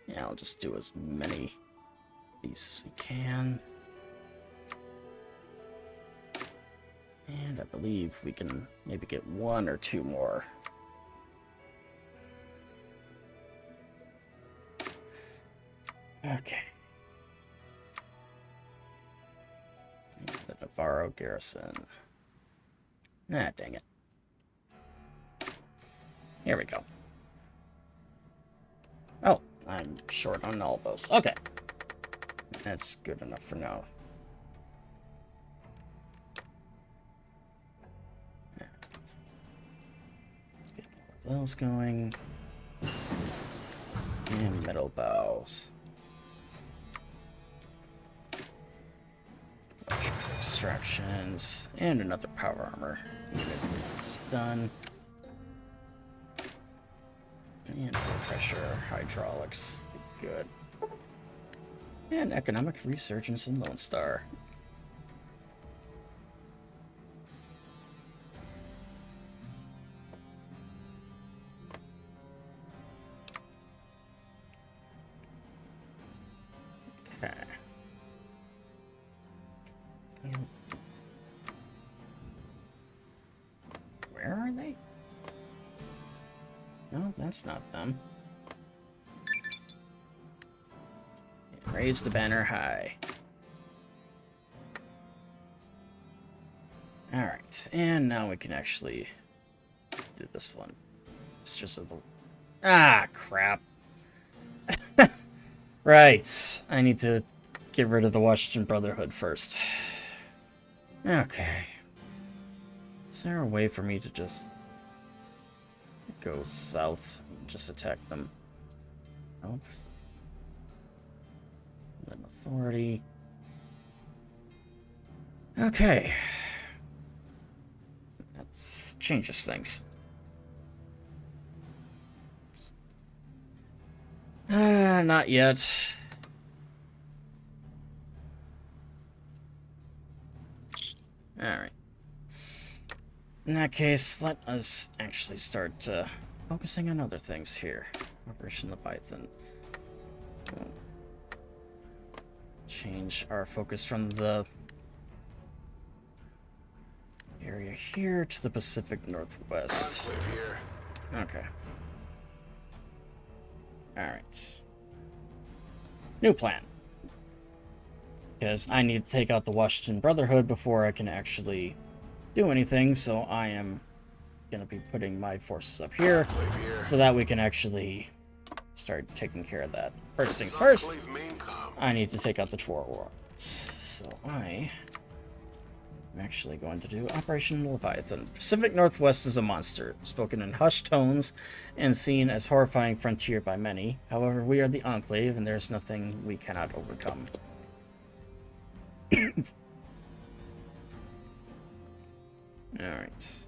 [SPEAKER 1] Yeah, I'll just do as many of these as we can. And I believe we can maybe get 1 or 2 more. Okay. And the Navarro garrison. Ah, dang it. Here we go. Oh, I'm short on all those. Okay. That's good enough for now. Get all those going. And middle bows. Extractions. And another power armor unit is done. And air pressure, hydraulics, good. And economic resurgence in Lone Star. Okay. Where are they? No, that's not them. Raise the banner high. Alright, and now we can actually do this one. It's just a... Ah, crap. Right, I need to get rid of the Washington Brotherhood first. Okay. Is there a way for me to just go south and just attack them? Nope. Then authority. Okay. That changes things. Not yet. Alright. In that case, let us actually start focusing on other things here. Operation Leviathan. We'll change our focus from the area here to the Pacific Northwest. Okay. Alright. New plan. Because I need to take out the Washington Brotherhood before I can actually do anything, so I am going to be putting my forces up here so that we can actually start taking care of that. First things first, I need to take out the Warlords. So I am actually going to do Operation Leviathan. Pacific Northwest is a monster, spoken in hushed tones and seen as horrifying frontier by many. However, we are the Enclave, and there's nothing we cannot overcome. Alright.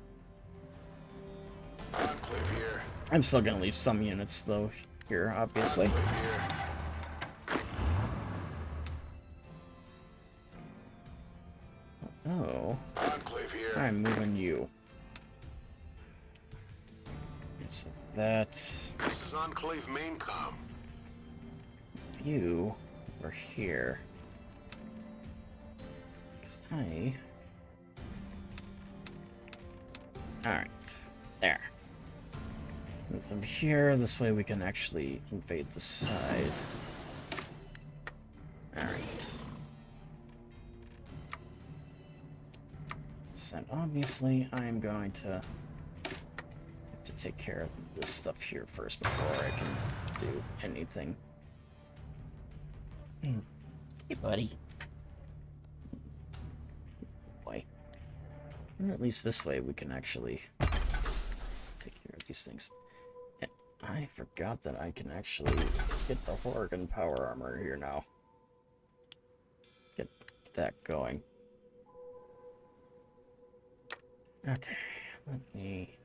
[SPEAKER 1] I'm still gonna leave some units, though, here, obviously. Although, I'm moving you. It's like that.
[SPEAKER 2] This is Enclave main comm.
[SPEAKER 1] You over here. Because Alright. There. Move them here. This way we can actually invade the side. Alright. So obviously I'm going to have to take care of this stuff here first before I can do anything. Hey, buddy. Boy. Or at least this way we can actually take care of these things. And I forgot that I can actually get the Horgan power armor here now. Get that going. Okay, let me...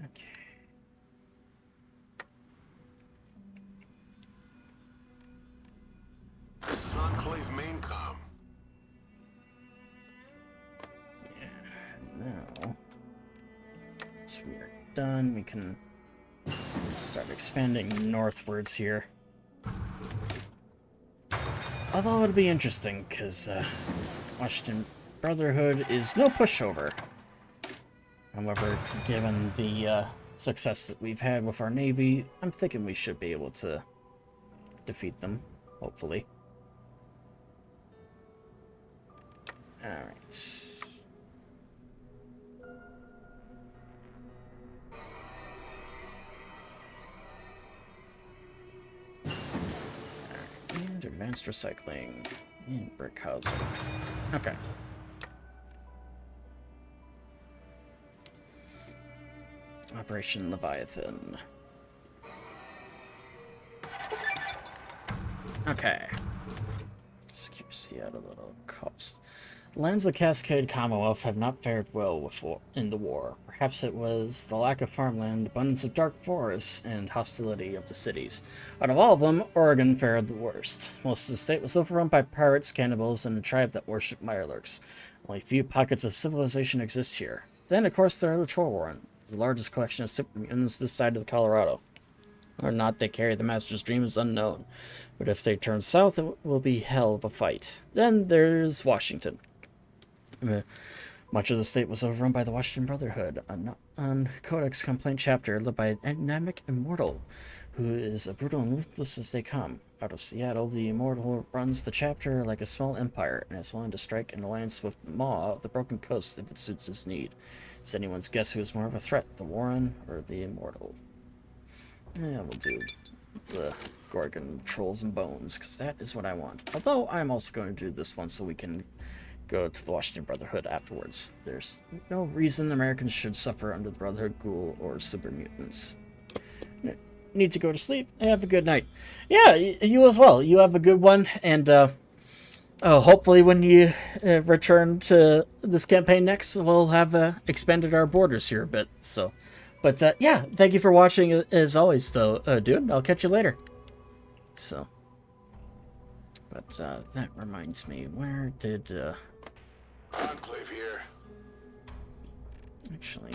[SPEAKER 1] Okay.
[SPEAKER 2] This is Enclave main comm.
[SPEAKER 1] Yeah, now... Once we are done, we can start expanding northwards here. Although it'll be interesting, because Washington Brotherhood is no pushover. However, given the success that we've had with our Navy, I'm thinking we should be able to defeat them, hopefully. Alright. And advanced recycling and brick housing. Okay. Operation Leviathan. Okay. Security at a little cost. The lands of the Cascade Commonwealth have not fared well in the war. Perhaps it was the lack of farmland, abundance of dark forests, and hostility of the cities. Out of all of them, Oregon fared the worst. Most of the state was overrun by pirates, cannibals, and a tribe that worshipped mirelurks. Only few pockets of civilization exist here. Then, of course, there are the Trollwarren, the largest collection of super mutants this side of the Colorado. Or not they carry the Master's Dream is unknown, but if they turn south, it will be hell of a fight. Then there's Washington. Much of the state was overrun by the Washington Brotherhood, a Codex complaint chapter led by an dynamic Immortal, who is as brutal and ruthless as they come. Out of Seattle, the Immortal runs the chapter like a small empire, and is willing to strike an alliance with the Maw of the Broken Coast if it suits his need. It's anyone's guess who is more of a threat, the Warren or the Immortal. Yeah, we'll do the Gorgon Trolls and Bones, because that is what I want. Although, I'm also going to do this one so we can go to the Washington Brotherhood afterwards. There's no reason Americans should suffer under the Brotherhood Ghoul or super mutants. Need to go to sleep? Have a good night. Yeah, you as well. You have a good one, and hopefully when you return to this campaign next, we'll have expanded our borders here a bit. So, but yeah, thank you for watching as always, though, dude. I'll catch you later. So, but that reminds me, where did
[SPEAKER 2] Enclave here.
[SPEAKER 1] actually?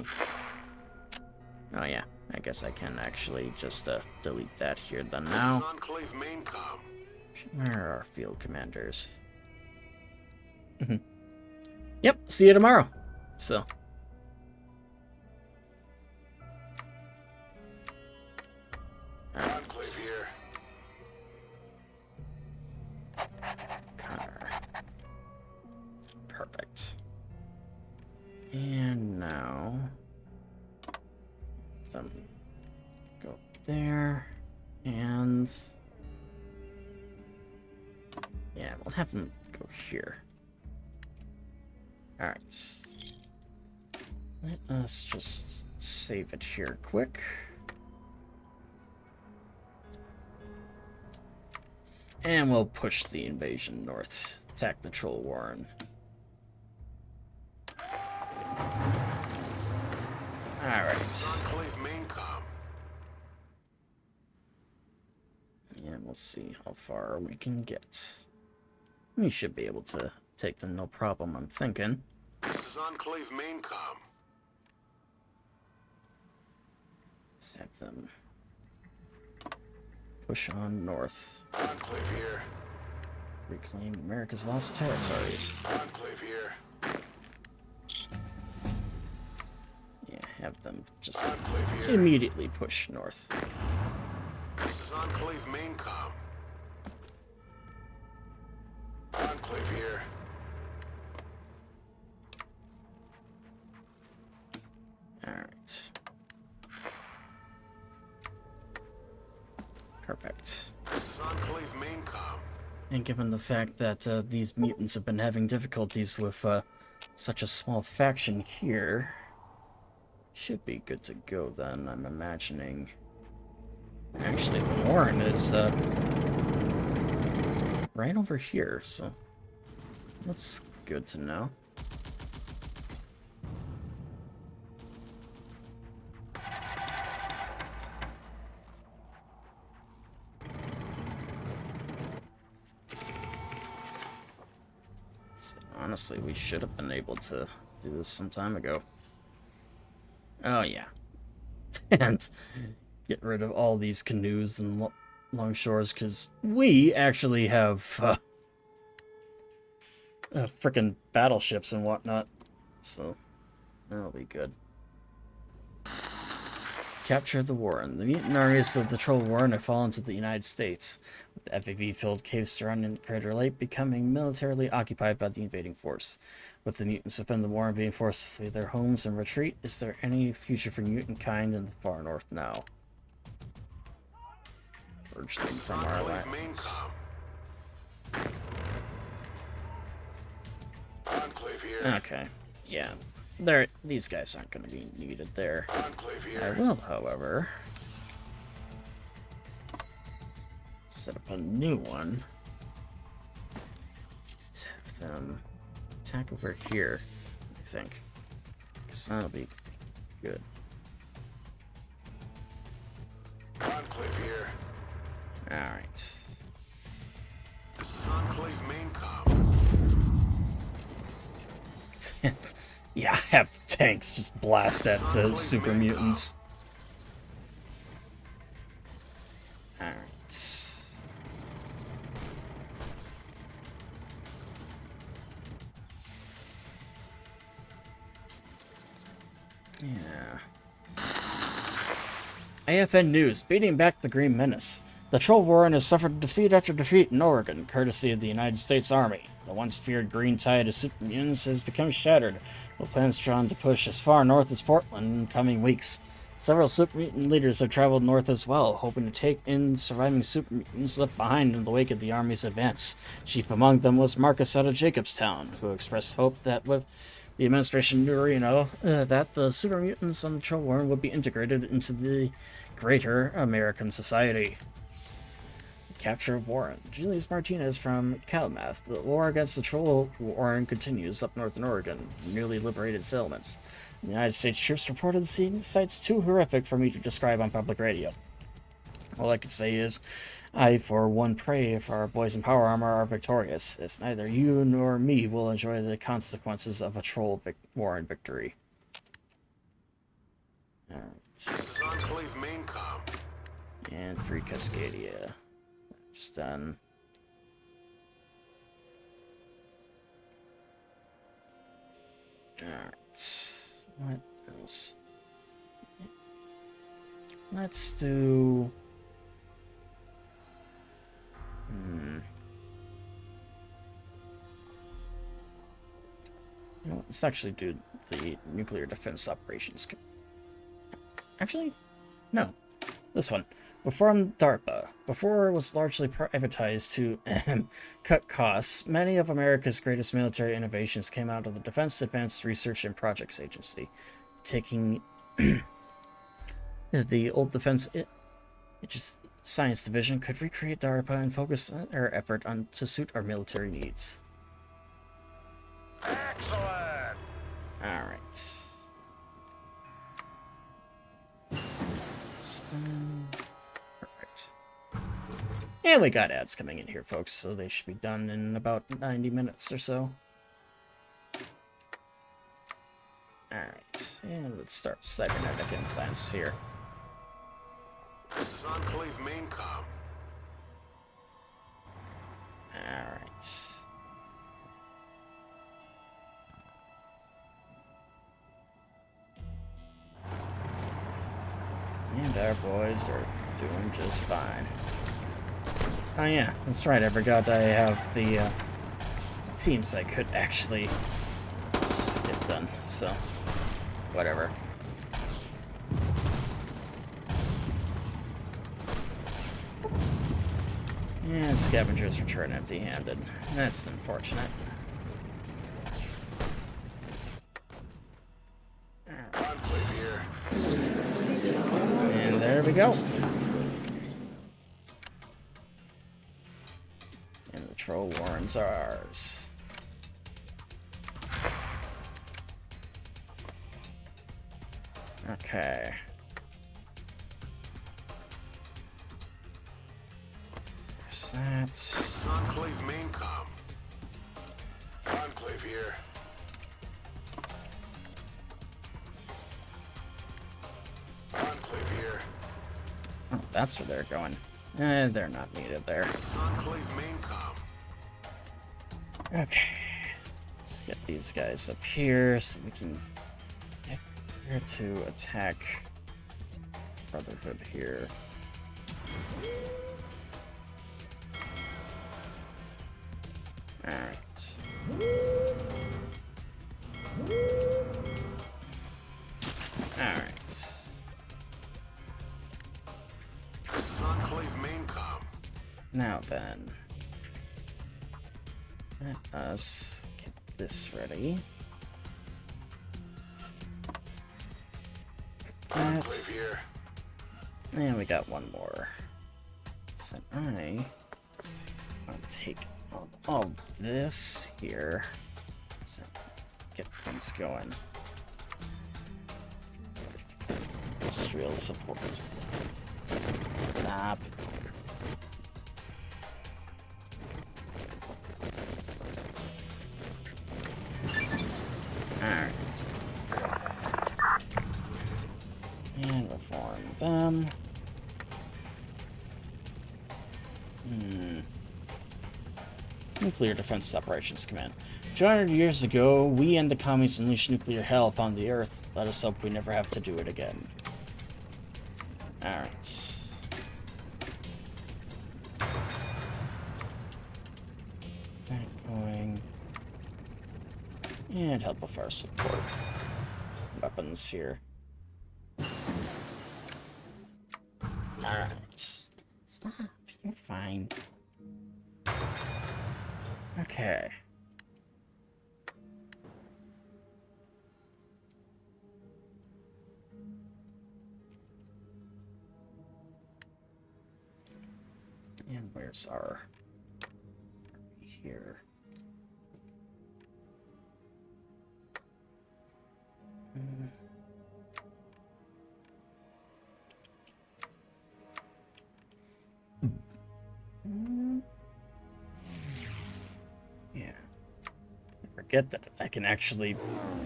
[SPEAKER 1] Oh yeah, I guess I can actually just delete that here then now.
[SPEAKER 2] Enclave main comm.
[SPEAKER 1] Where are our field commanders? Yep, see you tomorrow. So.
[SPEAKER 2] Enclave here.
[SPEAKER 1] Connor. Perfect. And now them go there, and yeah, we'll have them go here. All right. Let us just save it here quick. And we'll push the invasion north. Attack the Troll Warren. Alright.
[SPEAKER 2] Enclave main comm.
[SPEAKER 1] And we'll see how far we can get. We should be able to take them no problem, I'm thinking.
[SPEAKER 2] This is Enclave main comm.
[SPEAKER 1] Let's have them push on north.
[SPEAKER 2] Enclave here.
[SPEAKER 1] Reclaim America's lost territories.
[SPEAKER 2] Enclave here.
[SPEAKER 1] Yeah, have them just
[SPEAKER 2] Enclave here.
[SPEAKER 1] immediately push north.
[SPEAKER 2] This is Enclave main comm. Enclave here.
[SPEAKER 1] Alright. Perfect.
[SPEAKER 2] This is Enclave main comm.
[SPEAKER 1] And given the fact that these mutants have been having difficulties with such a small faction here. Should be good to go then, I'm imagining. Actually, the Warren is right over here, so that's good to know. So, honestly, we should have been able to do this some time ago. Oh, yeah. And get rid of all these canoes and longshores, because we actually have frickin' battleships and whatnot. So, that'll be good. Capture the Warren. The mutant armies of the Troll Warren have fallen to the United States, with the FAV-filled caves surrounding Crater Lake becoming militarily occupied by the invading force. With the mutants within the Warren being forced to flee their homes and retreat, is there any future for mutant kind in the far north now? Purge them from our lands.
[SPEAKER 2] Enclave here.
[SPEAKER 1] Okay, yeah. These guys aren't going to be needed there.
[SPEAKER 2] Enclave here.
[SPEAKER 1] I will, however, set up a new one. Let's have them attack over here, I think. Because that'll be good.
[SPEAKER 2] Enclave here.
[SPEAKER 1] Alright.
[SPEAKER 2] Enclave main com.
[SPEAKER 1] Yeah, have tanks just blast at super mutants. Alright. Yeah. AFN News, beating back the Green Menace. The Troll Warren has suffered defeat after defeat in Oregon, courtesy of the United States Army. The once feared green tide of super mutants has become shattered, with plans drawn to push as far north as Portland in coming weeks. Several super mutant leaders have traveled north as well, hoping to take in surviving super mutants left behind in the wake of the Army's advance. Chief among them was Marcus out of Jacobstown, who expressed hope that with the administration knew, that the super mutants on the Troll Warren would be integrated into the greater American society. Capture of Warren. Julius Martinez from Calumet. The war against the Troll Warren continues up north in Oregon, newly liberated settlements. The United States troops reported seeing sights too horrific for me to describe on public radio. All I can say is, I, for one, pray if our boys in power armor are victorious, as neither you nor me will enjoy the consequences of a Troll Warren victory. Alright.
[SPEAKER 2] Enclave main com.
[SPEAKER 1] And free Cascadia. Just done. Alright. What else? Let's do... let's actually do the nuclear defense operations. Actually, no. This one. Reformed DARPA. Before it was largely privatized to cut costs, many of America's greatest military innovations came out of the Defense Advanced Research and Projects Agency. Taking the old Defense Science Division could recreate DARPA and focus our effort on to suit our military needs.
[SPEAKER 2] Excellent.
[SPEAKER 1] Alright. Perfect. And we got ads coming in here, folks, so they should be done in about 90 minutes or so. Alright, and let's start cybernetic implants here.
[SPEAKER 2] This is Enclave main com.
[SPEAKER 1] Alright. And our boys are doing just fine. Oh yeah, that's right, I forgot I have the teams I could actually just get done, so whatever. And scavengers return empty-handed. That's unfortunate. go. And the troll warren's ours. Okay. There's that.
[SPEAKER 2] Enclave main com. Enclave here. Enclave here.
[SPEAKER 1] Oh, that's where they're going. They're not needed there.
[SPEAKER 2] Enclave main com.
[SPEAKER 1] Okay. Let's get these guys up here so we can get here to attack Brotherhood here. Alright. Alright.
[SPEAKER 2] Enclave main com.
[SPEAKER 1] Now then. Let us get this ready.
[SPEAKER 2] Enclave here.
[SPEAKER 1] And we got one more. So I want to take all this here. So get things going. Industrial support. Stop. Alright. And reform them. Nuclear Defense Operations Command. 200 years ago, we and the commies unleashed nuclear hell upon the Earth. Let us hope we never have to do it again. Alright. That going. And help with our support. Weapons here. Alright. Stop. You're fine. Okay. And where's our here? Yeah. I forget that I can actually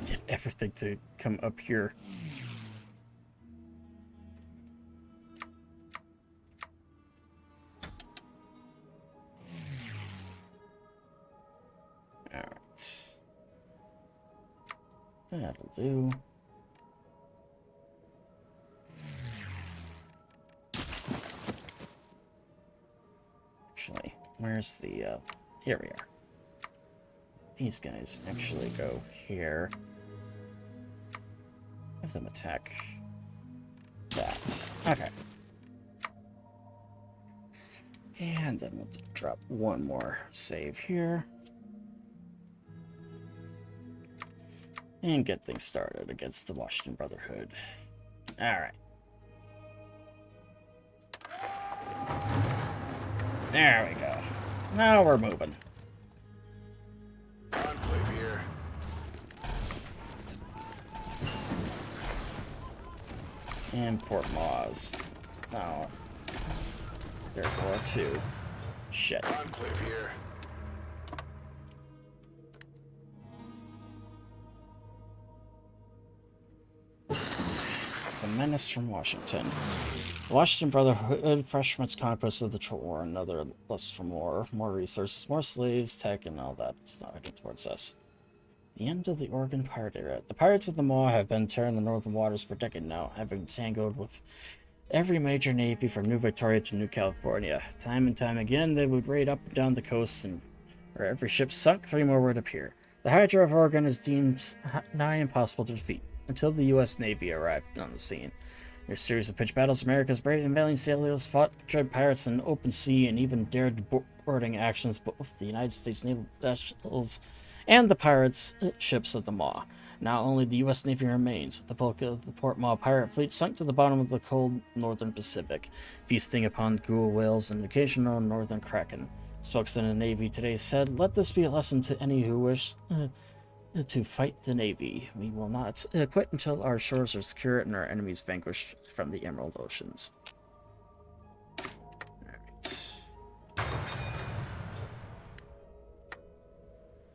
[SPEAKER 1] get everything to come up here. Alright. That'll do. Actually, where's the, here we are. These guys actually go here. Have them attack that. Okay. And then we'll drop one more save here. And get things started against the Washington Brotherhood. Alright. There we go. Now we're moving.
[SPEAKER 2] Enclave here.
[SPEAKER 1] And Port Mawes. Oh. There are two. Shit.
[SPEAKER 2] Enclave here.
[SPEAKER 1] The menace from Washington. The Washington Brotherhood, fresh from its conquest of the Troll War, another lust for more resources, more slaves, tech, and all that. It's not heading towards us. The end of the Oregon pirate era. The pirates of the Maw have been tearing the northern waters for decades now, having tangled with every major navy from New Victoria to New California. Time and time again, they would raid up and down the coast, and where every ship sunk, 3 more would appear. The Hydra of Oregon is deemed nigh impossible to defeat, until the U.S. Navy arrived on the scene. Their series of pitched battles, America's brave and valiant sailors fought dread pirates in open sea and even dared boarding actions both the United States naval vessels and the pirates' ships of the Maw. Now only the U.S. Navy remains. The bulk of the Port Maw pirate fleet sunk to the bottom of the cold northern Pacific, feasting upon ghoul whales and occasional northern kraken. Spokesman of the Navy today said, "Let this be a lesson to any who wish to fight the Navy. We will not quit until our shores are secure and our enemies vanquished from the Emerald Oceans."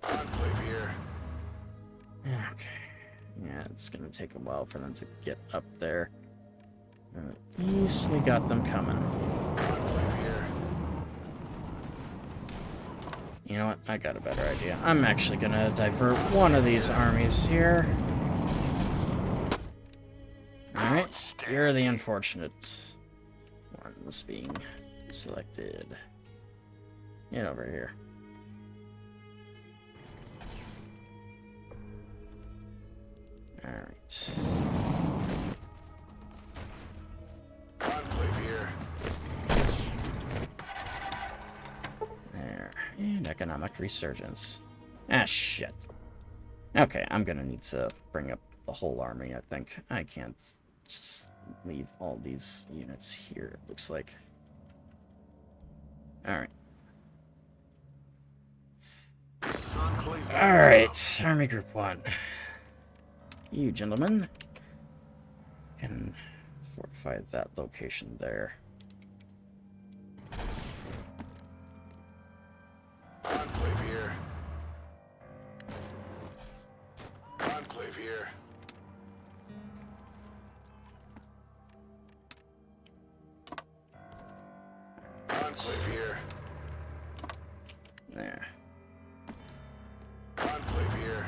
[SPEAKER 2] Enclave here.
[SPEAKER 1] Okay. Yeah, it's gonna take a while for them to get up there. At least we got them coming.
[SPEAKER 2] Enclave here.
[SPEAKER 1] You know what? I got a better idea. I'm actually gonna divert one of these armies here. Alright, you're the unfortunate one that's being selected. Get over here. Alright.
[SPEAKER 2] Enclave here.
[SPEAKER 1] There. And economic resurgence. Ah, shit. Okay, I'm gonna need to bring up the whole army, I think. I can't just leave all these units here, it looks like. Alright.
[SPEAKER 2] Enclave here.
[SPEAKER 1] Alright, Army Group 1. You gentlemen can fortify that location there.
[SPEAKER 2] Enclave here. Enclave here. Enclave here.
[SPEAKER 1] There.
[SPEAKER 2] Enclave here.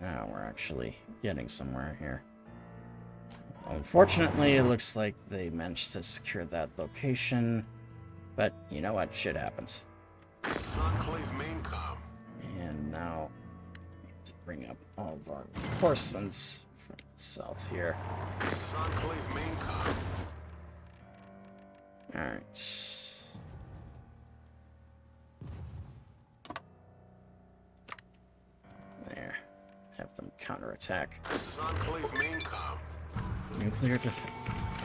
[SPEAKER 1] Now we're actually getting somewhere here. Unfortunately, it looks like they managed to secure that location. But you know what? Shit happens.
[SPEAKER 2] Enclave main com.
[SPEAKER 1] And now we need to bring up all of our horsemen from the south here.
[SPEAKER 2] Enclave main com.
[SPEAKER 1] Alright. There. Have them counterattack.
[SPEAKER 2] Enclave main com.
[SPEAKER 1] Nuclear defense.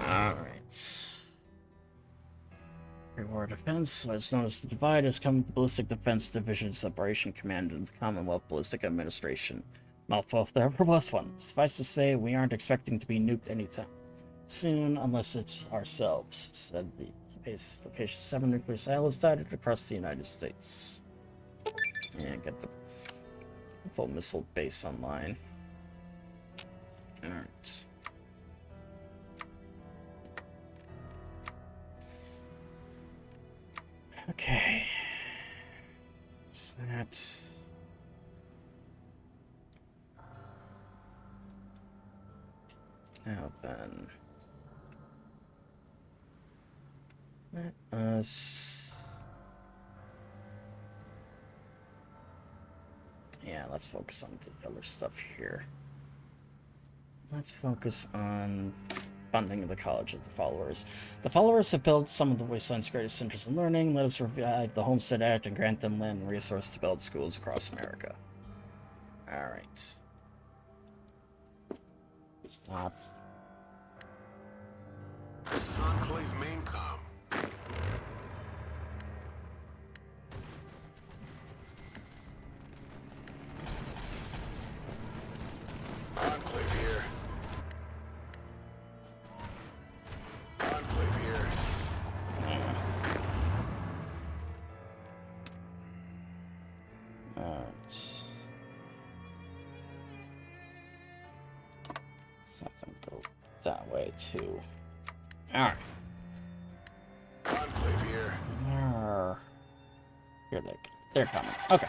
[SPEAKER 1] Alright. Pre-war defense, what's known as the Divide, has come to Ballistic Defense Division's Operation Command in the Commonwealth Ballistic Administration. Mouthful of the ever-plus one. Suffice to say, we aren't expecting to be nuked anytime soon, unless it's ourselves, said the base location 7 nuclear silos dotted across the United States. And get the full missile base online. Alright. Okay. What's that? Now then. Let us... Yeah, let's focus on the other stuff here. Let's focus on funding the College of the Followers. The Followers have built some of the Wasteland's greatest centers in learning. Let us revive the Homestead Act and grant them land and resources to build schools across America. Alright. Stop.
[SPEAKER 2] Enclave main com. Enclave here. Enclave here.
[SPEAKER 1] Alright. Let's have them go that way too. Alright.
[SPEAKER 2] Enclave here.
[SPEAKER 1] Here they're coming. Okay.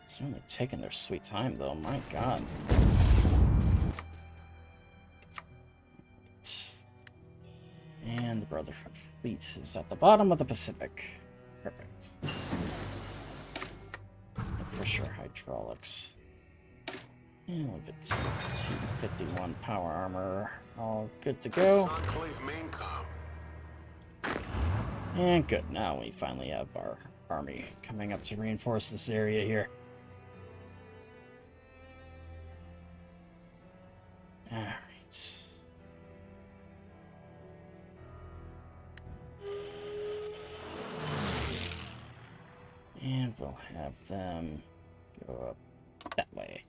[SPEAKER 1] It's really taking their sweet time though, my god. And the Brotherhood fleet is at the bottom of the Pacific. Perfect. Pressure hydraulics. And we'll get some T-51 power armor. All good to go.
[SPEAKER 2] Enclave main com.
[SPEAKER 1] And good. Now we finally have our army coming up to reinforce this area here. Alright. And we'll have them go up that way.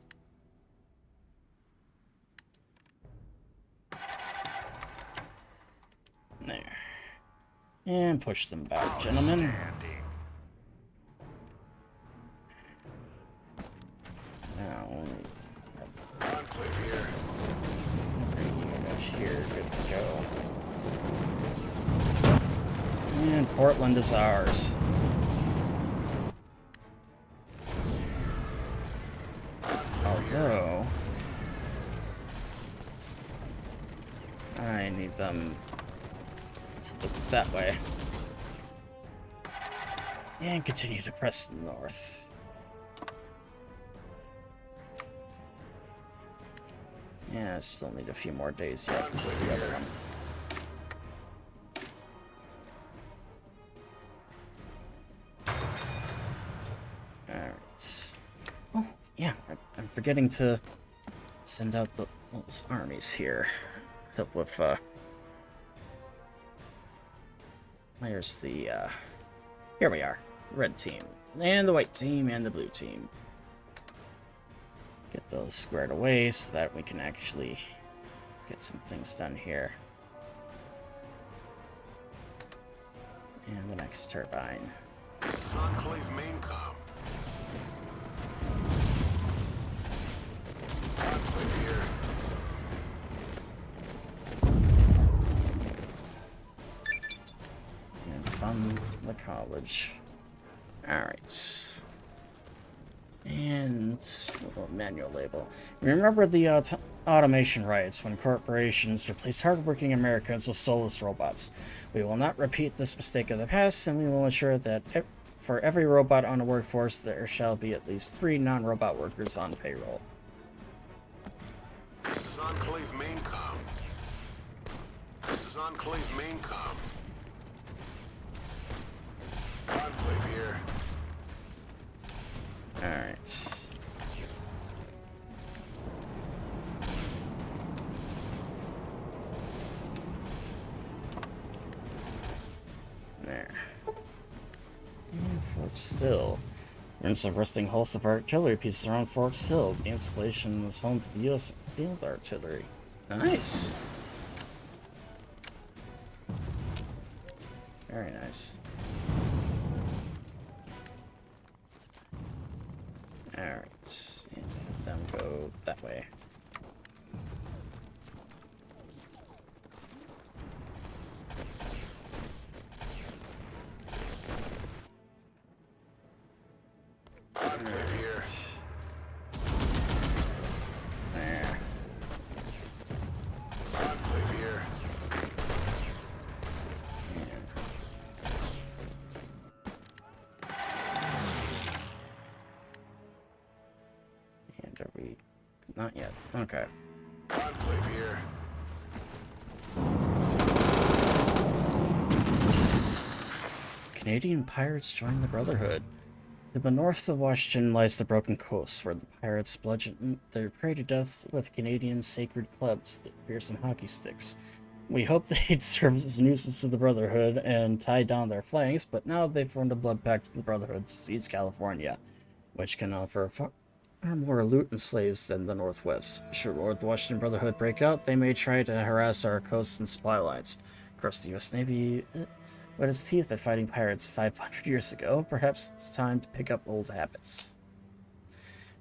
[SPEAKER 1] There. And push them back, gentlemen. Now,
[SPEAKER 2] Enclave here.
[SPEAKER 1] here, good to go. And Portland is ours. Although, I need them to look that way. And continue to press north. Yeah, I still need a few more days yet for the other one. Alright. Oh, yeah, I'm forgetting to send out those armies here. Help with, where's the, here we are. The red team, and the white team, and the blue team. Get those squared away so that we can actually get some things done here. And the next turbine.
[SPEAKER 2] Enclave main com. Enclave here.
[SPEAKER 1] And fund the college. Alright. And a little manual label. Remember the automation riots when corporations replaced hardworking Americans with soulless robots. We will not repeat this mistake of the past, and we will ensure that for every robot on the workforce, there shall be at least 3 non-robot workers on payroll.
[SPEAKER 2] This is Enclave main com. This is Enclave main com. Enclave here.
[SPEAKER 1] Alright. There. And Fort Sill. Ruins of rusting hulls of artillery pieces around Fort Sill. The installation is home to the U.S. field artillery. Nice. Very nice. Alright, and have them go that way.
[SPEAKER 2] Enclave here.
[SPEAKER 1] There.
[SPEAKER 2] Enclave here.
[SPEAKER 1] And are we... Not yet. Okay.
[SPEAKER 2] Enclave here.
[SPEAKER 1] Canadian pirates join the Brotherhood. To the north of Washington lies the Broken Coast, where the pirates bludgeon their prey to death with Canadian sacred clubs, the fearsome hockey sticks. We hoped they'd serve as a nuisance to the Brotherhood and tie down their flanks, but now they've formed a blood pact with the Brotherhood to seize California, which can offer far more loot and slaves than the Northwest. Should the Washington Brotherhood break out, they may try to harass our coasts and supply lines. Of course, the U.S. Navy wet its teeth at fighting pirates 500 years ago. Perhaps it's time to pick up old habits.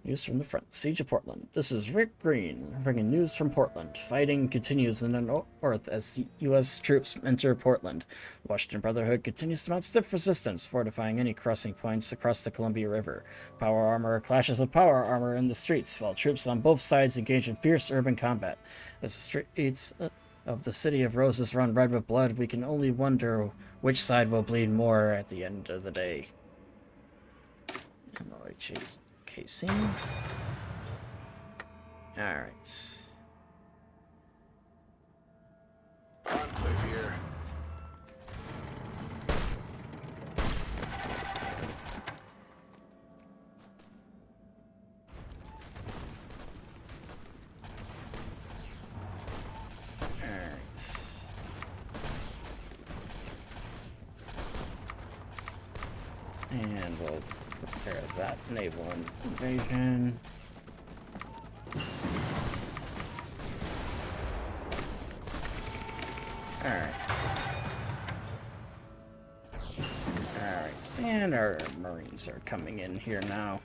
[SPEAKER 1] News from the front. Siege of Portland. This is Rick Green, bringing news from Portland. Fighting continues in the north as the U.S. troops enter Portland. The Washington Brotherhood continues to mount stiff resistance, fortifying any crossing points across the Columbia River. Power armor clashes with power armor in the streets, while troops on both sides engage in fierce urban combat. As the streets of the City of Roses run red with blood, we can only wonder which side will bleed more at the end of the day. Alloy chase casing. Alright.
[SPEAKER 2] Enclave here.
[SPEAKER 1] And we'll prepare that naval invasion. Alright. Alright, and our Marines are coming in here now.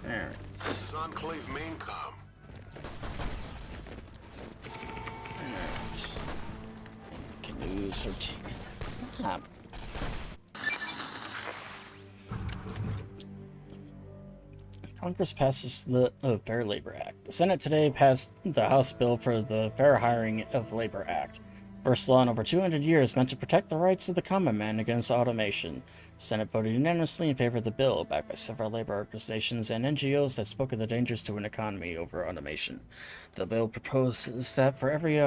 [SPEAKER 1] Alright.
[SPEAKER 2] This is Enclave main comm.
[SPEAKER 1] Alright. Canoes are taken. Stop. Congress passes the Fair Labor Act. The Senate today passed the House bill for the Fair Hiring of Labor Act. First law in over 200 years meant to protect the rights of the common man against automation. The Senate voted unanimously in favor of the bill, backed by several labor organizations and NGOs that spoke of the dangers to an economy over automation. The bill proposes that for every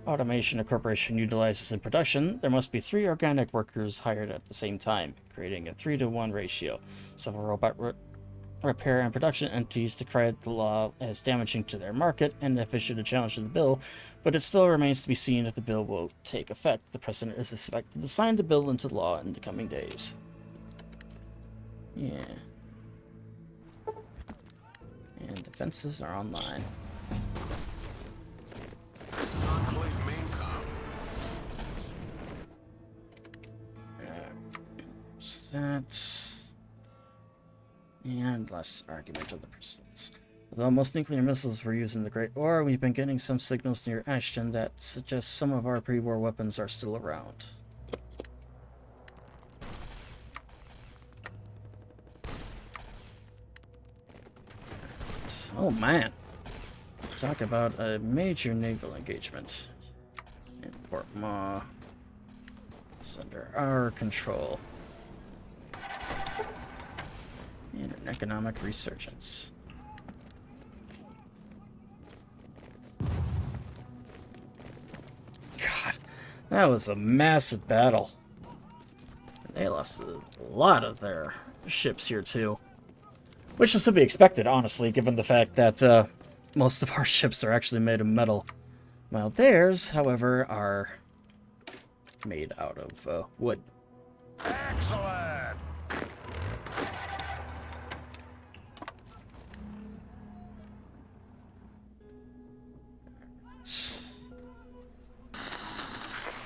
[SPEAKER 1] automation a corporation utilizes in production, there must be 3 organic workers hired at the same time, creating a 3-to-1 ratio. Several robot repair and production entities decried the law as damaging to their market and have issued a challenge to the bill, but it still remains to be seen if the bill will take effect. The president is expected to sign the bill into law in the coming days. Yeah. And defenses are online.
[SPEAKER 2] This is Enclave main comm.
[SPEAKER 1] Just that. And less argument of the precedents. Although most nuclear missiles were used in the Great War, we've been getting some signals near Ashton that suggest some of our pre-war weapons are still around. Oh man! Talk about a major naval engagement in Port Maw. It's under our control. And an economic resurgence. God, that was a massive battle. They lost a lot of their ships here too. Which is to be expected, honestly, given the fact that most of our ships are actually made of metal. While theirs, however, are made out of wood.
[SPEAKER 2] Excellent!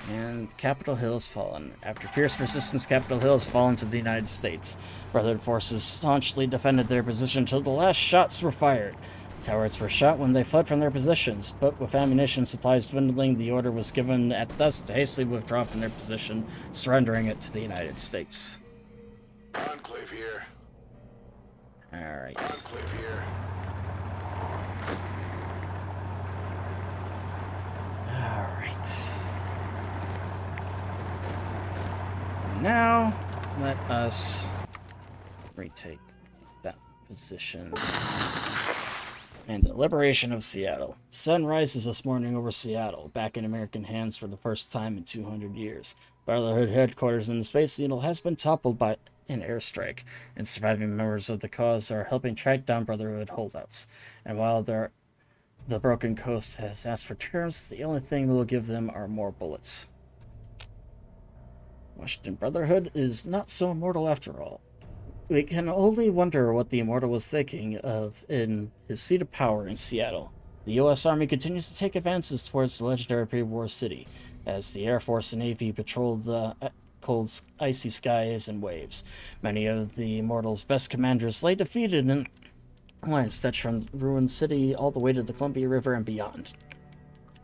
[SPEAKER 1] And Capitol Hill has fallen. After fierce resistance, Capitol Hill has fallen to the United States. Brotherhood forces staunchly defended their position until the last shots were fired. Cowards were shot when they fled from their positions, but with ammunition supplies dwindling, the order was given at dusk to hastily withdraw from their position, surrendering it to the United States.
[SPEAKER 2] Enclave here.
[SPEAKER 1] Alright.
[SPEAKER 2] Enclave here.
[SPEAKER 1] Alright. Now, let us retake that position. And the liberation of Seattle. Sun rises this morning over Seattle, back in American hands for the first time in 200 years. Brotherhood headquarters in the Space Needle has been toppled by an airstrike, and surviving members of the cause are helping track down Brotherhood holdouts. And while the Broken Coast has asked for terms, the only thing we'll give them are more bullets. Washington Brotherhood is not so immortal after all. We can only wonder what the Immortal was thinking of in his seat of power in Seattle. The U.S. Army continues to take advances towards the legendary pre-war city, as the Air Force and Navy patrol the cold, icy skies and waves. Many of the Immortal's best commanders lay defeated in lines stretched from the ruined city all the way to the Columbia River and beyond.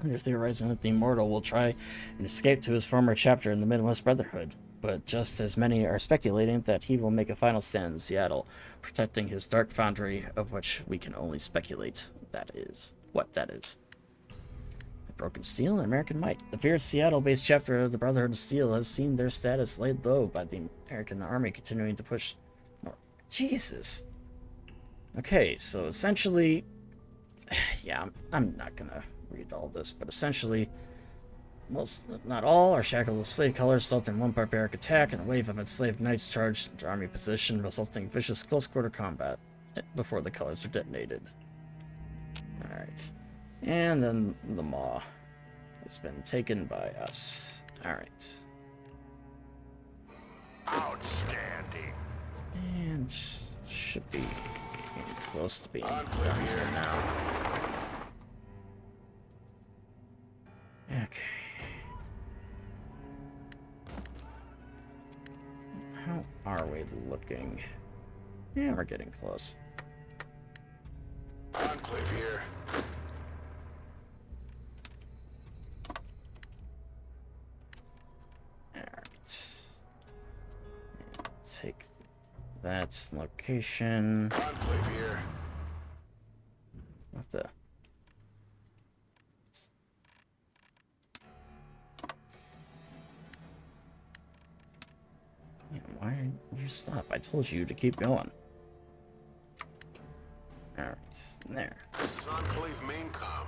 [SPEAKER 1] They're theorizing that the Immortal will try and escape to his former chapter in the Midwest Brotherhood. But just as many are speculating that he will make a final stand in Seattle, protecting his dark foundry, of which we can only speculate what that is. The Broken Steel and American Might. The fierce Seattle-based chapter of the Brotherhood of Steel has seen their status laid low by the American Army continuing to push more. Jesus! Okay, so essentially... Yeah, I'm not gonna read all this, but essentially... most, not all, are shackled with slave colors, resulting in one barbaric attack, and a wave of enslaved knights charged into army position, resulting in vicious close-quarter combat before the colors are detonated. Alright. And then the maw has been taken by us. Alright.
[SPEAKER 2] Outstanding.
[SPEAKER 1] And should be getting close to being done here now. Okay. How are we looking? Yeah, we're getting close.
[SPEAKER 2] Enclave here.
[SPEAKER 1] Alright. Take that location.
[SPEAKER 2] Enclave here.
[SPEAKER 1] What the? Yeah, why didn't you stop? I told you to keep going. Alright, there.
[SPEAKER 2] This is Enclave main com.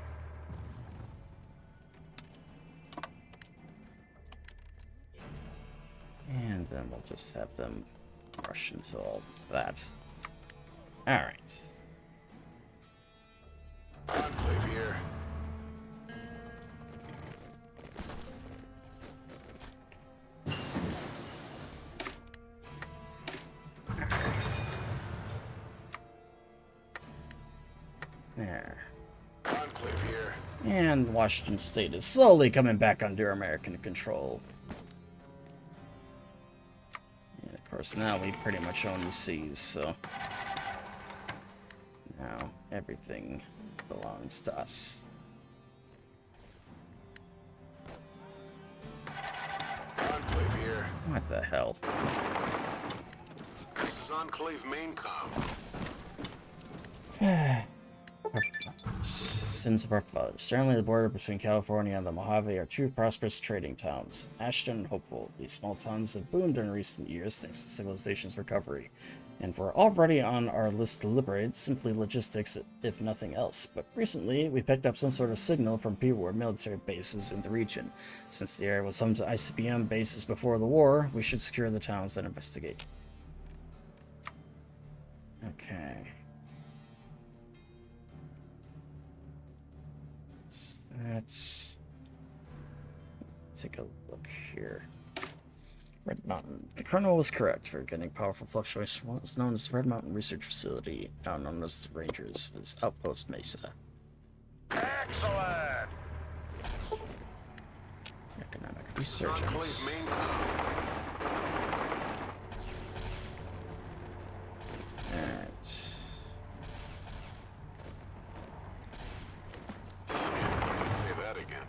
[SPEAKER 1] And then we'll just have them rush into all that. Alright.
[SPEAKER 2] Enclave here.
[SPEAKER 1] There.
[SPEAKER 2] Enclave here.
[SPEAKER 1] And Washington State is slowly coming back under American control. And of course, now we pretty much own the seas, so now everything belongs to us.
[SPEAKER 2] Enclave here.
[SPEAKER 1] What the hell?
[SPEAKER 2] This is Enclave main com.
[SPEAKER 1] Sins of our fathers. Certainly the border between California and the Mojave are two prosperous trading towns. Ashton and Hopeful, these small towns have boomed in recent years thanks to civilization's recovery. And we're already on our list to liberate, simply logistics if nothing else. But recently, we picked up some sort of signal from pre-war military bases in the region. Since the area was home to ICBM bases before the war, we should secure the towns and investigate. Okay. Let's take a look here. Red Mountain. The Colonel was correct. We're getting powerful fluctuations from what is known as the Red Mountain Research Facility, now known as the Rangers, is Outpost Mesa.
[SPEAKER 2] Excellent.
[SPEAKER 1] Economic
[SPEAKER 2] This is Enclave
[SPEAKER 1] resurgence.
[SPEAKER 2] main com.
[SPEAKER 1] Alright.
[SPEAKER 2] Say that again.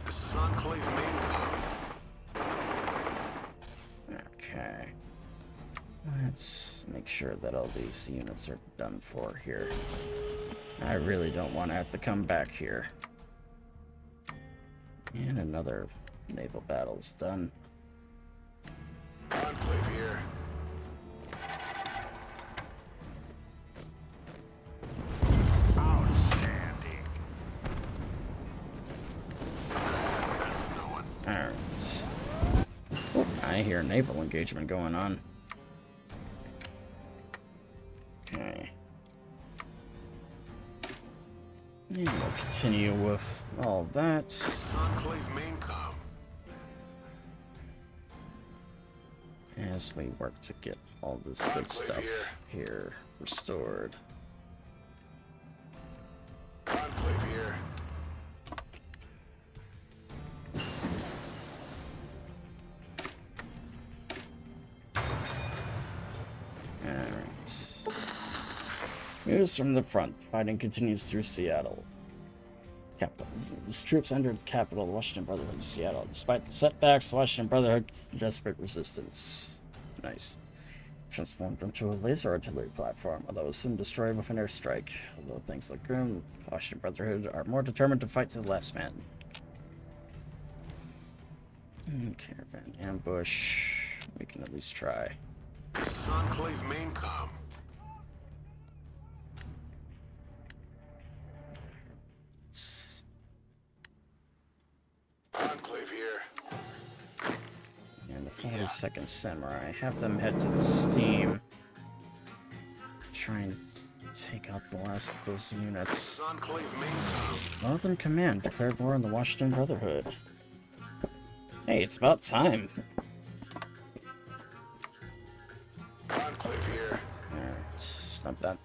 [SPEAKER 2] This is Enclave main com.
[SPEAKER 1] Okay. Let's make sure that all these units are done for here. I really don't want to have to come back here. And another naval battle's done.
[SPEAKER 2] Enclave here. Outstanding. That's a no one.
[SPEAKER 1] Alright. Oh, I hear naval engagement going on. Okay. And we'll continue with all that.
[SPEAKER 2] This is Enclave main com.
[SPEAKER 1] As we work to get all this good stuff here restored.
[SPEAKER 2] Enclave here.
[SPEAKER 1] Alright. News from the front. Fighting continues through Seattle. Capital. As troops entered the capital, the Washington Brotherhood in Seattle. Despite the setbacks, the Washington Brotherhood's desperate resistance. Nice. Transformed into a laser artillery platform, although it was soon destroyed with an airstrike. Although things look grim, the Washington Brotherhood are more determined to fight to the last man. Caravan ambush. We can at least try.
[SPEAKER 2] This is Enclave main com. here.
[SPEAKER 1] And the 42nd Samurai. Have them head to the steam. Try and take out the last of those units.
[SPEAKER 2] Enclave main com.
[SPEAKER 1] Northern Command declared war on the Washington Brotherhood. Hey, it's about time.
[SPEAKER 2] Enclave here.
[SPEAKER 1] Alright, stop that.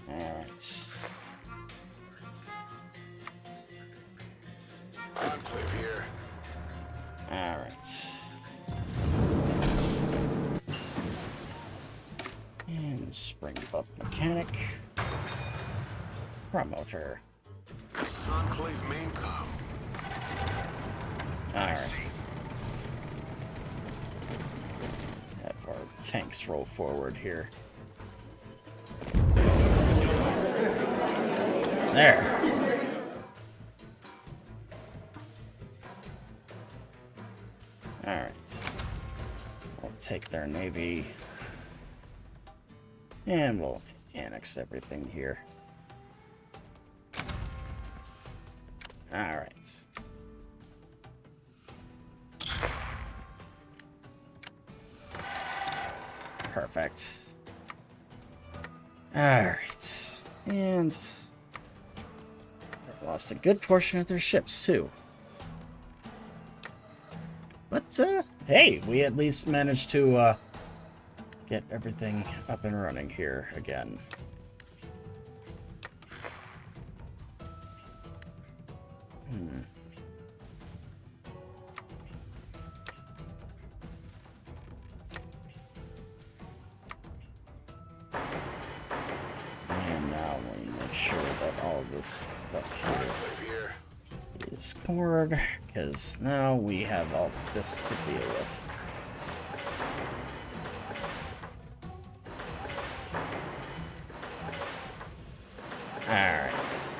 [SPEAKER 1] Alright.
[SPEAKER 2] Enclave here.
[SPEAKER 1] Alright. And spring buff mechanic. Promoter.
[SPEAKER 2] This is Enclave main com.
[SPEAKER 1] Alright. Have our tanks roll forward here. There. Alright. We'll take their navy. And we'll annex everything here. Alright. Perfect. Alright. And they lost a good portion of their ships, too. But, hey, we at least managed to, get everything up and running here again. And now we make sure that all this stuff here
[SPEAKER 2] Enclave here.
[SPEAKER 1] is cored, because now we have all this to deal with. Alright.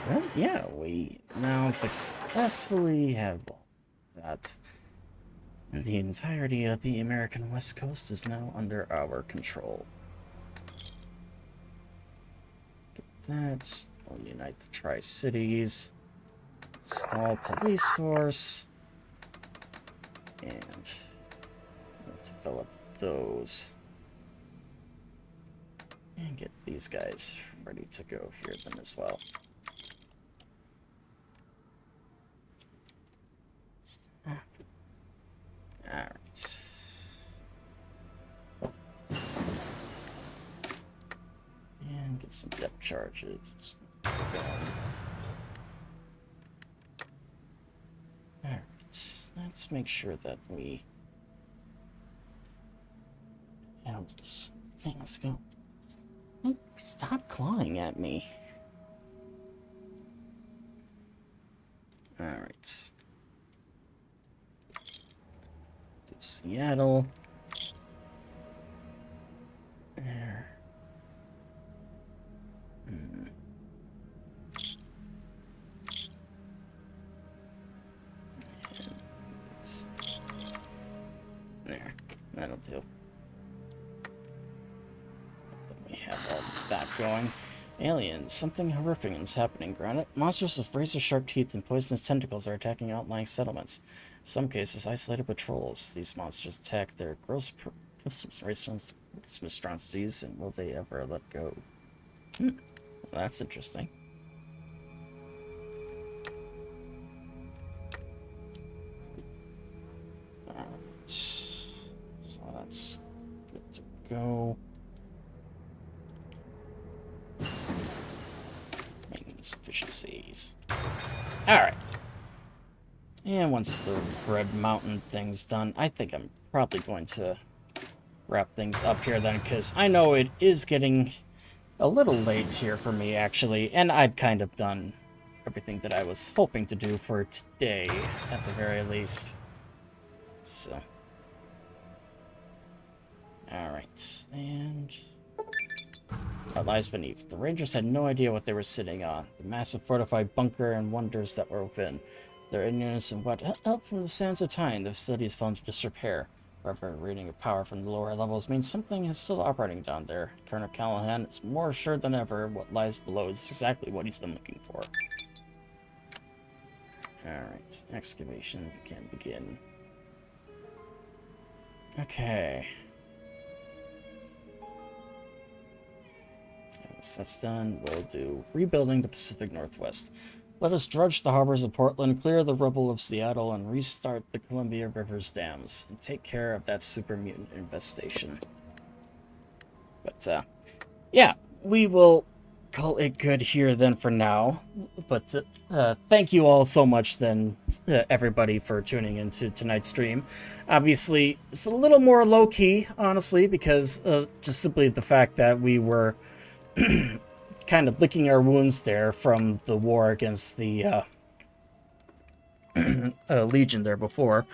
[SPEAKER 1] Well, yeah, we now successfully have that. And the entirety of the American West Coast is now under our control. Get that. We'll unite the Tri-Cities. Install police force. And we'll develop those. And get these guys ready to go here then as well. Alright. And get some depth charges. Alright. Let's make sure that we have some things go. Stop clawing at me. Alright. Do Seattle. There. There. That'll do. We have all that going. Aliens. Something horrific is happening, Granite. Monsters with razor-sharp teeth and poisonous tentacles are attacking outlying settlements. In some cases, isolated patrols. These monsters attack their gross monstrosities, and will they ever let go? Well, that's interesting. So that's good to go. Maintenance efficiencies. Alright. And once the Red Mountain thing's done, I think I'm probably going to wrap things up here then, because I know it is getting a little late here for me, actually, and I've kind of done everything that I was hoping to do for today, at the very least. So. Alright, and what lies beneath? The Rangers had no idea what they were sitting on. The massive fortified bunker and wonders that were within. Their ignorance and what help from the sands of time, the facility is fallen into disrepair. However, reading of power from the lower levels means something is still operating down there. Colonel Callahan is more sure than ever what lies below is exactly what he's been looking for. Alright, excavation can begin. Okay. Once that's done, we'll do rebuilding the Pacific Northwest. Let us dredge the harbors of Portland, clear the rubble of Seattle, and restart the Columbia River's dams, and take care of that super mutant infestation. But, yeah, we will call it good here then for now. But, thank you all so much then, everybody, for tuning into tonight's stream. Obviously, it's a little more low-key, honestly, because just simply the fact that we were kind of licking our wounds there from the war against the Legion there before.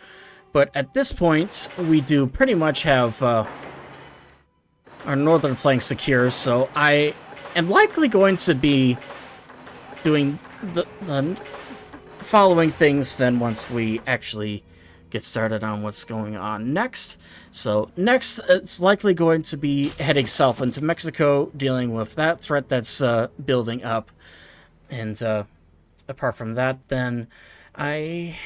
[SPEAKER 1] But at this point, we do pretty much have our northern flank secure, so I am likely going to be doing the following things then once we actually get started on what's going on next. So next, it's likely going to be heading south into Mexico, dealing with that threat that's building up. And apart from that, then I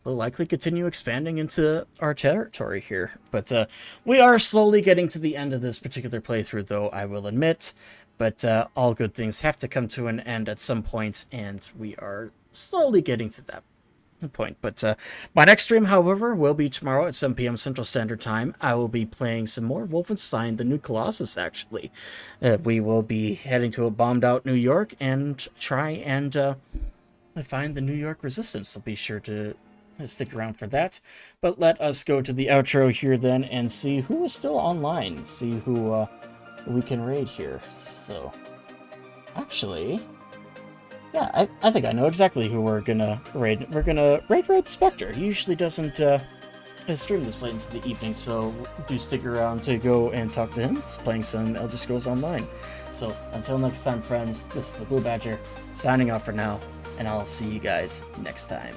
[SPEAKER 1] will likely continue expanding into our territory here. But we are slowly getting to the end of this particular playthrough, though, I will admit. But all good things have to come to an end at some point, and we are slowly getting to that point. But my next stream, however, will be tomorrow at 7 p.m. Central Standard Time. I will be playing some more Wolfenstein: The New Colossus, actually. We will be heading to a bombed-out New York and try and find the New York Resistance, so be sure to stick around for that. But let us go to the outro here then and see who is still online, see who we can raid here. So, actually, yeah, I think I know exactly who we're gonna raid. We're gonna raid Spectre. He usually doesn't stream this late into the evening, so do stick around to go and talk to him. He's playing some Elder Scrolls Online. So until next time, friends, this is the Blue Badger signing off for now, and I'll see you guys next time.